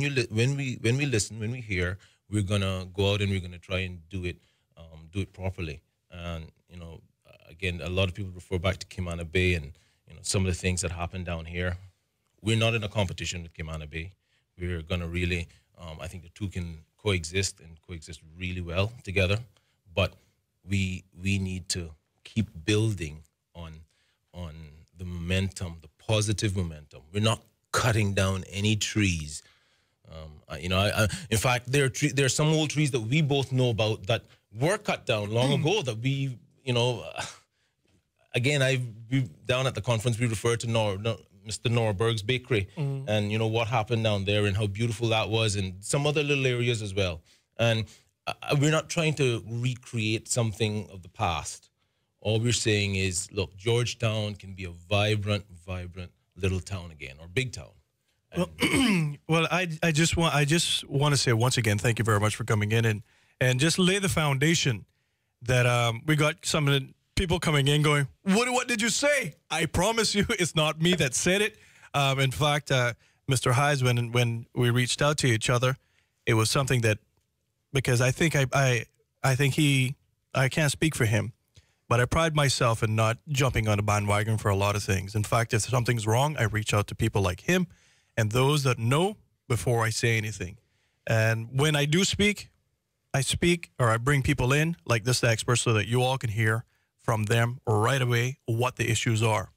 we listen, when we hear, we're gonna go out and we're gonna try and do it properly. And you know, again, a lot of people refer back to Cayman Bay and you know some of the things that happen down here. We're not in a competition with Cayman Bay. We're gonna really, I think the two can coexist and coexist really well together. But we need to keep building on the momentum, the positive momentum. We're not cutting down any trees. You know, in fact, there are some old trees that we both know about that were cut down long ago that we, you know, again, down at the conference, we referred to Mr. Norberg's Bakery and, you know, what happened down there and how beautiful that was and some other little areas as well. And we're not trying to recreate something of the past. All we're saying is, look, Georgetown can be a vibrant little town again, or big town. Well, I just want to say once again, thank you very much for coming in and just lay the foundation that we got some of the people coming in going, what did you say? I promise you, it's not me that said it. In fact, Mr. Hayes, when we reached out to each other, it was something that, because I think I can't speak for him, but I pride myself in not jumping on a bandwagon for a lot of things. In fact, if something's wrong, I reach out to people like him and those that know before I say anything. And when I do speak, I speak or I bring people in like this expert so that you all can hear from them right away what the issues are.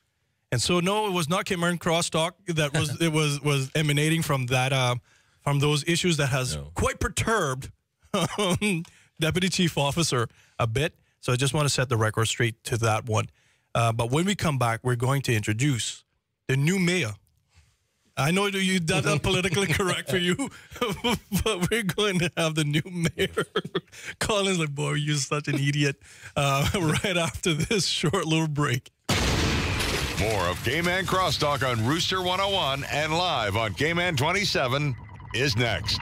And so, no, it was not Cayman Crosstalk that was emanating from that from those issues that has quite perturbed Deputy Chief Officer a bit. So I just want to set the record straight to that one. But when we come back, we're going to introduce the new mayor. I know that's not politically correct for you, but we're going to have the new mayor. Colin's like, boy, you're such an idiot. Right after this short little break. More of Cayman Crosstalk on Rooster 101 and live on Cayman 27 is next.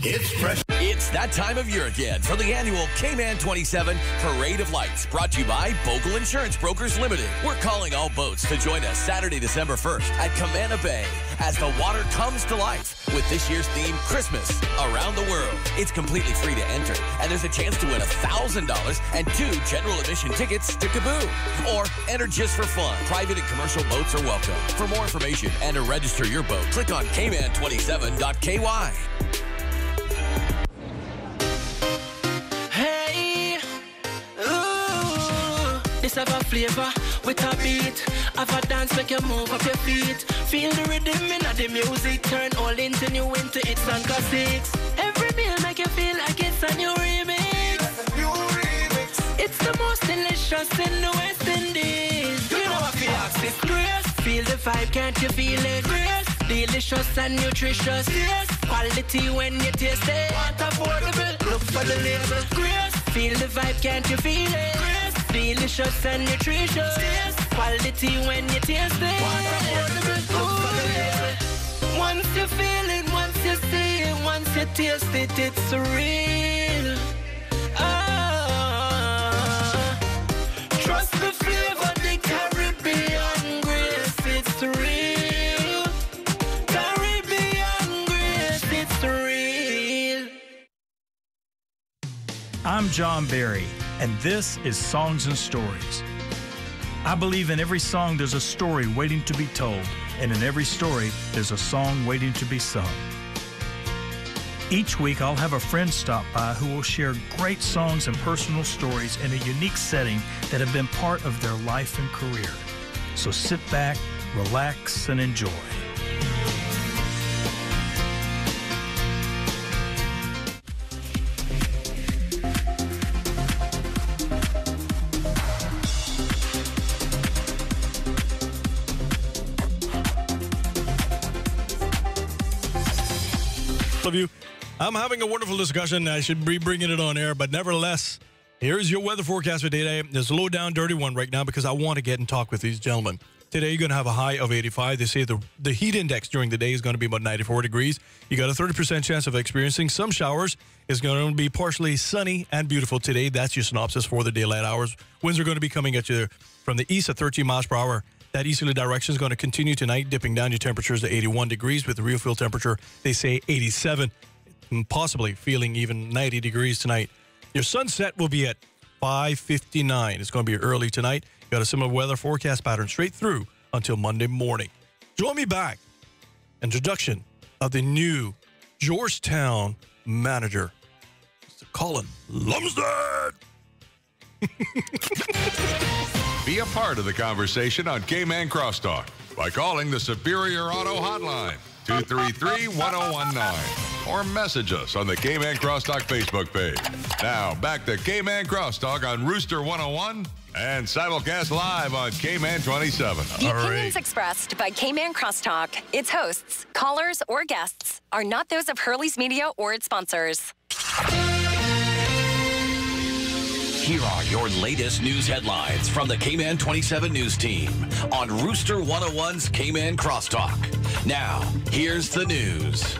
It's fresh. It's that time of year again for the annual Cayman 27 Parade of Lights, brought to you by Bogle Insurance Brokers Limited. We're calling all boats to join us Saturday, December 1st at Camana Bay as the water comes to life with this year's theme, Christmas Around the World. It's completely free to enter, and there's a chance to win $1,000 and 2 general admission tickets to Kaboo. Or enter just for fun. Private and commercial boats are welcome. For more information and to register your boat, click on cayman27.ky. This have a flavor with a beat. Have a dance, make you move up your feet. Feel the rhythm in the music. Turn old into new into hits and classics. Every meal make you feel like it's a new remix. It's the most delicious in the West Indies. You know what feel ask this grace. Feel the vibe, can't you feel it? Grace. Delicious and nutritious. Yes. Quality when you taste it. Want affordable? Look for the label. Grace. Feel the vibe, can't you feel it? Grace. Delicious and nutritious. Yes. Quality when you taste it. Want affordable? Look for the label. Once you feel it, once you see it, once you taste it, it's real. Trust the flavor, the Caribbean grace, it's real. Caribbean grace, it's real. I'm John Barry, and this is Songs and Stories. I believe in every song there's a story waiting to be told, and in every story there's a song waiting to be sung. Each week I'll have a friend stop by who will share great songs and personal stories in a unique setting that have been part of their life and career. So sit back, relax, and enjoy. Of you. I'm having a wonderful discussion. I should be bringing it on air, but nevertheless, here's your weather forecast for today. There's a low down, dirty one right now because I want to get and talk with these gentlemen. Today, you're going to have a high of 85. They say the heat index during the day is going to be about 94 degrees. You got a 30% chance of experiencing some showers. It's going to be partially sunny and beautiful today. That's your synopsis for the daylight hours. Winds are going to be coming at you from the east at 13 miles per hour. That easterly direction is going to continue tonight, dipping down your temperatures to 81 degrees with the real feel temperature, they say 87, possibly feeling even 90 degrees tonight. Your sunset will be at 5:59. It's going to be early tonight. Got a similar weather forecast pattern straight through until Monday morning. Join me back. Introduction of the new Georgetown manager, Mr. Colin Lumsden. Be a part of the conversation on Cayman Crosstalk by calling the Superior Auto Hotline, 233-1019, or message us on the Cayman Crosstalk Facebook page. Now, back to Cayman Crosstalk on Rooster 101 and simulcast live on Cayman 27. The opinions expressed by Cayman Crosstalk, its hosts, callers, or guests are not those of Hurley's Media or its sponsors. Here are your latest news headlines from the Cayman 27 news team on Rooster 101's Cayman Crosstalk. Now, here's the news.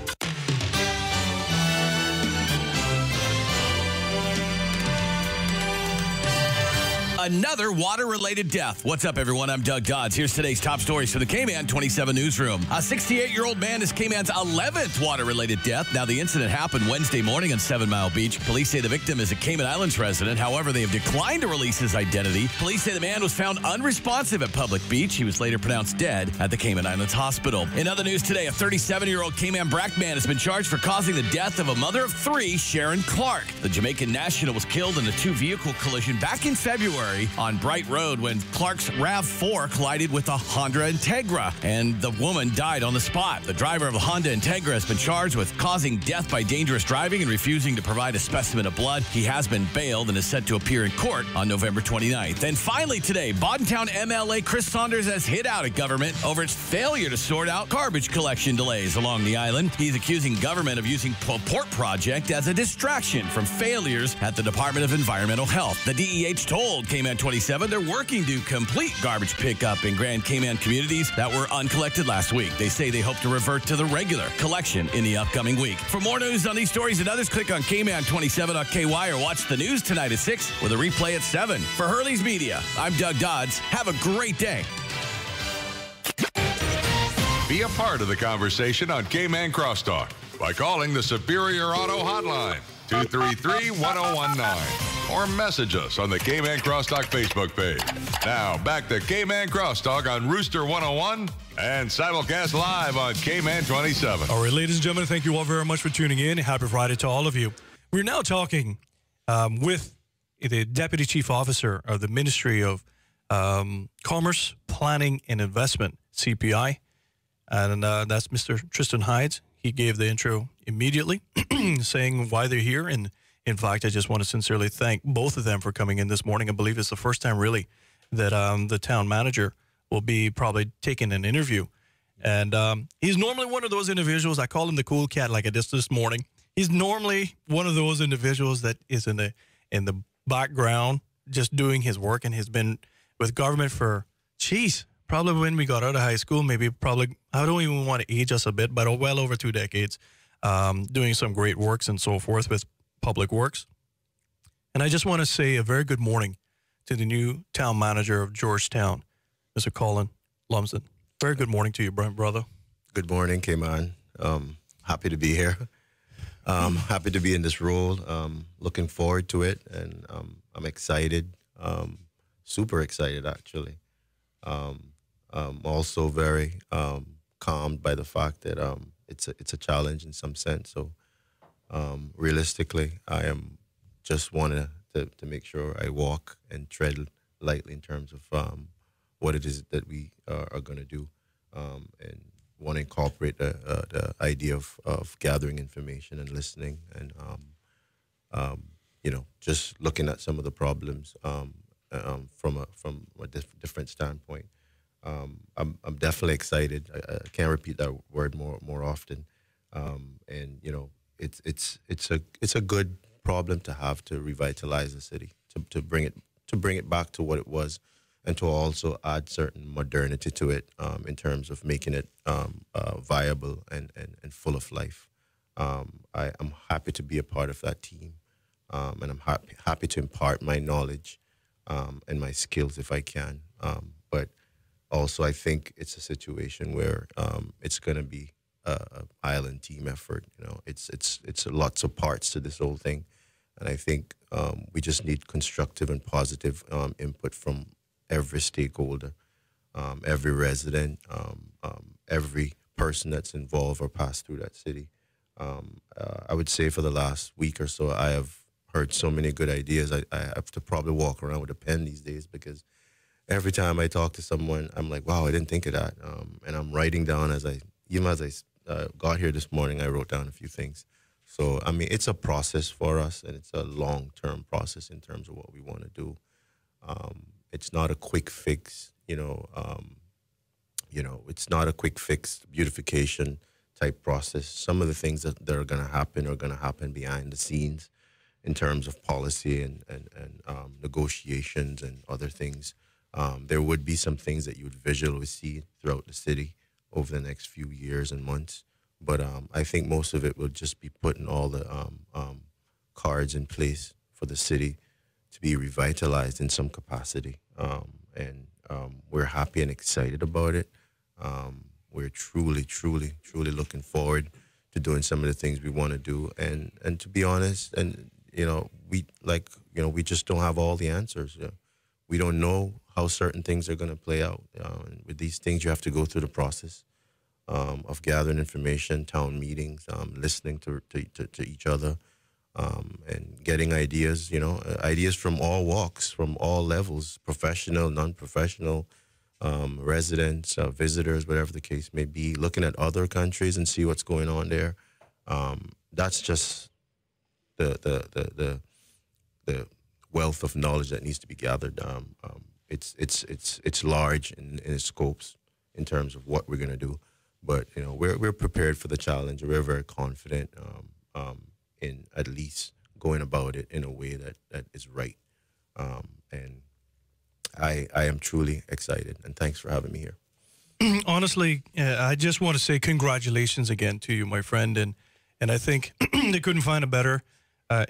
Another water-related death. What's up, everyone? I'm Doug Dodds. Here's today's top stories for the Cayman 27 newsroom. A 68-year-old man is Cayman's 11th water-related death. Now, the incident happened Wednesday morning on 7 Mile Beach. Police say the victim is a Cayman Islands resident. However, they have declined to release his identity. Police say the man was found unresponsive at Public Beach. He was later pronounced dead at the Cayman Islands Hospital. In other news today, a 37-year-old Cayman Brac man has been charged for causing the death of a mother of 3, Sharon Clark. The Jamaican national was killed in a 2-vehicle collision back in February story on Bright Road when Clark's RAV4 collided with a Honda Integra, and the woman died on the spot. The driver of the Honda Integra has been charged with causing death by dangerous driving and refusing to provide a specimen of blood. He has been bailed and is set to appear in court on November 29th. And finally today, Boddentown MLA Chris Saunders has hit out at government over its failure to sort out garbage collection delays along the island. He's accusing government of using the port project as a distraction from failures at the Department of Environmental Health. The DEH told Cayman 27 they're working to complete garbage pickup in Grand Cayman communities that were uncollected last week. They say they hope to revert to the regular collection in the upcoming week. For more news on these stories and others, click on Cayman27.ky or watch the news tonight at 6 with a replay at 7. For Hurley's Media, I'm Doug Dodds. Have a great day. Be a part of the conversation on Cayman Crosstalk by calling the Superior Auto Hotline, 233-1019, or message us on the Cayman Crosstalk Facebook page. Now, back to Cayman Crosstalk on Rooster 101 and simulcast live on Cayman 27. All right, ladies and gentlemen, thank you all very much for tuning in. Happy Friday to all of you. We're now talking with the Deputy Chief Officer of the Ministry of Commerce, Planning, and Investment, CPI. And that's Mr. Tristan Hides. He gave the intro immediately, saying why they're here. And in fact, I just want to sincerely thank both of them for coming in this morning. I believe it's the first time really that the town manager will be probably taking an interview. And he's normally one of those individuals, I call him the cool cat like I did this morning. He's normally one of those individuals that is in the background just doing his work, and has been with government for, probably when we got out of high school, I don't even want to age us a bit, but well over 2 decades, doing some great works and so forth with public works. And I just want to say a very good morning to the new town manager of Georgetown, Mr. Colin Lumsden. Very good morning to you, brother. Good morning, Cayman. Happy to be here. Happy to be in this role. Looking forward to it, and I'm excited. Super excited, actually. Also very calmed by the fact that it's a challenge in some sense. So realistically, I am just wanting to make sure I walk and tread lightly in terms of what it is that we are going to do, and want to incorporate the idea of gathering information and listening, and just looking at some of the problems from a different standpoint. I'm definitely excited. I can't repeat that word more often. And it's a good problem to have, to revitalize the city, to bring it back to what it was, and to also add certain modernity to it in terms of making it viable and full of life. I'm happy to be a part of that team, and I'm happy to impart my knowledge and my skills if I can. But also, I think it's a situation where it's going to be an island team effort. It's lots of parts to this whole thing, and I think we just need constructive and positive input from every stakeholder, every resident, every person that's involved or passed through that city. I would say for the last week or so, I have heard so many good ideas. I have to probably walk around with a pen these days, because every time I talk to someone, I'm like, wow, I didn't think of that. And I'm writing down as I got here this morning, I wrote down a few things. So, I mean, it's a process for us, and it's a long-term process in terms of what we want to do. It's not a quick fix, it's not a quick fix beautification type process. Some of the things that are going to happen behind the scenes in terms of policy and negotiations and other things. There would be some things that you would visually see throughout the city over the next few years and months. But I think most of it will just be putting all the cards in place for the city to be revitalized in some capacity. And we're happy and excited about it. We're truly, truly, truly looking forward to doing some of the things we want to do. And to be honest, we just don't have all the answers. We don't know how certain things are going to play out. With these things, you have to go through the process of gathering information, town meetings, listening to each other, and getting ideas, ideas from all walks, from all levels, professional, non-professional, residents, visitors, whatever the case may be, looking at other countries and see what's going on there. That's just the wealth of knowledge that needs to be gathered. It's large in its scopes in terms of what we're going to do, but we're prepared for the challenge. We're very confident in at least going about it in a way that is right, and I am truly excited, and thanks for having me here. Honestly, I just want to say congratulations again to you, my friend, and I think they couldn't find a better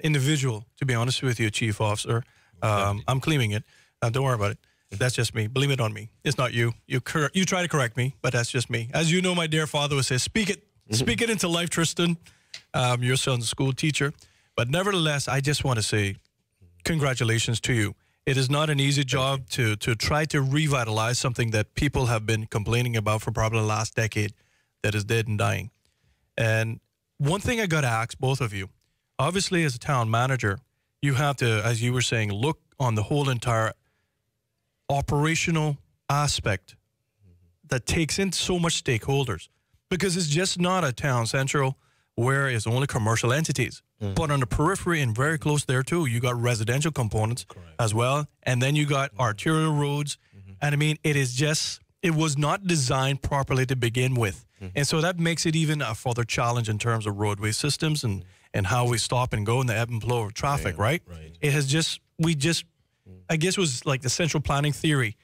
individual, to be honest with you, Chief Officer. I'm claiming it. Don't worry about it. That's just me. Blame it on me. It's not you. You try to correct me, but that's just me. As you know, my dear father would say, speak it into life, Tristan. Your son's a school teacher. But nevertheless, I just want to say congratulations to you. It is not an easy job to try to revitalize something that people have been complaining about for probably the last decade that is dead and dying. And one thing I got to ask both of you, obviously as a town manager, you have to, as you were saying, look on the whole entire operational aspect that takes in so much stakeholders, because it's just not a town central where it's only commercial entities. But on the periphery and very close there too, you got residential components as well. And then you got arterial roads. And I mean, it was not designed properly to begin with. And so that makes it even a further challenge in terms of roadway systems and how we stop and go in the ebb and flow of traffic, right? It has I guess it was like the central planning theory.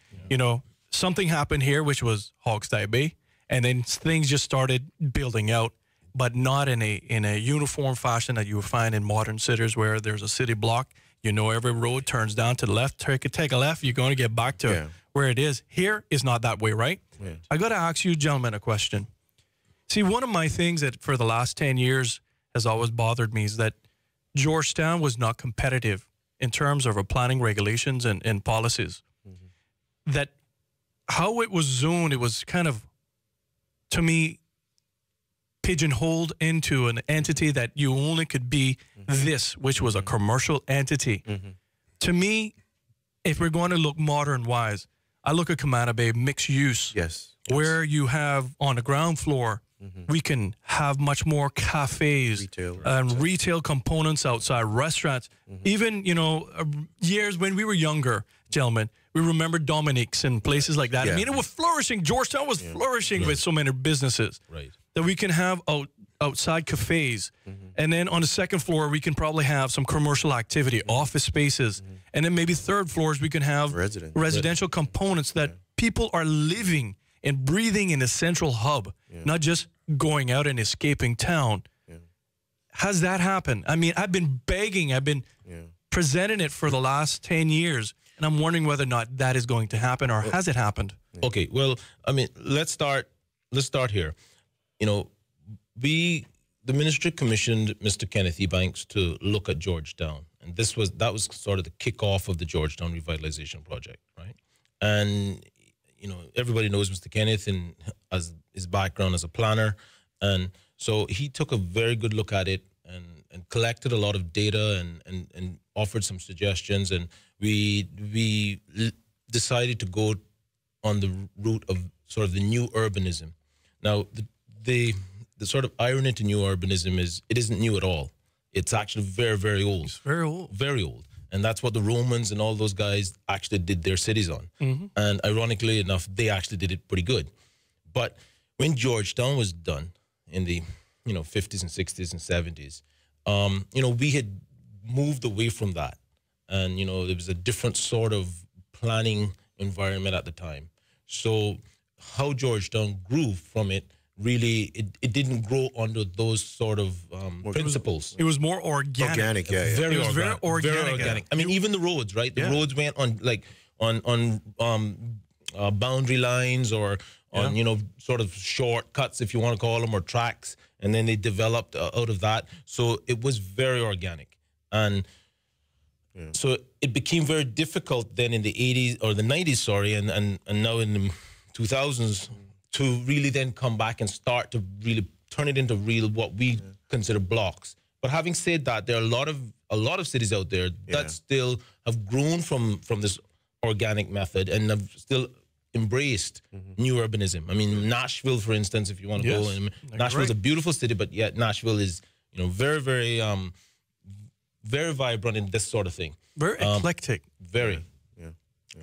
Something happened here, which was Hogstye Bay, and then things just started building out, but not in a uniform fashion that you would find in modern cities where there's a city block. Every road turns down to the left. Take a left, you're going to get back to where it is. Here is not that way, right? Yeah. I got to ask you gentlemen a question. See, one of my things that for the last 10 years has always bothered me is that Georgetown was not competitive in terms of our planning regulations and policies. That how it was zoned, it was kind of, to me, pigeonholed into an entity that you only could be this, which was a commercial entity. To me, if we're going to look modern-wise, I look at Cayman Bay mixed use, where you have on the ground floor, we can have much more cafes and retail components outside, restaurants. Even, years when we were younger, gentlemen, we remember Dominique's and places like that. I mean, it was flourishing. Georgetown was flourishing with so many businesses that we can have outside cafes. And then on the second floor, we can probably have some commercial activity, office spaces. And then maybe third floors, we can have residential components that people are living and breathing in a central hub, not just going out and escaping town. Has that happened? I mean, I've been begging, I've been presenting it for the last 10 years, and I'm wondering whether or not that is going to happen, or has it happened? Okay, well, I mean, let's start here. The ministry commissioned Mr. Kenneth E. Banks to look at Georgetown, and that was sort of the kickoff of the Georgetown Revitalization Project, right? And everybody knows Mr. Kenneth and as his background as a planner, and so he took a very good look at it and collected a lot of data and offered some suggestions, and we decided to go on the route of sort of the new urbanism. Now, the sort of irony to new urbanism is it isn't new at all. It's actually very, very old. It's very old. Very old. And that's what the Romans and all those guys actually did their cities on. And ironically enough, they actually did it pretty good. But when Georgetown was done in the 50s and 60s and 70s, we had moved away from that. And, there was a different sort of planning environment at the time. So how Georgetown grew from it, really, it didn't grow under those sort of principles. It was more organic. Very It was organic. very Very organic. I mean, even the roads, right? The roads went on boundary lines or on, sort of shortcuts, if you want to call them, or tracks. And then they developed out of that. So it was very organic. And so it became very difficult then in the 80s or the 90s, sorry, and now in the 2000s to really then come back and start to really turn it into real what we consider blocks. But having said that, there are a lot of cities out there that still have grown from this organic method and have still embraced new urbanism. I mean, Nashville, for instance, if you want to go, and Nashville's a beautiful city, but yet Nashville is, you know, very, very, very vibrant in this sort of thing. Very eclectic. Very. Yeah.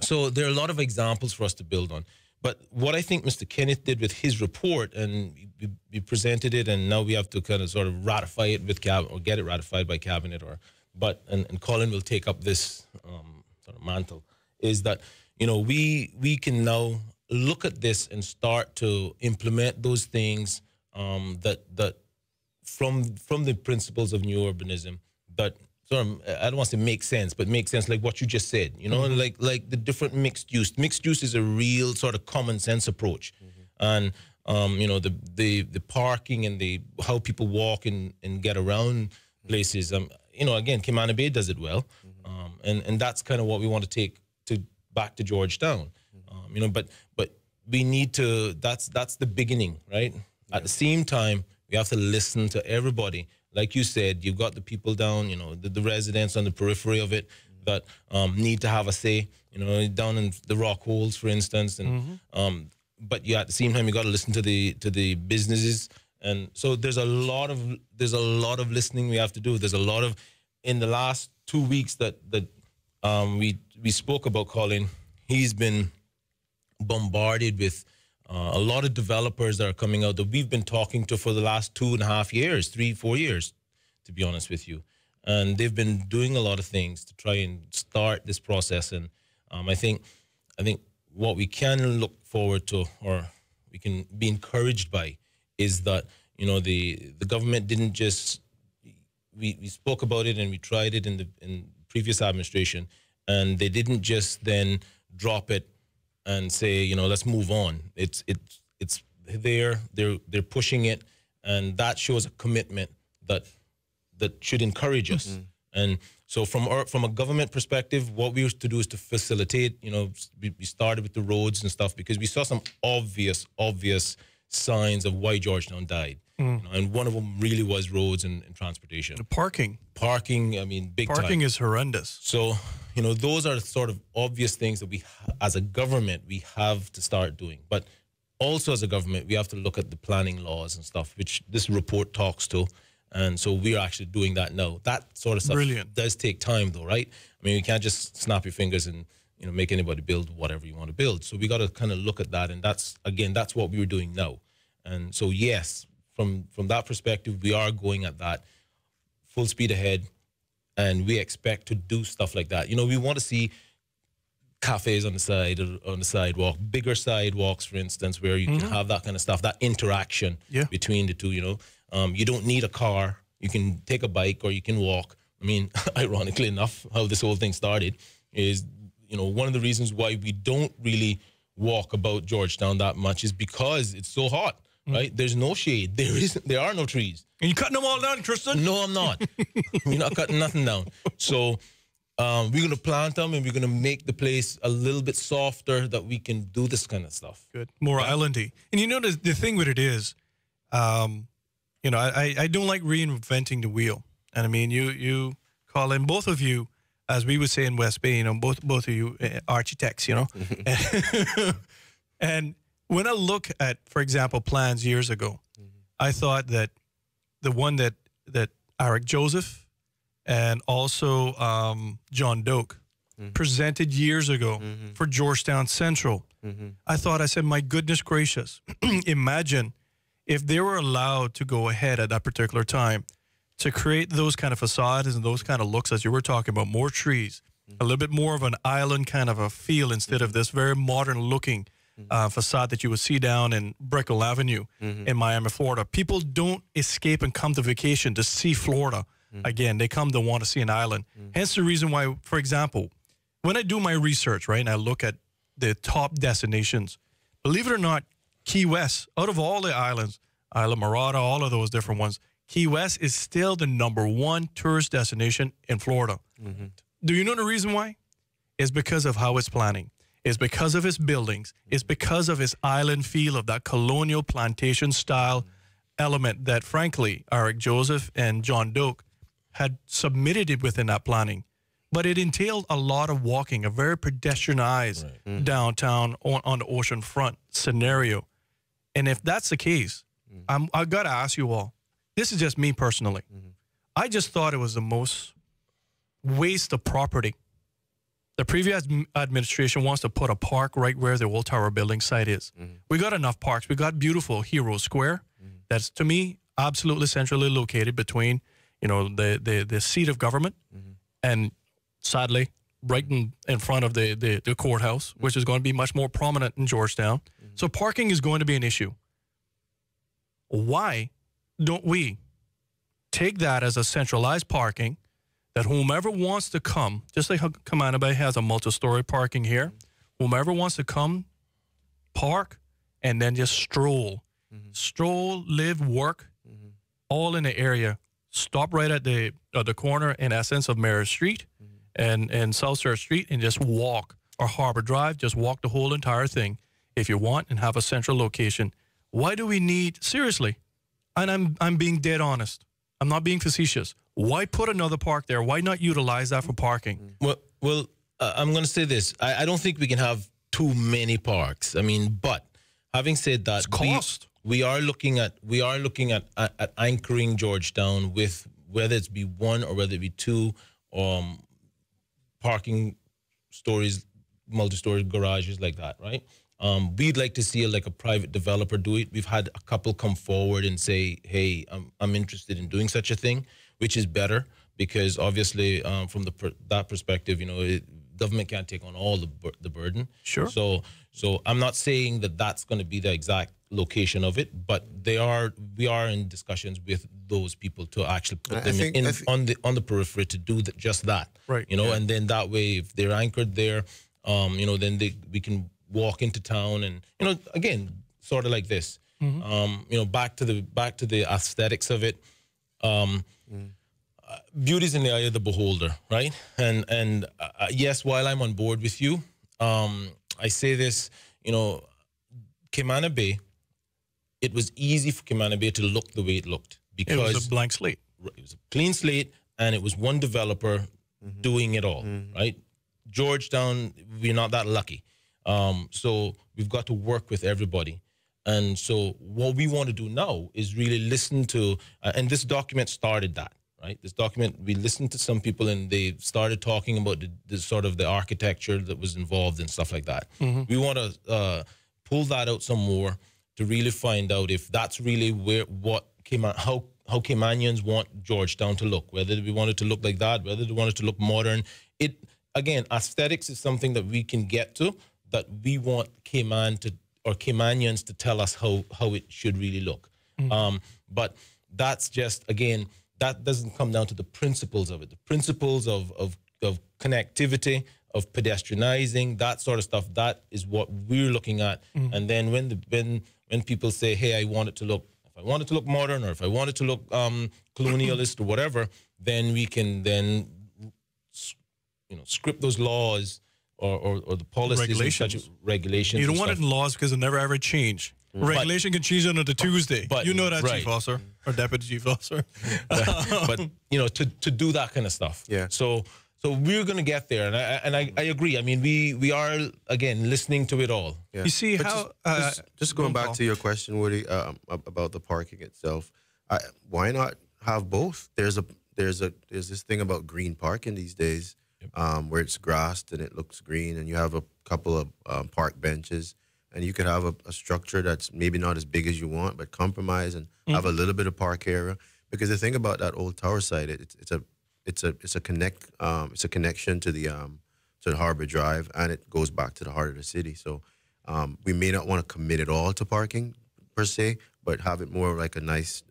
So there are a lot of examples for us to build on. But what I think Mr. Kenneth did with his report, and we presented it, and now we have to kind of sort of ratify it with cabinet, or get it ratified by cabinet, and Colin will take up this sort of mantle, is that, you know, we can now look at this and start to implement those things that from the principles of new urbanism that sort of, I don't want to say make sense, but make sense like what you just said, you know, like the different mixed use. Mixed use is a real sort of common sense approach. And, you know, the parking and how people walk and get around places, you know, again, Cayman Bay does it well. And that's kind of what we want to take back to Georgetown. You know, but we need to, that's the beginning, right? At the same time, we have to listen to everybody. Like you said, you've got the people down, you know, the residents on the periphery of it that need to have a say, you know, down in the rock holes, for instance. And but at the same time, you got to listen to the businesses. And so there's a lot of listening we have to do. There's a lot of, in the last 2 weeks that we spoke about Colin, he's been bombarded with a lot of developers that are coming out that we've been talking to for the last 2.5 years, 3-4 years, to be honest with you. And they've been doing a lot of things to try and start this process. And I think what we can look forward to, or we can be encouraged by, is that, you know, the government didn't just, we spoke about it and we tried it in previous administration, and they didn't just then drop it and say, you know, let's move on. It's there. They're pushing it, and that shows a commitment that should encourage us. And so from a government perspective, what we used to do is to facilitate. You know, we started with the roads and stuff because we saw some obvious signs of why Georgetown died. You know, and one of them really was roads and transportation. The parking. I mean, big time. Parking is horrendous. So, you know, those are sort of obvious things that we, as a government, we have to start doing. But also as a government, we have to look at the planning laws and stuff, which this report talks to. And so we're actually doing that now. That sort of stuff does take time, though, right? I mean, you can't just snap your fingers and, you know, make anybody build whatever you want to build. So we got to kind of look at that. And that's what we were doing now. And so, yes, from that perspective, we are going at that full speed ahead, and we expect to do stuff like that. You know, we want to see cafes on the sidewalk, bigger sidewalks, for instance, where you can have that kind of stuff, that interaction between the two. You know, you don't need a car; you can take a bike or you can walk. I mean, ironically enough, how this whole thing started is, you know, one of the reasons why we don't really walk about Georgetown that much is because it's so hot. Right? There's no shade. There are no trees. And you cutting them all down, Tristan? No, I'm not. We're not cutting nothing down. So we're going to plant them, and we're going to make the place a little bit softer that we can do this kind of stuff. Good. More islandy. And you know, the thing with it is, you know, I don't like reinventing the wheel. And I mean, you Colin, both of you, as we would say in West Bay, you know, both of you architects, you know. And when I look at, for example, plans years ago, I thought that the one that Eric Joseph and also John Doak presented years ago for Georgetown Central, I said, my goodness gracious, imagine if they were allowed to go ahead at that particular time to create those kind of facades and those kind of looks, as you were talking about, more trees, a little bit more of an island kind of a feel instead of this very modern looking facade that you would see down in Brickell Avenue in Miami, Florida. People don't escape and come to vacation to see Florida. Again, they come to want to see an island. Hence the reason why, for example, when I do my research, right, and I look at the top destinations, believe it or not, Key West, out of all the islands, Isla Morada, all of those different ones, Key West is still the #1 tourist destination in Florida. Do you know the reason why? It's because of how it's planning. It's because of its buildings. It's because of its island feel of that colonial plantation style element that, frankly, Eric Joseph and John Doak had submitted it within that planning, but it entailed a lot of walking, a very pedestrianized downtown on the ocean front scenario. And if that's the case, I got to ask you all, this is just me personally. I just thought it was the most waste of property. The previous administration wants to put a park right where the old tower building site is. We got enough parks. We got beautiful Hero Square. That's, to me, absolutely centrally located between, the seat of government and, sadly, right in front of the courthouse, which is going to be much more prominent in Georgetown. So parking is going to be an issue. Why don't we take that as a centralized parking that whomever wants to come, just like how Cayman Bay has a multi-story parking here, whomever wants to come, park, and then just stroll. Stroll, live, work, all in the area. Stop right at the corner, in essence, of Mary Street and South Church Street, and just walk. Or Harbor Drive, just walk the whole entire thing if you want, and have a central location. Why do we need, seriously, and I'm being dead honest, I'm not being facetious, why put another park there? Why not utilize that for parking? Well, I'm going to say this. I don't think we can have too many parks. I mean, but having said that, we are looking at anchoring Georgetown with, whether it's be one or whether it be two parking stories, multi-story garages like that, right? We'd like to see a private developer do it. We've had a couple come forward and say, hey, I'm interested in doing such a thing, which is better because obviously from that perspective, government can't take on all the burden. Sure. So I'm not saying that that's going to be the exact location of it, but we are in discussions with those people to actually put them on the periphery to do just that. Right. And then that way, if they're anchored there, then we can walk into town and, again, sort of like this. Back to the aesthetics of it. Beauty's in the eye of the beholder, right? And yes, while I'm on board with you, I say this, Cayman Bay, it was easy for Cayman Bay to look the way it looked because it was a blank slate. It was a clean slate, and it was one developer doing it all, right? Georgetown, we're not that lucky. So we've got to work with everybody. And so what we want to do now is really listen to, and this document started that, right? This document, we listened to some people and they started talking about the sort of the architecture that was involved and stuff like that. We want to pull that out some more to really find out if that's really how Caymanians want Georgetown to look, whether we want it to look like that, whether they want it to look modern. Again, aesthetics is something that we can get to, that we want Caymanians to tell us how it should really look. But that's just, again, that doesn't come down to the principles of it. The principles of connectivity, of pedestrianizing, that sort of stuff, that is what we're looking at. And then when people say, hey, I want it to look, if I want it to look modern, or if I want it to look colonialist or whatever, then we can then script those laws or the policies, regulations. You don't want it in laws because it never ever change. Regulation can change on a Tuesday. But you know that, right. Chief Officer or Deputy Chief Officer. but to do that kind of stuff. Yeah. So we're going to get there, and I agree. I mean, we are again listening to it all. Yeah. You see but how just going back to your question, Woody, about the parking itself. Why not have both? There's this thing about green parking these days, where it's grassed and it looks green, and you have a couple of park benches. And you could have a structure that's maybe not as big as you want, but compromise and have a little bit of park area. Because the thing about that old tower site, it's a connection to the Harbor Drive, and it goes back to the heart of the city. So we may not want to commit it all to parking per se, but have it more like a nice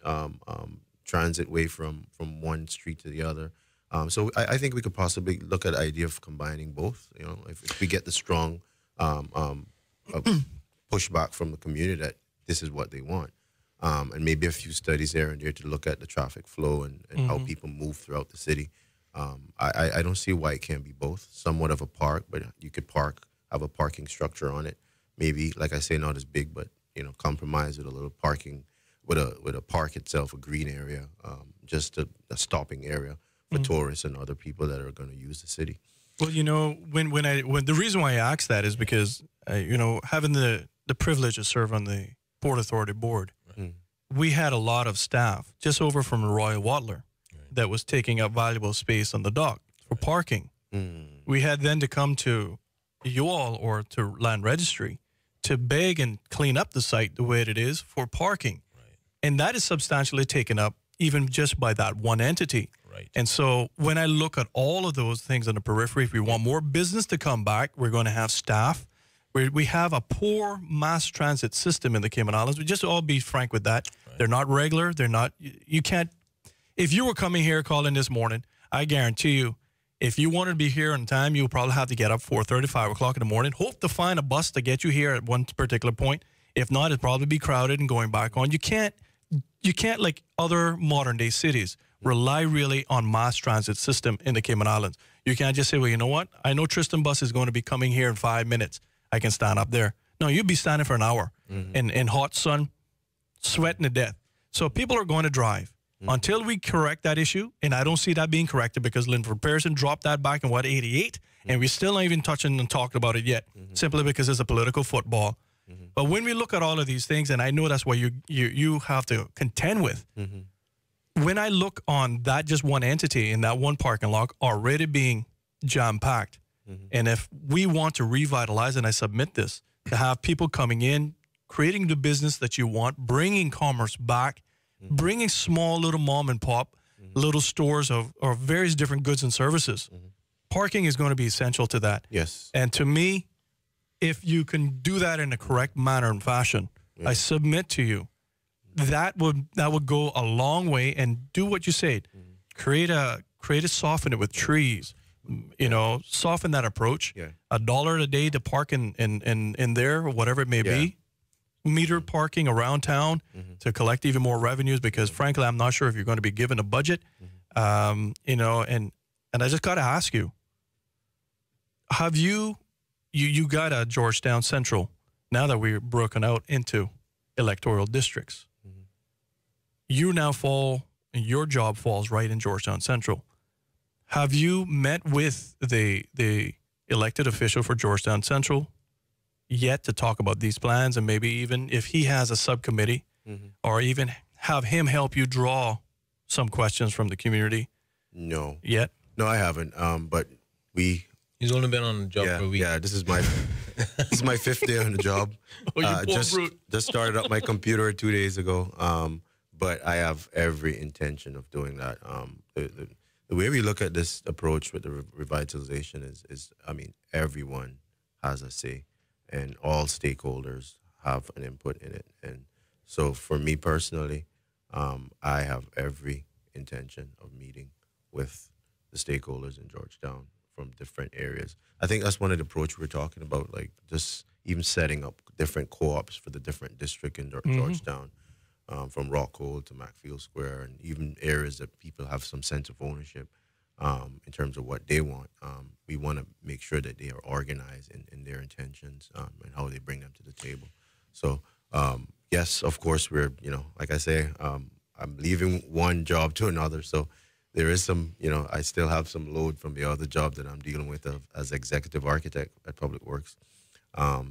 transit way from one street to the other. So I think we could possibly look at the idea of combining both. If we get the strong pushback from the community that this is what they want, and maybe a few studies there and there to look at the traffic flow and how people move throughout the city. I don't see why it can't be both. Somewhat of a park, but you could have a parking structure on it. Maybe, like I say, not as big, but compromise with a little parking with a park itself, a green area, just a stopping area for tourists and other people that are going to use the city. Well, you know, when the reason why I asked that is because you know, having the privilege to serve on the Port Authority board, we had a lot of staff just over from Royal Wattler that was taking up valuable space on the dock for parking. We had then to come to you all or to land registry to beg and clean up the site the way it is for parking. And that is substantially taken up even just by that one entity. And so when I look at all of those things on the periphery, if we want more business to come back, we're going to have staff. We have a poor mass transit system in the Cayman Islands. We just all be frank with that. They're not regular. They're not, you can't, if you were coming here calling this morning, I guarantee you, if you wanted to be here on time, you'll probably have to get up 4:30, 5 o'clock in the morning. Hope to find a bus to get you here at one particular point. If not, it'll probably be crowded and going back on. You can't like other modern day cities, rely really on mass transit system in the Cayman Islands. You can't just say, well, you know what? I know Tristan bus is going to be coming here in 5 minutes. I can stand up there. No, you'd be standing for an hour in hot sun, sweating to death. So people are going to drive. Until we correct that issue, and I don't see that being corrected because Linford Pearson dropped that back in, 88? And we're still not even touching and talking about it yet, simply because it's a political football. But when we look at all of these things, and I know that's what you have to contend with, when I look on that just one entity in that one parking lot already being jam-packed, and if we want to revitalize, and I submit this, to have people coming in, creating the business that you want, bringing commerce back, bringing small little mom and pop little stores of various different goods and services. Parking is going to be essential to that. Yes. And to me, if you can do that in a correct manner and fashion, I submit to you, that would go a long way. And do what you said. Create a soften it with trees. You know, soften that approach. $1 a day to park in there or whatever it may be. Meter parking around town to collect even more revenues, because frankly, I'm not sure if you're going to be given a budget. You know, and I just got to ask you, have you got a Georgetown Central now that we're broken out into electoral districts? You now your job falls right in Georgetown Central. Have you met with the elected official for Georgetown Central yet to talk about these plans, and maybe even if he has a subcommittee, or even have him help you draw some questions from the community? No. Yet? No, I haven't. But he's only been on the job for a week. Yeah, this is my 5th day on the job. Just started up my computer 2 days ago. But I have every intention of doing that. The way we look at this approach with the revitalization is, I mean, everyone has a say, and all stakeholders have an input in it. And so for me personally, I have every intention of meeting with the stakeholders in Georgetown from different areas. I think that's one of the approach we're talking about, like just even setting up different co-ops for the different district in Georgetown, from Rockhold to Macfield Square, and even areas that people have some sense of ownership in terms of what they want. We want to make sure that they are organized in their intentions and how they bring them to the table. So, yes, of course, we're, you know, like I say, I'm leaving one job to another. So there is some, you know, I still have some load from the other job that I'm dealing with as executive architect at Public Works.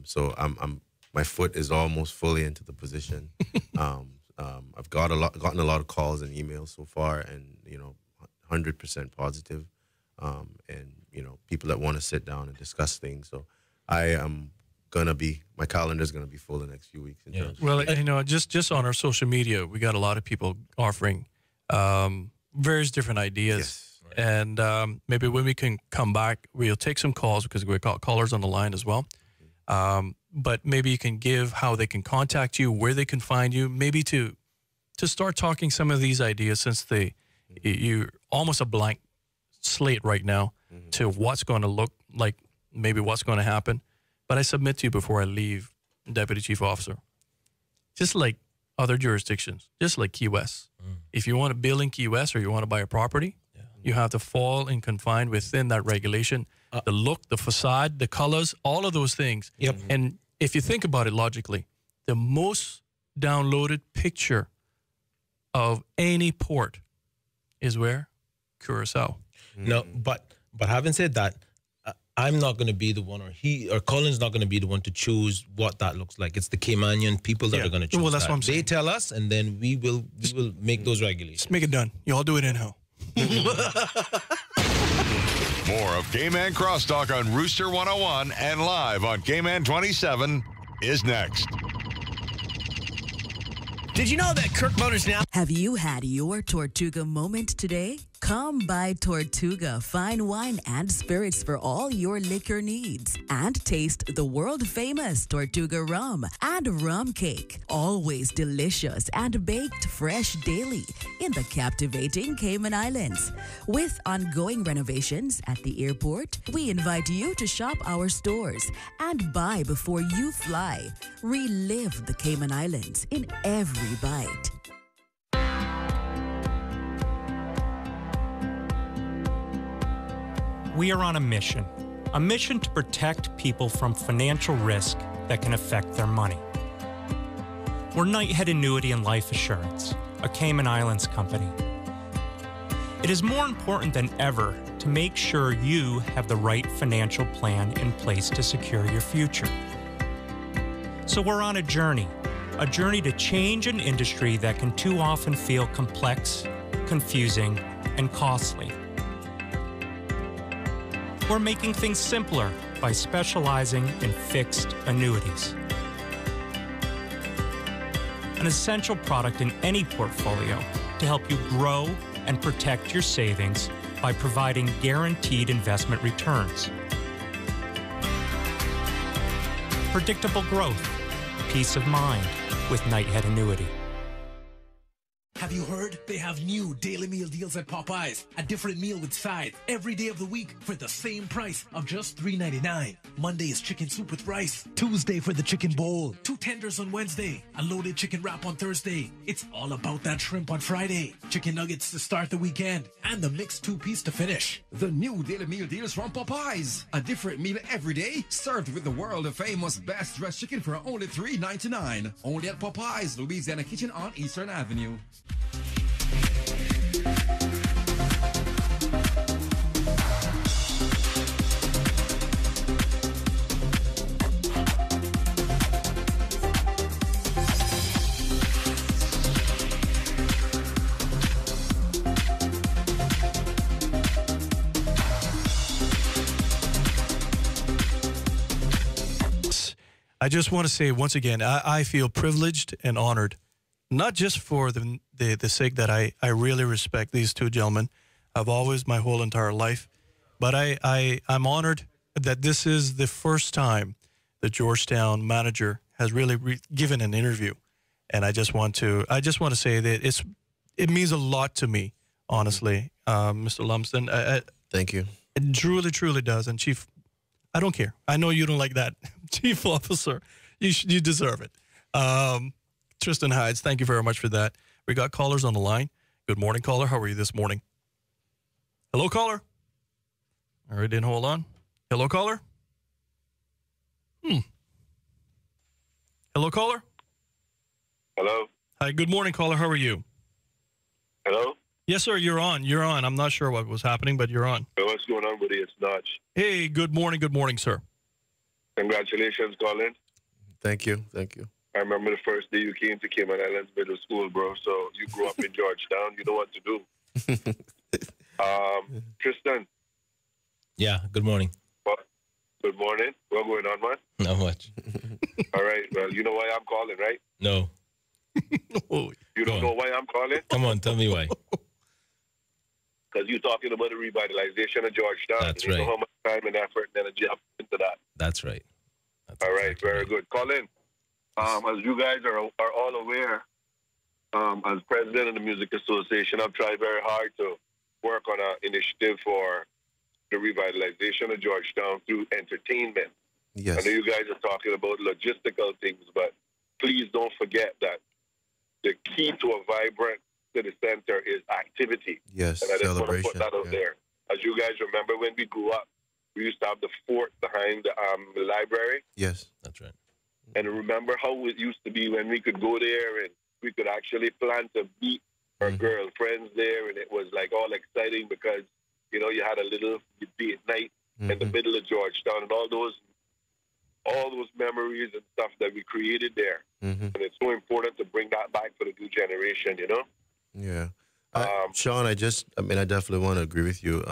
So my foot is almost fully into the position. I've gotten a lot of calls and emails so far, and, you know, 100% positive, and, you know, people that want to sit down and discuss things. So I am my calendar is going to be full the next few weeks. Well, you know, just on our social media, we got a lot of people offering various different ideas. And maybe when we can come back, we'll take some calls, because we've got callers on the line as well. But maybe you can give how they can contact you, where they can find you, maybe to start talking some of these ideas, since you're almost a blank slate right now to what's going to look like, maybe what's going to happen. But I submit to you before I leave, Deputy Chief Officer, just like other jurisdictions, just like Key West, if you want to build in Key West or you want to buy a property, you have to fall and confine within that regulation, the look, the facade, the colors, all of those things. And if you think about it logically, the most downloaded picture of any port is where? Curacao. No, but having said that, I'm not going to be the one, or Colin's not going to be the one to choose what that looks like. It's the Caymanian people that are going to choose. Well, that's what I'm saying. They tell us, and then we will make those regulations. Just make it done. You all do it in-house. More of Cayman Crosstalk on Rooster 101 and live on Cayman 27 is next. Did you know that Kirk Motors now... Have you had your Tortuga moment today? Come by Tortuga Fine Wine and Spirits for all your liquor needs. And taste the world-famous Tortuga rum and rum cake. Always delicious and baked fresh daily in the captivating Cayman Islands. With ongoing renovations at the airport, we invite you to shop our stores and buy before you fly. Relive the Cayman Islands in every bite. We are on a mission to protect people from financial risk that can affect their money. We're Knighthead Annuity and Life Assurance, a Cayman Islands company. It is more important than ever to make sure you have the right financial plan in place to secure your future. So we're on a journey to change an industry that can too often feel complex, confusing, and costly. We're making things simpler by specializing in fixed annuities. An essential product in any portfolio to help you grow and protect your savings by providing guaranteed investment returns. Predictable growth, peace of mind with Knighthead Annuity. Have you heard? They have new daily meal deals at Popeyes. A different meal with sides every day of the week for the same price of just $3.99. Monday is chicken soup with rice. Tuesday for the chicken bowl. 2 tenders on Wednesday. A loaded chicken wrap on Thursday. It's all about that shrimp on Friday. Chicken nuggets to start the weekend. And the mixed 2-piece to finish. The new daily meal deals from Popeyes. A different meal every day, served with the world-famous best dressed chicken for only $3.99. Only at Popeyes, Louisiana Kitchen on Eastern Avenue. I just want to say once again, I feel privileged and honored, not just for the sake that I really respect these two gentlemen. I've always, my whole entire life, but I'm honored that this is the first time the Georgetown manager has really given an interview, and I just want to say that it means a lot to me, honestly, Mr. Lumsden. Thank you. It truly does, and Chief. I don't care. I know you don't like that, Chief Officer. You deserve it. Tristan Hides, thank you very much for that. We got callers on the line. Good morning, caller. How are you this morning? Hello, caller. All right, then hold on. Hello, caller. Hello, caller. Hello. Hi, good morning, caller. How are you? Hello. Yes, sir, you're on. You're on. I'm not sure what was happening, but you're on. Hey, what's going on, buddy? It's Notch. Hey, good morning, sir. Congratulations, Colin. Thank you. I remember the first day you came to Cayman Islands Middle School, bro. So you grew up in Georgetown. You know what to do. Tristan. Yeah, good morning. Good morning. What's going on, man? Not much. All right. Well, you know why I'm calling, right? No. You don't know why I'm calling? Come on, tell me why. Because you're talking about the revitalization of Georgetown. That's you right. know how much time and effort and energy I've put into that. That's right. All right, very good. Colin, as you guys are all aware, as president of the Music Association, I've tried very hard to work on an initiative for the revitalization of Georgetown through entertainment. Yes. I know you guys are talking about logistical things, but please don't forget that the key to a vibrant city center is activity. Yes, and I just want to celebration. put that out there. As you guys remember, when we grew up, we used to have the fort behind the library. Yes, that's right. And remember how it used to be when we could go there and we could actually plant a beat her girlfriends there, and it was like all exciting because, you know, you had a little date night in the middle of Georgetown, and all those memories and stuff that we created there. And it's so important to bring that back for the new generation, you know? Yeah. Sean, I definitely want to agree with you.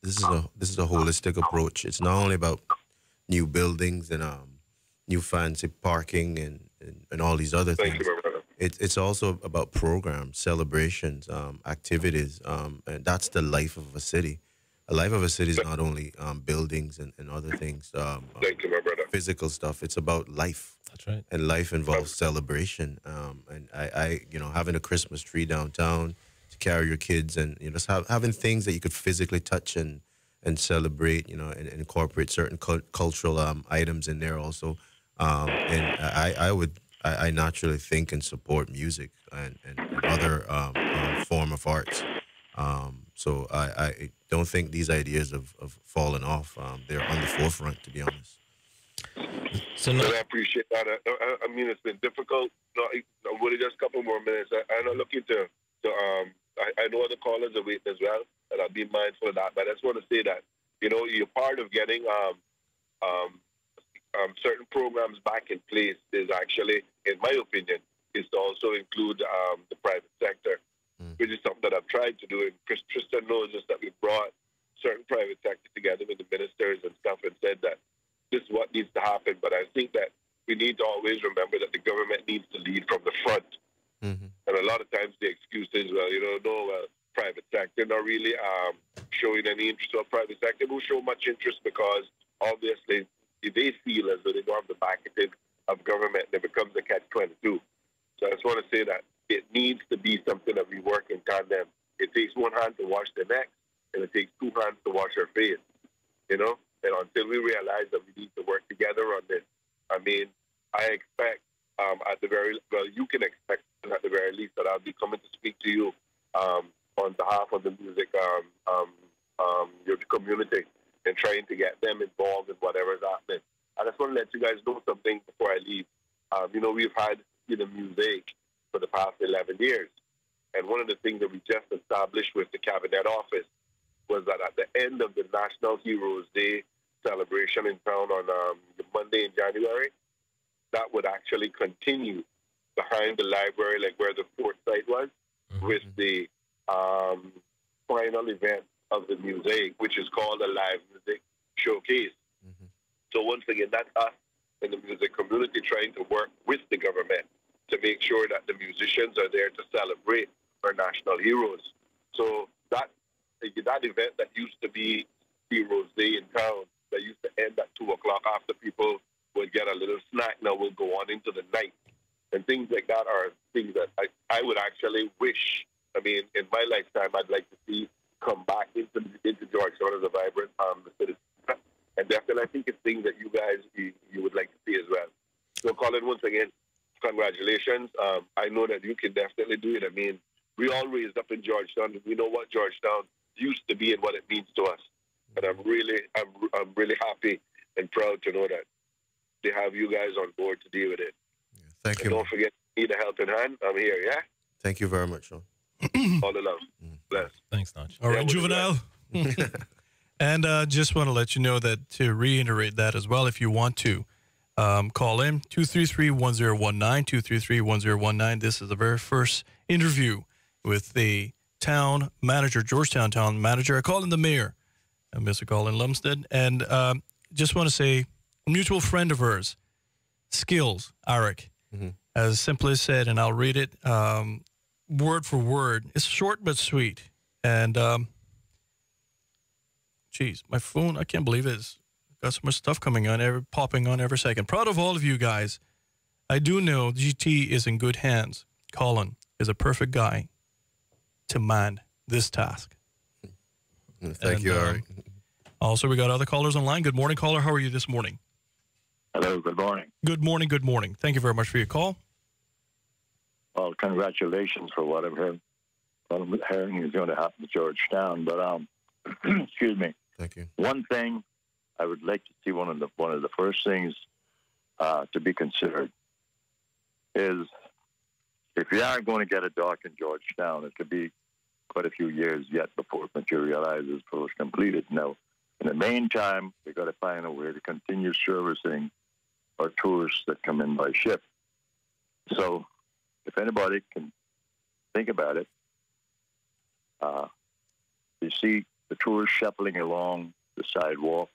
This is a holistic approach. It's not only about new buildings and new fancy parking and all these other things. It's also about programs, celebrations, activities, and that's the life of a city. A life of a city is not only buildings and other things, physical stuff. It's about life. That's right. And life involves celebration. And I having a Christmas tree downtown to carry your kids, and just having things that you could physically touch and celebrate, and incorporate certain cultural items in there also. And I naturally think and support music and other form of arts. So I don't think these ideas have fallen off. They're on the forefront, to be honest. So I appreciate that. I mean, it's been difficult. I'm really just a couple more minutes. I'm not looking to I know other callers are waiting as well, and I'll be mindful of that. But I just want to say that, you're part of getting certain programs back in place is actually, in my opinion, is to also include the private sector, which is something that I've tried to do. And Tristan knows just that we brought certain private sector together with the ministers and stuff and said that this is what needs to happen. But I think that we need to always remember that the government needs to lead from the front. And a lot of times the excuse is, private sector not really showing any interest in private sector. Who show much interest because obviously they feel as though they don't have the backing of government, and it becomes a catch-22. So I just want to say that it needs to be something that we work in tandem. It takes one hand to wash the neck, and it takes two hands to wash our face, And until we realize that we need to work together on this, I mean, I expect you can expect at the very least that I'll be coming to speak to you on behalf of the music, your community, and trying to get them involved in whatever is happening. I just want to let you guys know something before I leave. We've had music for the past 11 years. And one of the things that we just established with the Cabinet Office was that at the end of the National Heroes Day celebration in town on the Monday in January, that would actually continue behind the library, like where the fourth site was, with the final event of the music, which is called a live music showcase. So once again, that's us in the music community trying to work with the government to make sure that the musicians are there to celebrate our national heroes. So that event that used to be Heroes Day in town, that used to end at 2 o'clock after people would get a little snack, now will go on into the night. And things like that are things that I would actually wish, in my lifetime, I'd like to see come back into Georgetown as a vibrant city. And definitely, I think it's things that you guys, you would like to see as well. So, Colin, once again, congratulations. I know that you can definitely do it. We all raised up in Georgetown, and we know what Georgetown used to be and what it means to us. And I'm really happy and proud to know that they have you guys on board to deal with it. Yeah, thank you. Don't forget, need a helping hand. I'm here, yeah? Thank you very much, Sean. All the love. Bless. Thanks, Notch. All right, Juvenile. And just want to let you know that to reiterate that as well, if you want to, call in 233-1019, 233-1019. This is the very first interview with the town manager, Georgetown town manager. I call him the mayor, Mr. Colin Lumsden. And just want to say, a mutual friend of hers, Skills, Arik, as simply said, and I'll read it word for word. It's short but sweet. And, my phone, I can't believe it. It's got so much stuff coming on, popping on every second. Proud of all of you guys. I do know GT is in good hands. Colin is a perfect guy to man this task. Thank you, Arik. Also, we got other callers online. Good morning, caller. How are you this morning? Hello, good morning. Good morning, good morning. Thank you very much for your call. Well, congratulations for what I'm hearing is going to happen to Georgetown. But, excuse me. Thank you. One thing I would like to see, one of the first things to be considered is if we are going to get a dock in Georgetown, it could be quite a few years yet before it materializes, before it's completed. Now, in the meantime, we've got to find a way to continue servicing our tourists that come in by ship. So, if anybody can think about it, you see the tourists shuffling along the sidewalk,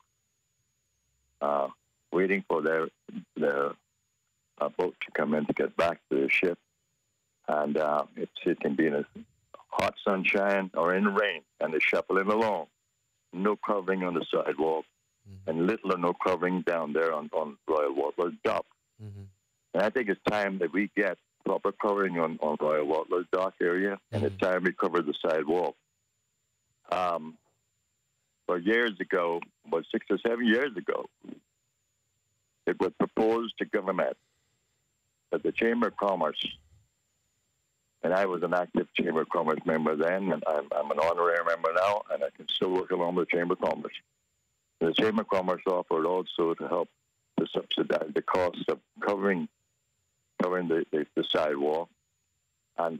waiting for their boat to come in to get back to the ship. And it can be in a hot sunshine or in the rain, and they're shuffling along. No covering on the sidewalk, and little or no covering down there on Royal Watler's dock. And I think it's time that we get proper covering on Royal Watler's dock area, and it's time we cover the sidewalk. But years ago, about 6 or 7 years ago, it was proposed to government that the Chamber of Commerce, and I was an active Chamber of Commerce member then, and I'm an honorary member now, and I can still work along with the Chamber of Commerce. The Chamber of Commerce offered also to help to subsidize the cost of covering the sidewalk and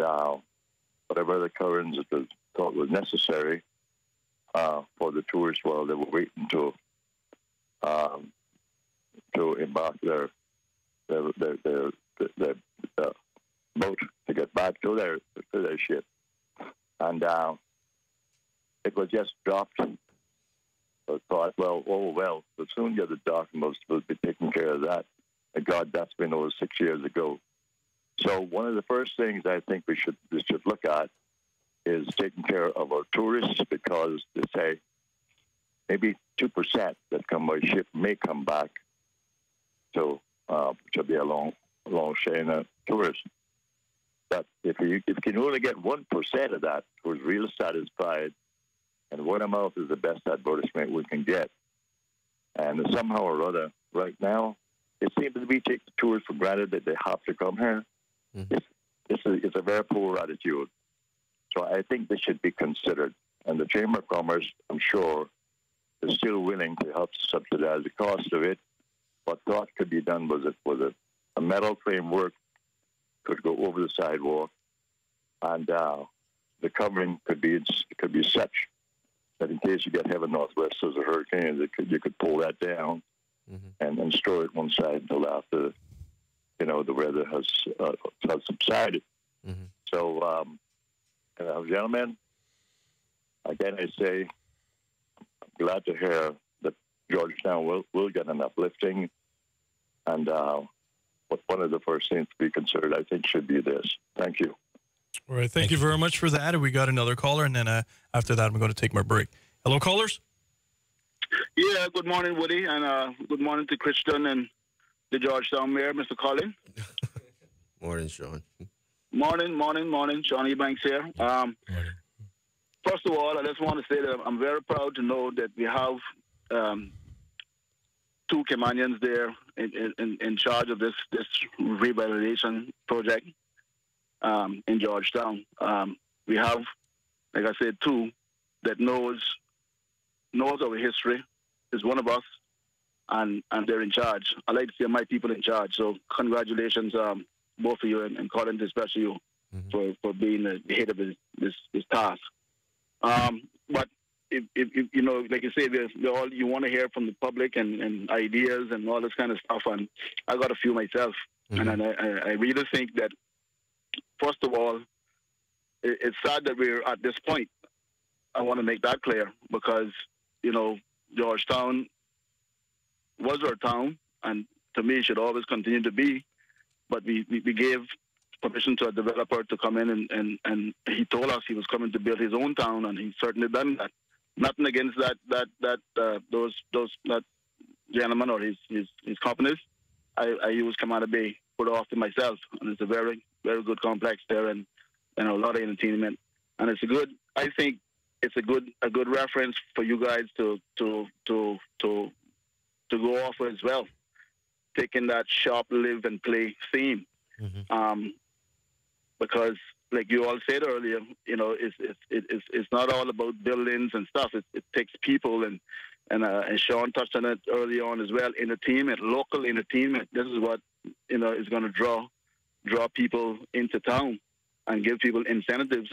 whatever other coverings it was thought was necessary for the tourists while they were waiting to embark their boat to get back to their ship. And it was just dropped. I thought, we'll soon get the dock, and we'll be taking care of that. And God, that's been over 6 years ago. So one of the first things I think we should look at is taking care of our tourists, because they say maybe 2% that come by ship may come back to be a long chain of tourists. But if you can only get 1% of that who's real satisfied, and word of mouth is the best advertisement we can get. And somehow or other, right now, it seems to be taking tourists for granted that they have to come here. It's a very poor attitude. So I think this should be considered. And the Chamber of Commerce, I'm sure, is still willing to help subsidize the cost of it. What thought could be done was a metal framework could go over the sidewalk, and the covering could be such that in case you get heavy northwesters or hurricanes, you could pull that down and store it one side until after the weather has subsided. So, gentlemen, again, I say I'm glad to hear that Georgetown will get an uplifting, and one of the first things to be considered, I think, should be this. Thank you. All right, thank you very much for that. We got another caller, and then after that, I'm going to take my break. Hello, callers? Yeah, good morning, Woody, and good morning to Christian and the Georgetown Mayor, Mr. Collin. Morning, Sean. Morning. Sean Ebanks here. First of all, I just want to say that I'm very proud to know that we have two Caymanians there in charge of this revitalization project in Georgetown. We have, like I said, two that knows our history, is one of us, and they're in charge. I like to see my people in charge. So congratulations, both of you, and Colin, especially you, for being the head of this task. But if you know, like you say, you want to hear from the public and ideas and all this kind of stuff, and I got a few myself, and I really think that, first of all, it's sad that we're at this point. I want to make that clear, because Georgetown was our town, and to me, it should always continue to be. But we gave permission to a developer to come in, and he told us he was coming to build his own town, and he's certainly done that. Nothing against that gentleman or his companies. I use Kamada Bay quite often myself, and it's a very, very good complex there, and a lot of entertainment. And I think it's a good reference for you guys to go off as well, taking that shop, live, and play theme. Because, like you all said earlier, it's not all about buildings and stuff. It takes people, and Sean touched on it early on as well. Entertainment, local entertainment. This is what is going to draw draw people into town and give people incentives,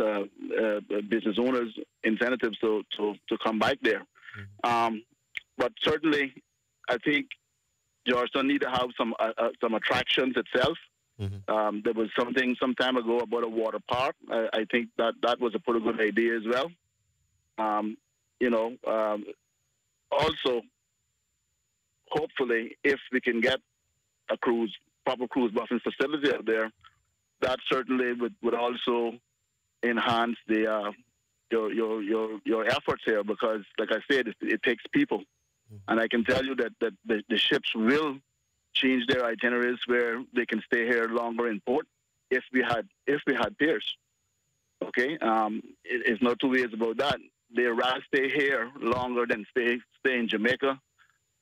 business owners incentives to come back there. But certainly, I think Georgetown need to have some attractions itself. There was something some time ago about a water park. I think that was a pretty good idea as well. Also, hopefully, if we can get a proper cruise buffing facility out there, that certainly would also enhance the your efforts here, because, like I said, it takes people, and I can tell you that the ships will change their itineraries where they can stay here longer in port if we had piers. Okay, it's no two ways about that. They'd rather stay here longer than stay in Jamaica,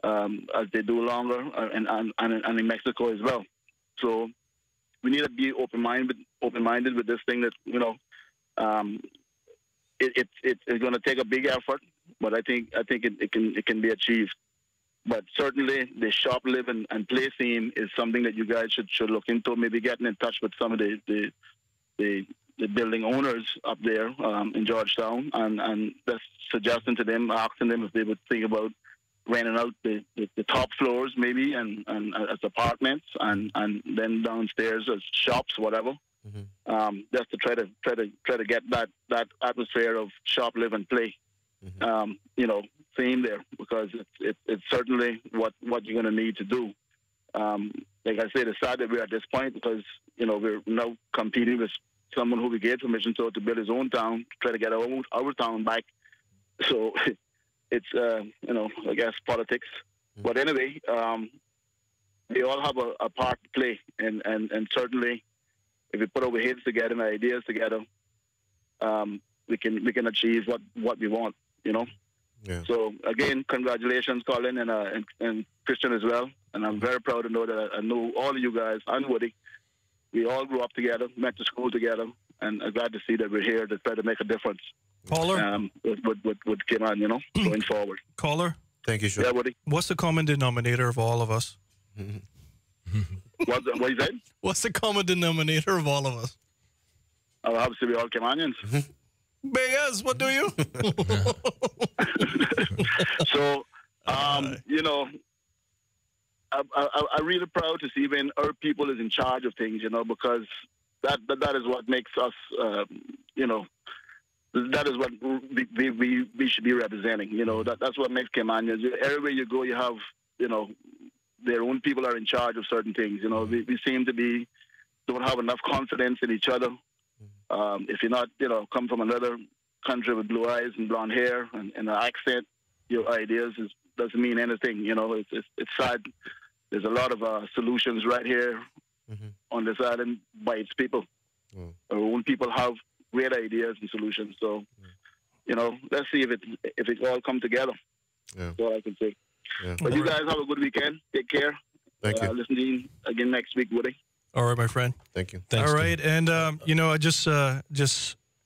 as they do longer, and in Mexico as well. So we need to be open-minded with this thing. That it's going to take a big effort, but I think it can be achieved. But certainly the shop, live, and play theme is something that you guys should look into. Maybe getting in touch with some of the building owners up there in Georgetown, and just suggesting to them, asking them if they would think about renting out the top floors maybe and as apartments, and then downstairs as shops, whatever. Just to try to get that atmosphere of shop, live, and play. Theme there, because it's certainly what you're going to need to do. Like I said, it's sad that we're at this point, because we're now competing with someone who we gave permission to build his own town, to try to get our town back. So it's I guess politics. But anyway, we all have a part to play, and certainly if we put our heads together and ideas together, we can achieve what we want. Yeah. So again, congratulations, Colin and Christian as well. And I'm very proud to know that I know all of you guys and Woody. We all grew up together, went to school together, and I'm glad to see that we're here to try to make a difference. Caller, with Cayman, going forward. Caller, thank you, Sean. Yeah, Woody. What's the common denominator of all of us? What you said? What's the common denominator of all of us? Obviously, we're all Caymanians. Begas, what do you? So, I'm really proud to see when our people is in charge of things, because that is what makes us, that is what we should be representing. That's what makes Caymanians. Everywhere you go, you have, their own people are in charge of certain things. We seem to don't have enough confidence in each other. If you're not, come from another country with blue eyes and blonde hair and an accent, your ideas doesn't mean anything. It's sad. There's a lot of solutions right here on this island by its people. Our own people have great ideas and solutions. So, let's see if it all come together. Yeah. That's all I can say. Yeah. But you guys have a good weekend. Take care. Thank you. Listen to you again next week, Woody. All right, my friend. Thank you. All right, and I just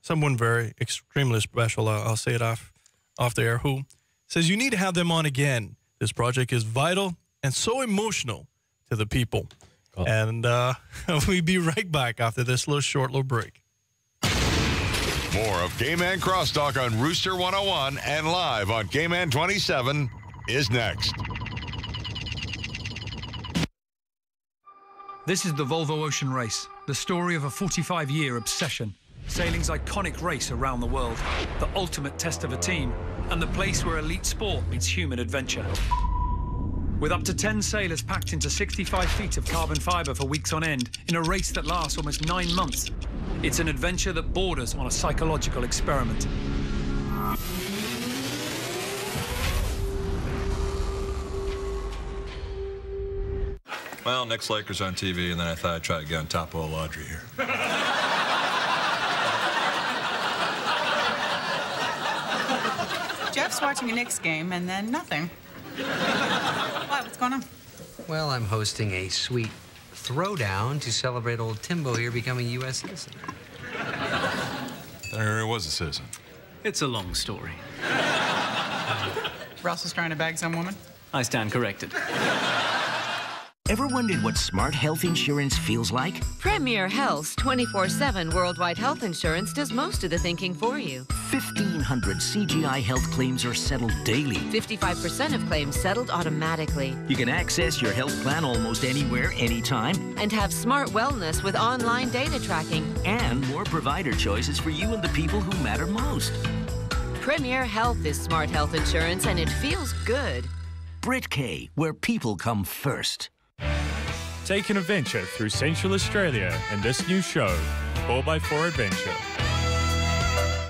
someone very extremely special. I'll say it off the air. Who says you need to have them on again? This project is vital and so emotional to the people. Oh. And we'll be right back after this short little break. More of Cayman Crosstalk on Rooster 101 and live on Cayman 27 is next. This is the Volvo Ocean Race, the story of a 45-year obsession. Sailing's iconic race around the world, the ultimate test of a team, and the place where elite sport meets human adventure. With up to 10 sailors packed into 65 feet of carbon fiber for weeks on end, in a race that lasts almost 9 months, it's an adventure that borders on a psychological experiment. Well, next Lakers on TV, and then I thought I'd try to get on top of Audrey here. Jeff's watching a Knicks game, and then nothing. Why? What's going on? Well, I'm hosting a sweet throwdown to celebrate old Timbo here becoming a U.S. citizen. I never was a citizen. It's a long story. Russ is trying to bag some woman? I stand corrected. Ever wondered what smart health insurance feels like? Premier Health's 24/7 worldwide health insurance does most of the thinking for you. 1,500 CGI health claims are settled daily. 55% of claims settled automatically. You can access your health plan almost anywhere, anytime. And have smart wellness with online data tracking. And more provider choices for you and the people who matter most. Premier Health is smart health insurance, and it feels good. Brit-K, where people come first. Take an adventure through Central Australia in this new show, 4x4 Adventure.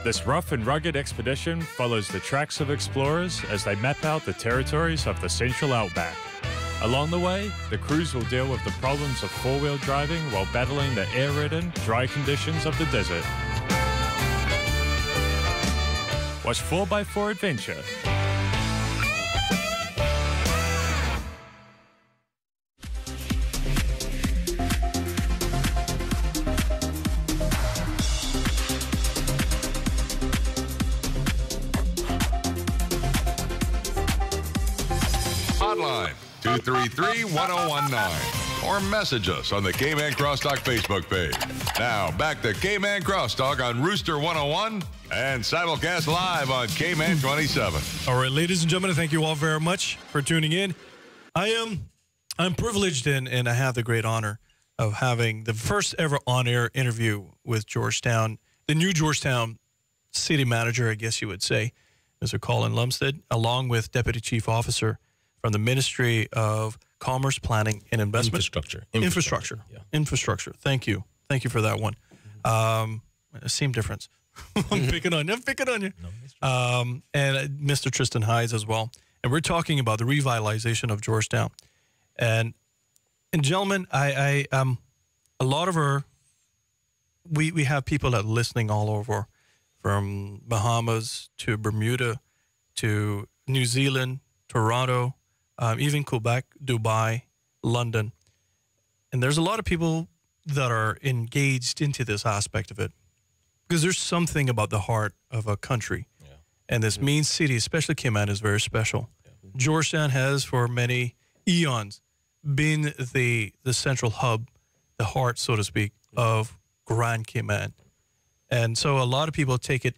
This rough and rugged expedition follows the tracks of explorers as they map out the territories of the Central Outback. Along the way, the crews will deal with the problems of four-wheel driving while battling the air-ridden, dry conditions of the desert. Watch 4x4 Adventure. Hotline 233-1019 or message us on the Cayman Crosstalk Facebook page. Now back to Cayman Crosstalk on Rooster 101 and simulcast live on Cayman 27. All right, ladies and gentlemen, thank you all very much for tuning in. I'm privileged and I have the great honor of having the first ever on-air interview with Georgetown, the new Georgetown city manager, I guess you would say, Mr. Colin Lumsden, along with Deputy Chief Officer from the Ministry of Commerce, Planning, and Investment. Infrastructure. Yeah. Infrastructure. Thank you. Thank you for that one. Same difference. I'm picking on you. And Mr. Tristan Hydes as well. And we're talking about the revitalization of Georgetown. And gentlemen, I a lot of we have people that are listening all over, from Bahamas to Bermuda to New Zealand, Toronto, even Quebec, Dubai, London. And there's a lot of people that are engaged into this aspect of it because there's something about the heart of a country. Yeah. And this main city, especially Cayman, is very special. Yeah. Georgetown has, for many eons, been the central hub, the heart, so to speak, of Grand Cayman. And so a lot of people take it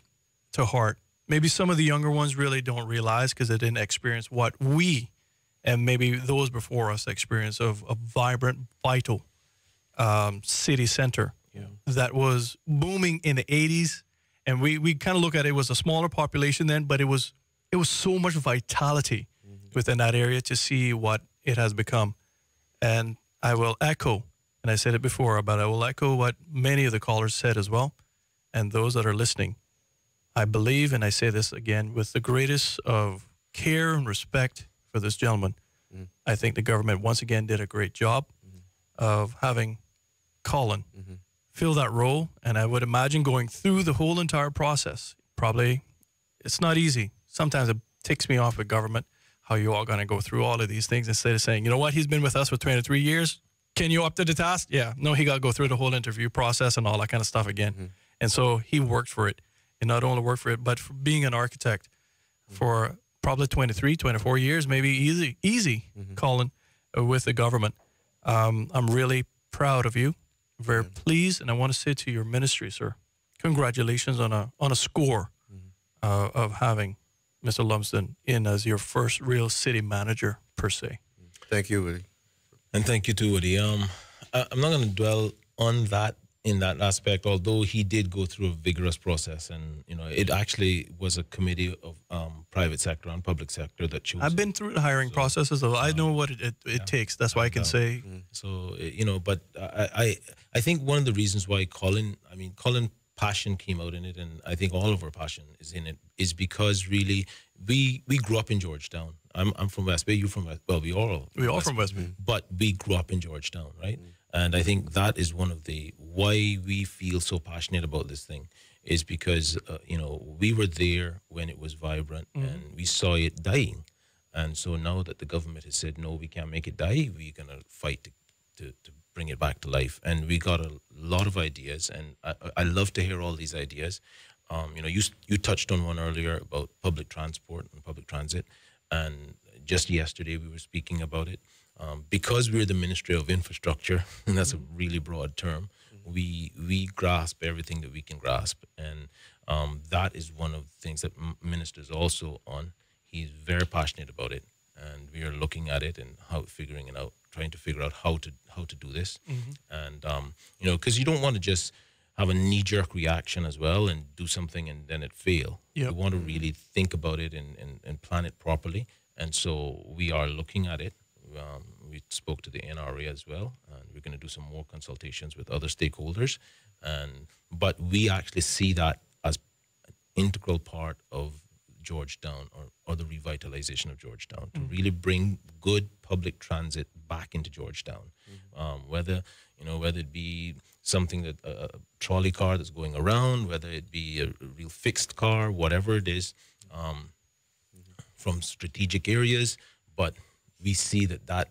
to heart. Maybe some of the younger ones really don't realize because they didn't experience what we and maybe those before us experienced of a vibrant, vital city center that was booming in the 80s. And we kind of look at it was a smaller population then, but it was so much vitality within that area to see what it has become. And I will echo, and I said it before, but I will echo what many of the callers said as well, and those that are listening. I believe, and I say this again, with the greatest of care and respect for this gentleman, I think the government once again did a great job of having Colin fill that role. And I would imagine going through the whole entire process, probably it's not easy. Sometimes it ticks me off with government, how you all going to go through all of these things instead of saying, you know what, he's been with us for 23 years. Can you up to the task? Yeah. No, he got to go through the whole interview process and all that kind of stuff again. And so he worked for it. And not only worked for it, but for being an architect for probably 23, 24 years, maybe easy, Colin, with the government. I'm really proud of you, very pleased, and I want to say to your ministry, sir, congratulations on a score of having Mr. Lumsden in as your first real city manager, per se. Thank you, Woody. And thank you too, Woody. I'm not going to dwell on that in that aspect, although he did go through a vigorous process, and it actually was a committee of private sector and public sector that chose. I've been through the hiring processes, so I know what it takes. That's why I can say. So but I think one of the reasons why Colin passion came out in it, and I think all of our passion is in it, is because really we grew up in Georgetown. I'm from West Bay. You from West? Well, we all from West Bay, but we grew up in Georgetown, right? And I think that is one of the why we feel so passionate about this thing, is because we were there when it was vibrant and we saw it dying, and so now that the government has said no, we can't make it die, we're gonna fight to bring it back to life. And we got a lot of ideas, and I love to hear all these ideas. You touched on one earlier about public transport and public transit, and just yesterday we were speaking about it. because we're the Ministry of Infrastructure, and that's a really broad term, we grasp everything that we can grasp. And that is one of the things that Minister's also on. He's very passionate about it, and we are looking at it and figuring it out, trying to figure out how to do this. And because you don't want to just have a knee-jerk reaction as well and do something and then it fail. Yep. You want to really think about it and plan it properly. And so we are looking at it. We spoke to the NRA as well, and we're going to do some more consultations with other stakeholders. But we actually see that as an integral part of Georgetown or the revitalization of Georgetown, to really bring good public transit back into Georgetown. Whether it be something that a trolley car that's going around, whether it be a real fixed car, whatever it is, from strategic areas. But we see that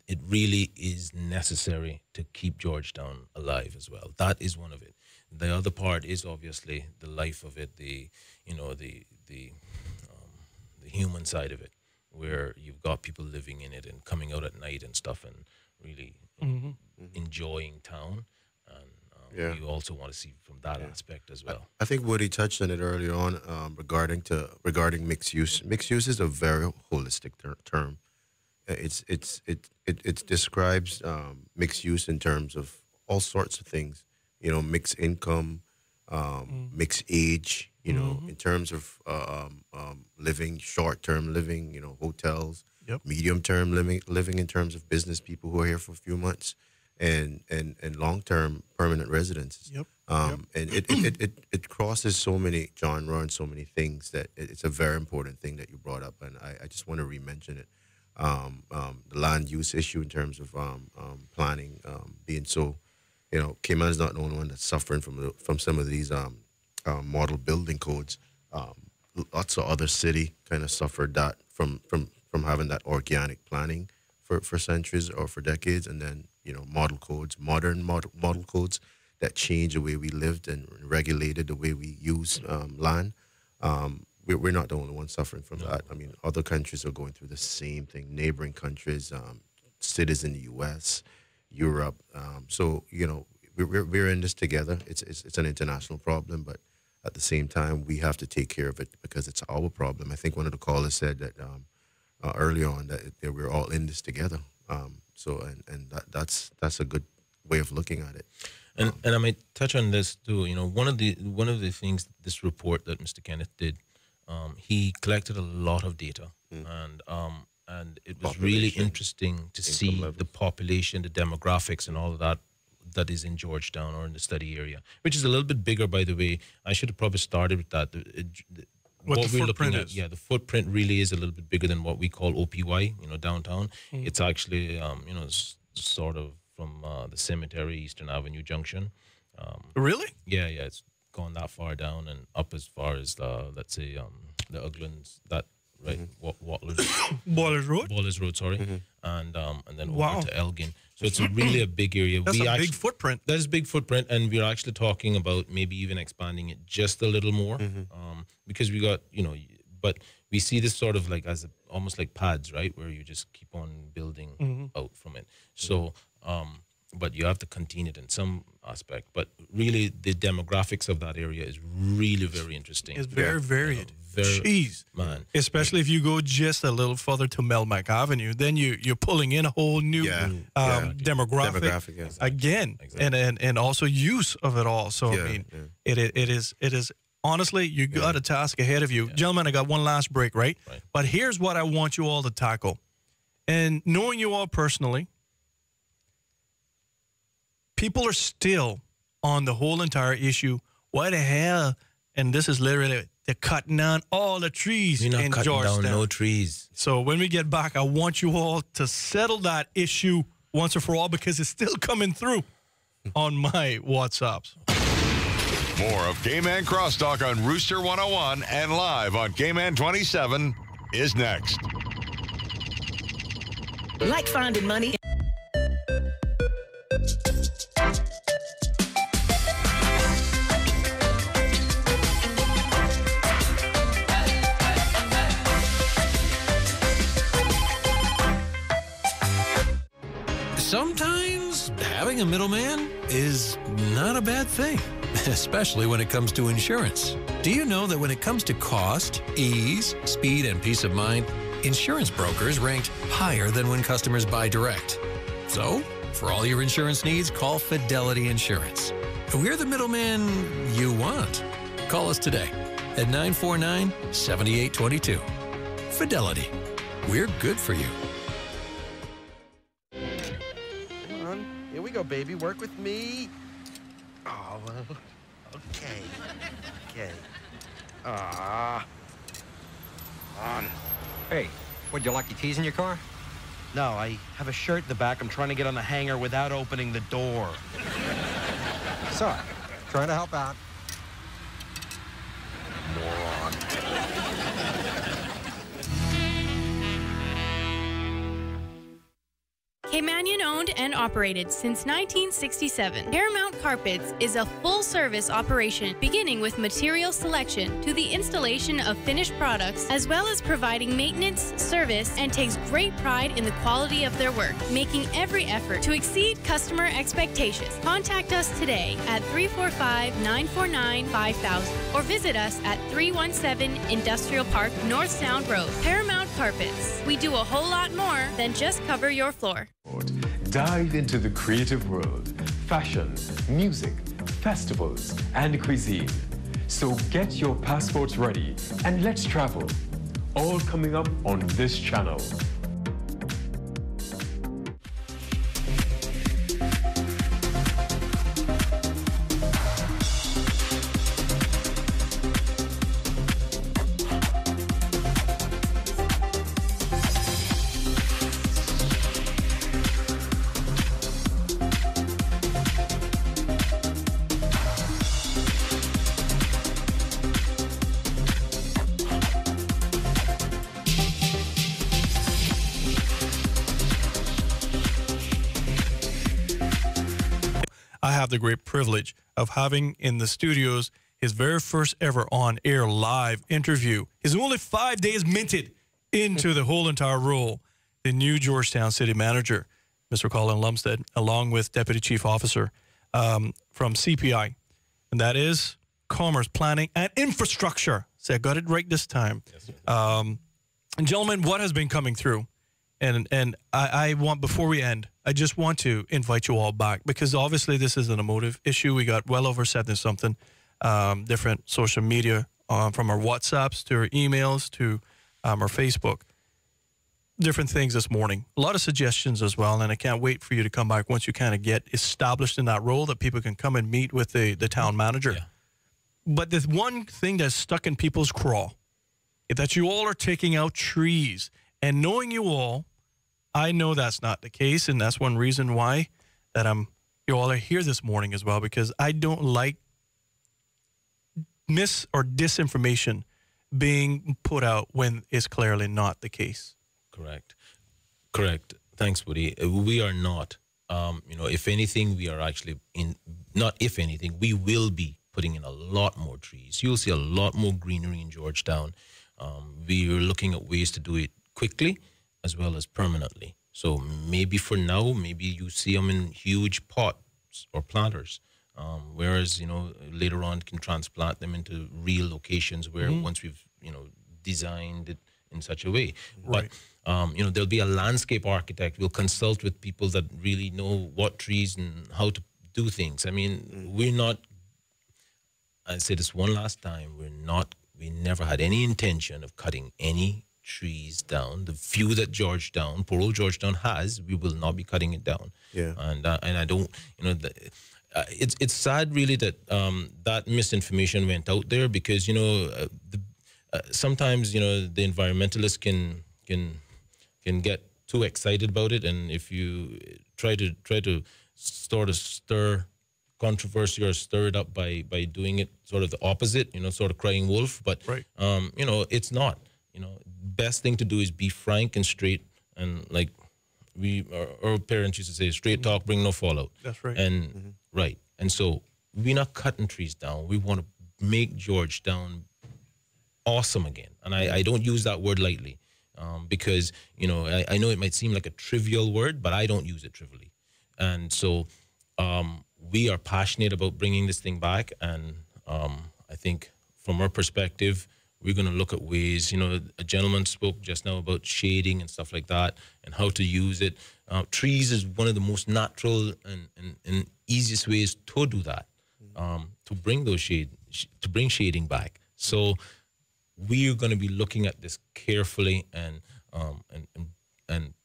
it really is necessary to keep Georgetown alive as well. That is one of it. The other part is obviously the life of it, the human side of it, where you've got people living in it and coming out at night and stuff and really enjoying town. And you also want to see from that aspect as well. I think Woody touched on it earlier on regarding mixed use. Mixed use is a very holistic term. It describes mixed use in terms of all sorts of things. Mixed income, mixed age. In terms of living, short-term living. Hotels. Yep. Medium-term living in terms of business people who are here for a few months, and long-term permanent residences. Yep. And it crosses so many genre and so many things that it's a very important thing that you brought up, and I just want to re-mention it. The land use issue in terms of planning being so, Cayman is not the only one that's suffering from some of these model building codes. Lots of other city kind of suffered that from having that organic planning for centuries or for decades, and then model codes, modern model codes that change the way we lived and regulated the way we use land. We're not the only ones suffering from that. I mean, other countries are going through the same thing. Neighboring countries, cities in the U.S., Europe. So we're in this together. It's an international problem, but at the same time, we have to take care of it because it's our problem. I think one of the callers said that earlier on that we're all in this together. That's a good way of looking at it. And I might touch on this too. One of the things, this report that Mr. Kenneth did, he collected a lot of data, and it was really interesting to see the population, the demographics, and all of that is in Georgetown or in the study area, which is a little bit bigger, by the way. I should have probably started with that. What the footprint is. Yeah, the footprint really is a little bit bigger than what we call OPY, downtown. It's actually, sort of from the cemetery, Eastern Avenue Junction. Really? Yeah, it's gone that far down and up as far as, let's say, the Uglands, that, right? Boilers Road? Boilers Road, sorry. And then over to Elgin. So it's really a big area. That's a big footprint. That is a big footprint, and we're actually talking about maybe even expanding it just a little more, because we got, but we see this sort of like as almost like pads, right, where you just keep on building out from it. So, but you have to contain it in some aspect. But really, the demographics of that area is really very interesting. It's very varied. Jeez, man. Especially if you go just a little further to Melmac Avenue, then you're pulling in a whole new demographic again, and also use of it all. So I mean, it is honestly, you got a task ahead of you, gentlemen. I got one last break, right? But here's what I want you all to tackle, and knowing you all personally, people are still on the whole entire issue. Why the hell? And this is literally, they're cutting down all the trees in Georgetown. We're not cutting down no trees. So when we get back, I want you all to settle that issue once and for all, because it's still coming through on my WhatsApps. More of Cayman Crosstalk on Rooster 101 and live on Cayman 27 is next. Like finding money. Sometimes having a middleman is not a bad thing, especially when it comes to insurance. Do you know that when it comes to cost, ease, speed, and peace of mind, insurance brokers ranked higher than when customers buy direct? So, for all your insurance needs, call Fidelity Insurance. We're the middleman you want. Call us today at 949-7822. Fidelity. We're good for you. Come on. Here we go, baby. Work with me. Oh, well, okay. Okay. Ah. On. Hey, would you like your keys in your car? No, I have a shirt in the back. I'm trying to get on the hanger without opening the door. Sorry. Trying to help out. Moron. Cayman owned and operated since 1967. Paramount Carpets is a full-service operation beginning with material selection to the installation of finished products, as well as providing maintenance, service, and takes great pride in the quality of their work, making every effort to exceed customer expectations. Contact us today at 345-949-5000 or visit us at 317 Industrial Park, North Sound Road. Paramount Carpets. We do a whole lot more than just cover your floor. Dive into the creative world, fashion, music, festivals, and cuisine. So get your passports ready and let's travel. All coming up on this channel. I have the great privilege of having in the studios his very first ever on-air live interview. His only 5 days minted into the whole entire role, the new Georgetown City Manager, Mr. Colin Lumsted, along with Deputy Chief Officer from CPI, and that is Commerce, Planning, and Infrastructure. So I got it right this time. Yes, and gentlemen, what has been coming through? And I want, before we end, I just want to invite you all back, because obviously this is an emotive issue. We got well over 70-something different social media, from our WhatsApps to our emails to our Facebook. Different things this morning. A lot of suggestions as well, and I can't wait for you to come back once you kind of get established in that role, that people can come and meet with the town manager. Yeah. But the one thing that's stuck in people's craw is that you all are taking out trees. And knowing you all, I know that's not the case, and that's one reason why that you all are here this morning as well, because I don't like mis or disinformation being put out when it's clearly not the case. Correct. Thanks, Woody. We are not. If anything, we are actually we will be putting in a lot more trees. You'll see a lot more greenery in Georgetown. We are looking at ways to do it quickly as well as permanently. So maybe for now, maybe you see them in huge pots or planters, whereas, later on can transplant them into real locations where once we've, designed it in such a way. Right. But, there'll be a landscape architect. We'll consult with people that really know what trees and how to do things. I mean, we're not, I'll say this one last time, we never had any intention of cutting any trees down. The few that poor old Georgetown has, we will not be cutting it down. Yeah. And I don't, it's sad really that that misinformation went out there, because sometimes the environmentalists can get too excited about it, and if you try to sort of stir controversy or stir it up by doing it sort of the opposite, sort of crying wolf, but right. It's not. Best thing to do is be frank and straight, and like our parents used to say, straight talk, bring no fallout. That's right. And right. And so we're not cutting trees down. We want to make Georgetown awesome again. And I don't use that word lightly, because, I know it might seem like a trivial word, but I don't use it trivially. And so we are passionate about bringing this thing back. And I think from our perspective, we're going to look at ways, you know, a gentleman spoke just now about shading and stuff like that and how to use it. Trees is one of the most natural and easiest ways to do that, to bring those shading back. So we're going to be looking at this carefully and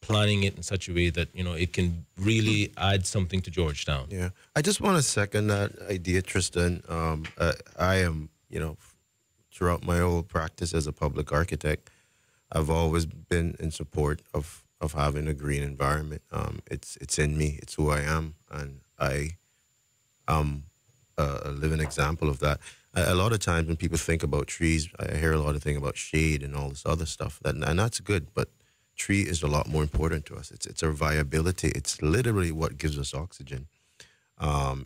planning it in such a way that, you know, it can really add something to Georgetown. Yeah, I just want to second that idea, Tristan. I am, you know, throughout my whole practice as a public architect, I've always been in support of having a green environment. It's in me. It's who I am, and I am a living example of that. A lot of times when people think about trees, I hear a lot of things about shade and all this other stuff, and that's good, but tree is a lot more important to us. It's our viability. It's literally what gives us oxygen.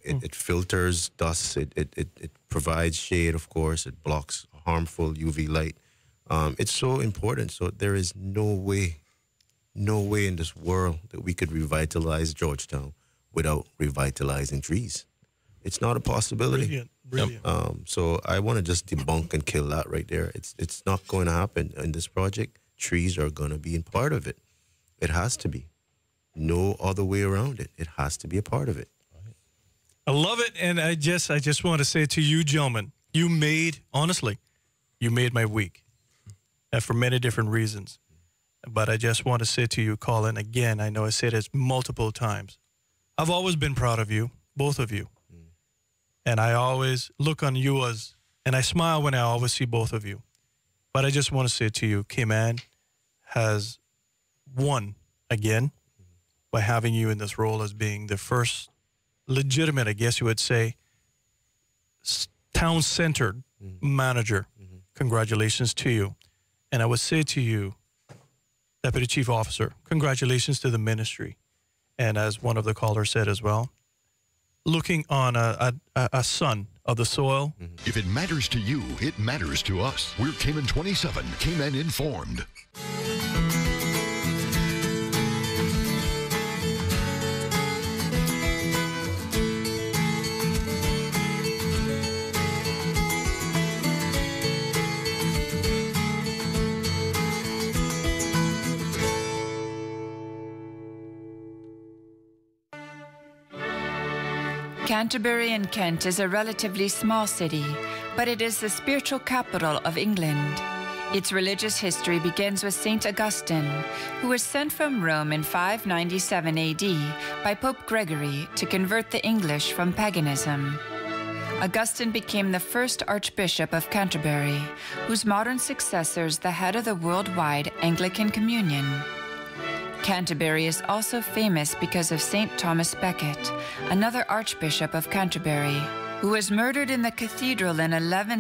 It filters dust. It provides shade, of course. It blocks harmful UV light. It's so important. So there is no way in this world that we could revitalize Georgetown without revitalizing trees. It's not a possibility. Brilliant. So I want to just debunk and kill that right there. It's not going to happen in this project. Trees are going to be a part of it. It has to be. No other way around it. It has to be a part of it. I love it, and I just want to say to you, gentlemen, you made my week, and for many different reasons. But I just want to say to you, Colin, again, I know I said it multiple times. I've always been proud of you, both of you. And I always look on you as, and I smile when I always see both of you. But I just want to say to you, Cayman has won again by having you in this role as being the first legitimate, I guess you would say, town-centered manager. Congratulations to you. And I would say to you, Deputy Chief Officer, congratulations to the ministry. And as one of the callers said as well, looking on a son of the soil. If it matters to you, it matters to us. We're Cayman 27, Cayman Informed. Canterbury in Kent is a relatively small city, but it is the spiritual capital of England. Its religious history begins with St. Augustine, who was sent from Rome in 597 AD by Pope Gregory to convert the English from paganism. Augustine became the first Archbishop of Canterbury, whose modern successor is the head of the worldwide Anglican Communion. Canterbury is also famous because of St. Thomas Becket, another Archbishop of Canterbury, who was murdered in the cathedral in 11